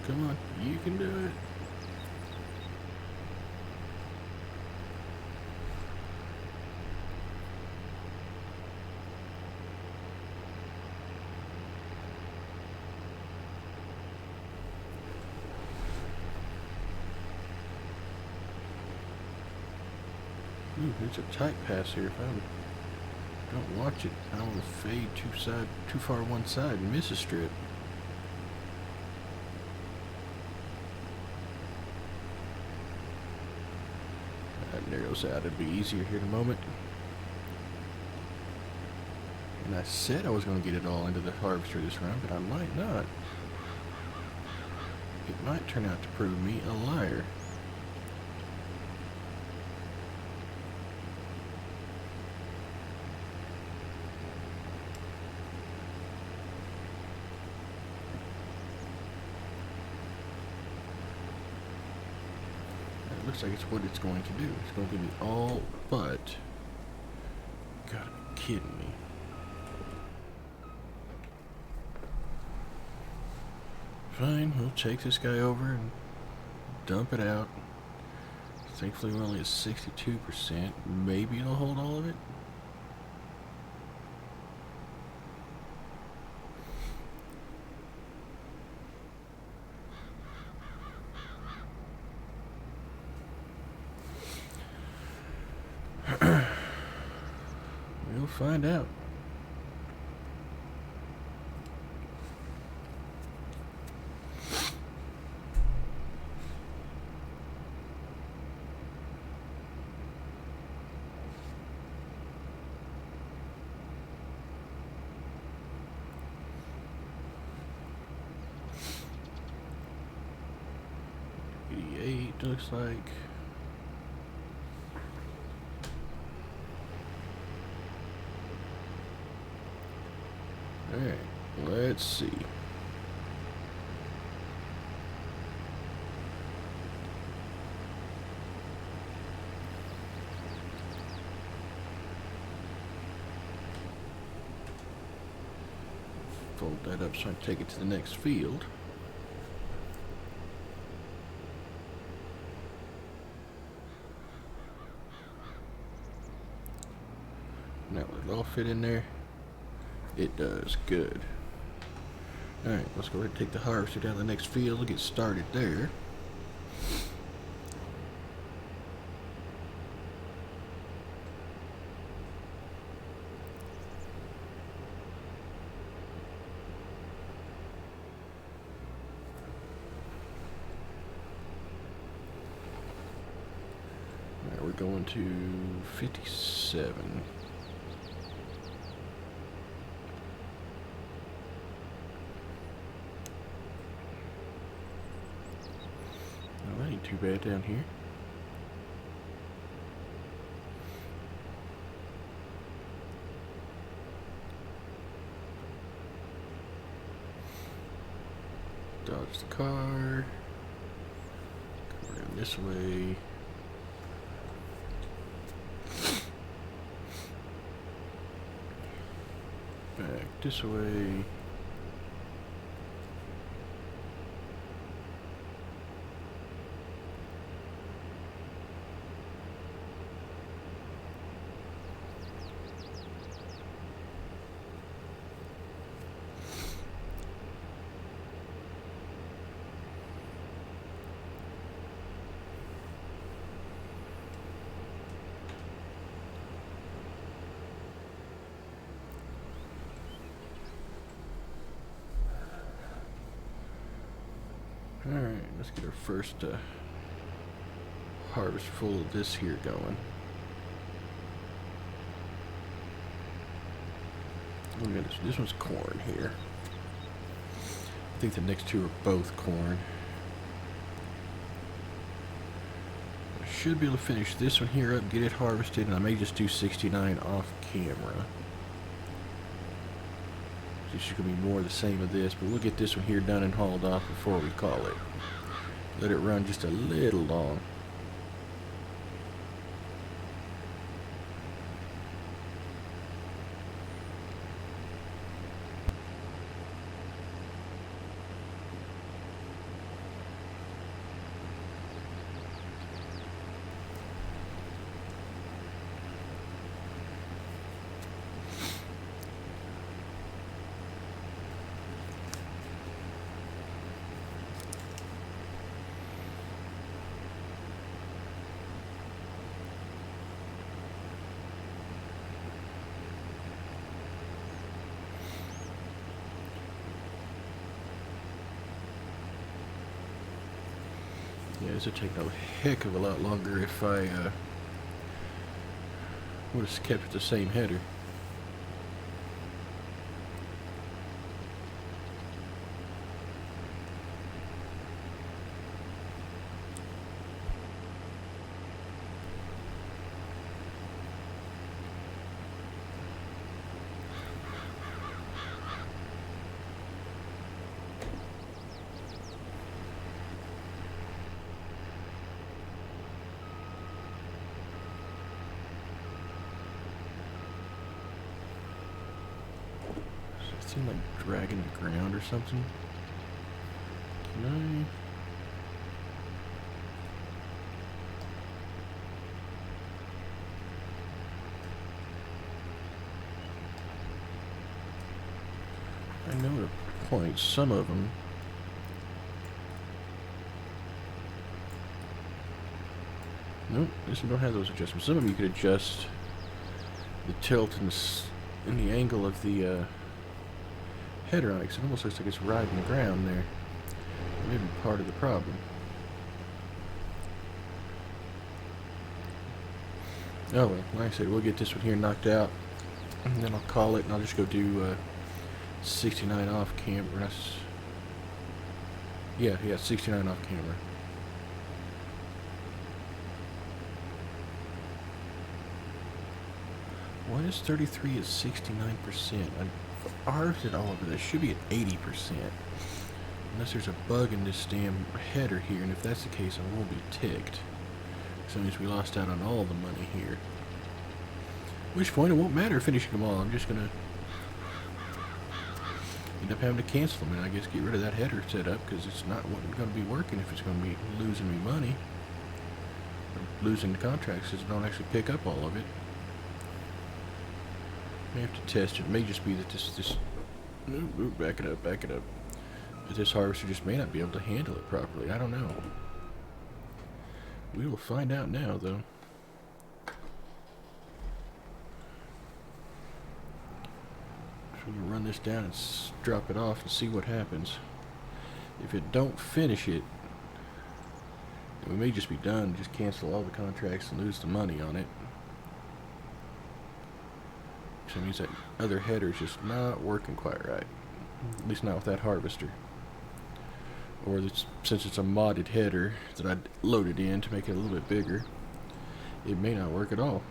Come on, you can do it. Ooh, it's a tight pass here. If I don't watch it, I will fade too far one side and miss a strip. That narrows out. It'll be easier here in a moment. And I said I was going to get it all into the harvester this round, but I might not. It might turn out to prove me a liar. Looks like it's what it's going to do. It's going to give me all but. Gotta be kidding me. Fine, we'll take this guy over and dump it out. Thankfully we're only at 62%. Maybe it'll hold all of it. We'll find out. Looks like. Alright, let's see. Fold that up so I can take it to the next field. Now will it all fit in there? It does. Good. Alright, let's go ahead and take the harvester down to the next field and get started there. Alright, we're going to 57. That ain't too bad down here. Dodge the car. Come around this way. Back this way. Let's get our first harvest full of this here going. This one's corn here. I think the next two are both corn. I should be able to finish this one here up, get it harvested, and I may just do 69 off camera. It's just going to be more of the same of this, but we'll get this one here done and hauled off before we call it. Let it run just a little long. Yeah, this would take a heck of a lot longer if I would have kept it the same header. Seem like dragging the ground or something. Can I know to point some of them. Nope, this one don't have those adjustments. Some of them you could adjust the tilt and the angle of the header on it, 'cause it almost looks like it's riding the ground there. Maybe part of the problem. Oh well, like I said, we'll get this one here knocked out, and then I'll call it, and I'll just go do 69 off camera. Yeah, 69 off camera. Why is 33 at 69%? Ours at all of this should be at 80%. Unless there's a bug in this damn header here, and if that's the case, I won't be ticked. So that means we lost out on all the money here. At which point it won't matter finishing them all. I'm just gonna end up having to cancel them, and I guess get rid of that header setup because it's not going to be working if it's going to be losing me money. Or losing the contracts because it don't actually pick up all of it. May have to test it. It may just be that this back it up. That this harvester just may not be able to handle it properly. I don't know. We will find out now, though. So we're gonna run this down and drop it off and see what happens. If it don't finish it, we may just be done. Just cancel all the contracts and lose the money on it. So it means that other header's just not working quite right. At least not with that harvester. Or since it's a modded header that I loaded in to make it a little bit bigger, it may not work at all.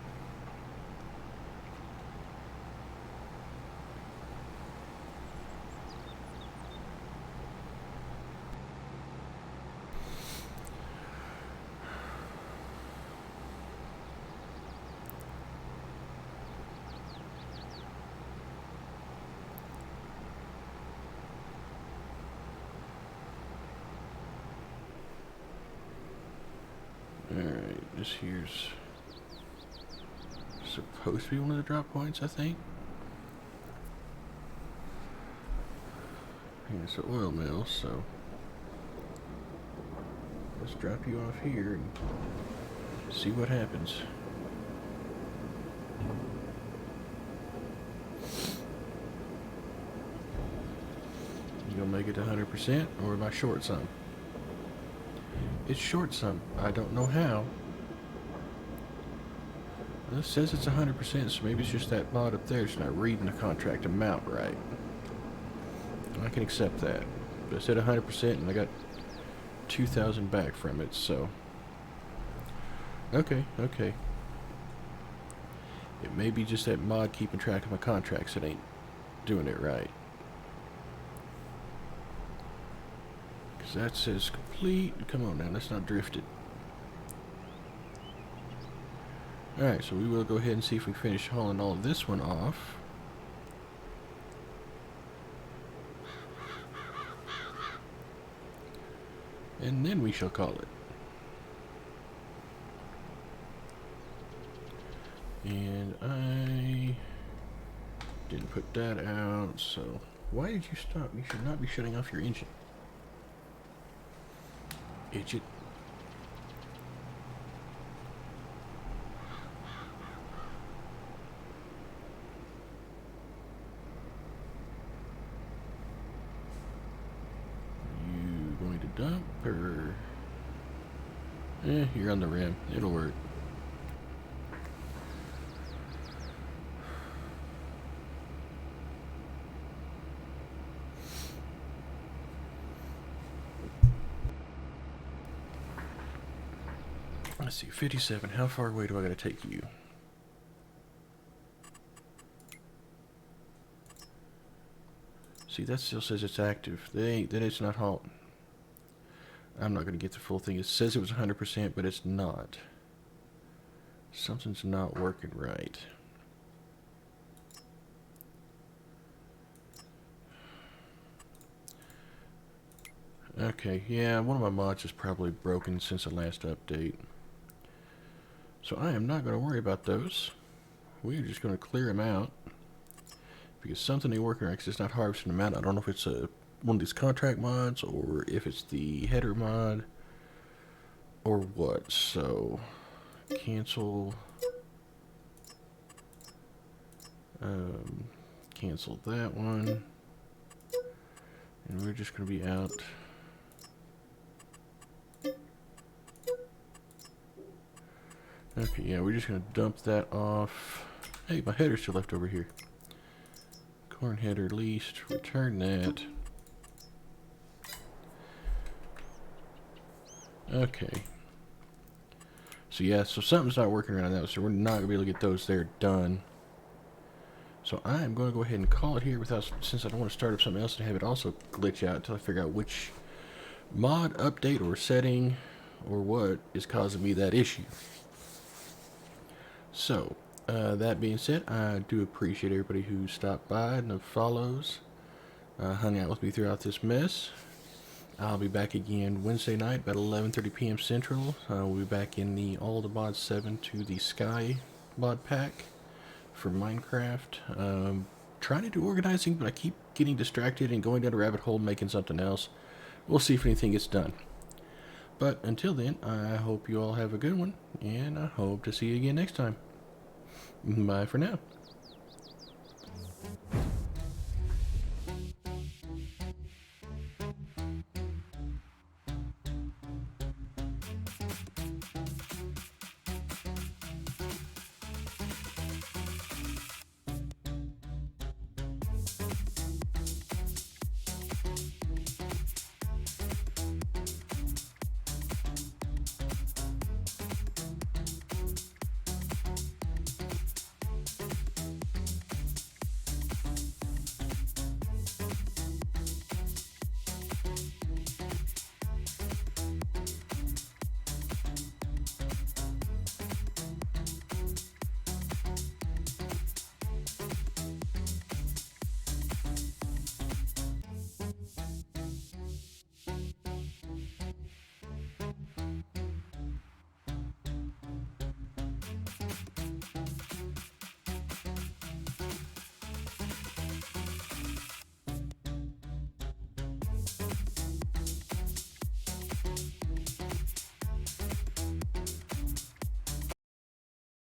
Alright, this here's supposed to be one of the drop points, I think. And it's an oil mill, so let's drop you off here and see what happens. You gonna make it to 100%, or am I short some? It's short some. I don't know how. Well, it says it's 100%, so maybe it's just that mod up there. It's not reading the contract amount right. I can accept that. But it said 100% and I got 2,000 back from it, so... Okay, okay. It may be just that mod keeping track of my contracts that ain't doing it right. Because that says complete. Come on now, let's not drift it. Alright, so we will go ahead and see if we finish hauling all of this one off. And then we shall call it. And I didn't put that out, so why did you stop? You should not be shutting off your engine. Idiot. You going to dump or... you're on the rim. It'll work. Let's see, 57. How far away do I gotta take you? See, that still says it's active. Then it's not halting. I'm not gonna get the full thing. It says it was 100%, but it's not. Something's not working right. Okay, yeah, one of my mods is probably broken since the last update. So I am not going to worry about those. We're just going to clear them out. Because something ain't working right, because it's not harvesting them out. I don't know if it's one of these contract mods, or if it's the header mod, or what. So, cancel. Cancel that one. And we're just going to be out. Okay, yeah, we're just going to dump that off. Hey, my header's still left over here. Corn header leased. Return that. Okay. So yeah, so something's not working around that, so we're not going to be able to get those there done. So I am going to go ahead and call it here since I don't want to start up something else and have it also glitch out until I figure out which mod, update, or setting, or what is causing me that issue. So, that being said, I do appreciate everybody who stopped by and follows, hung out with me throughout this mess. I'll be back again Wednesday night about 11:30 p.m. Central. We'll be back in the All the Mods 7 to the Sky mod pack for Minecraft. Trying to do organizing, but I keep getting distracted and going down a rabbit hole making something else. We'll see if anything gets done. But until then, I hope you all have a good one, and I hope to see you again next time. Bye for now.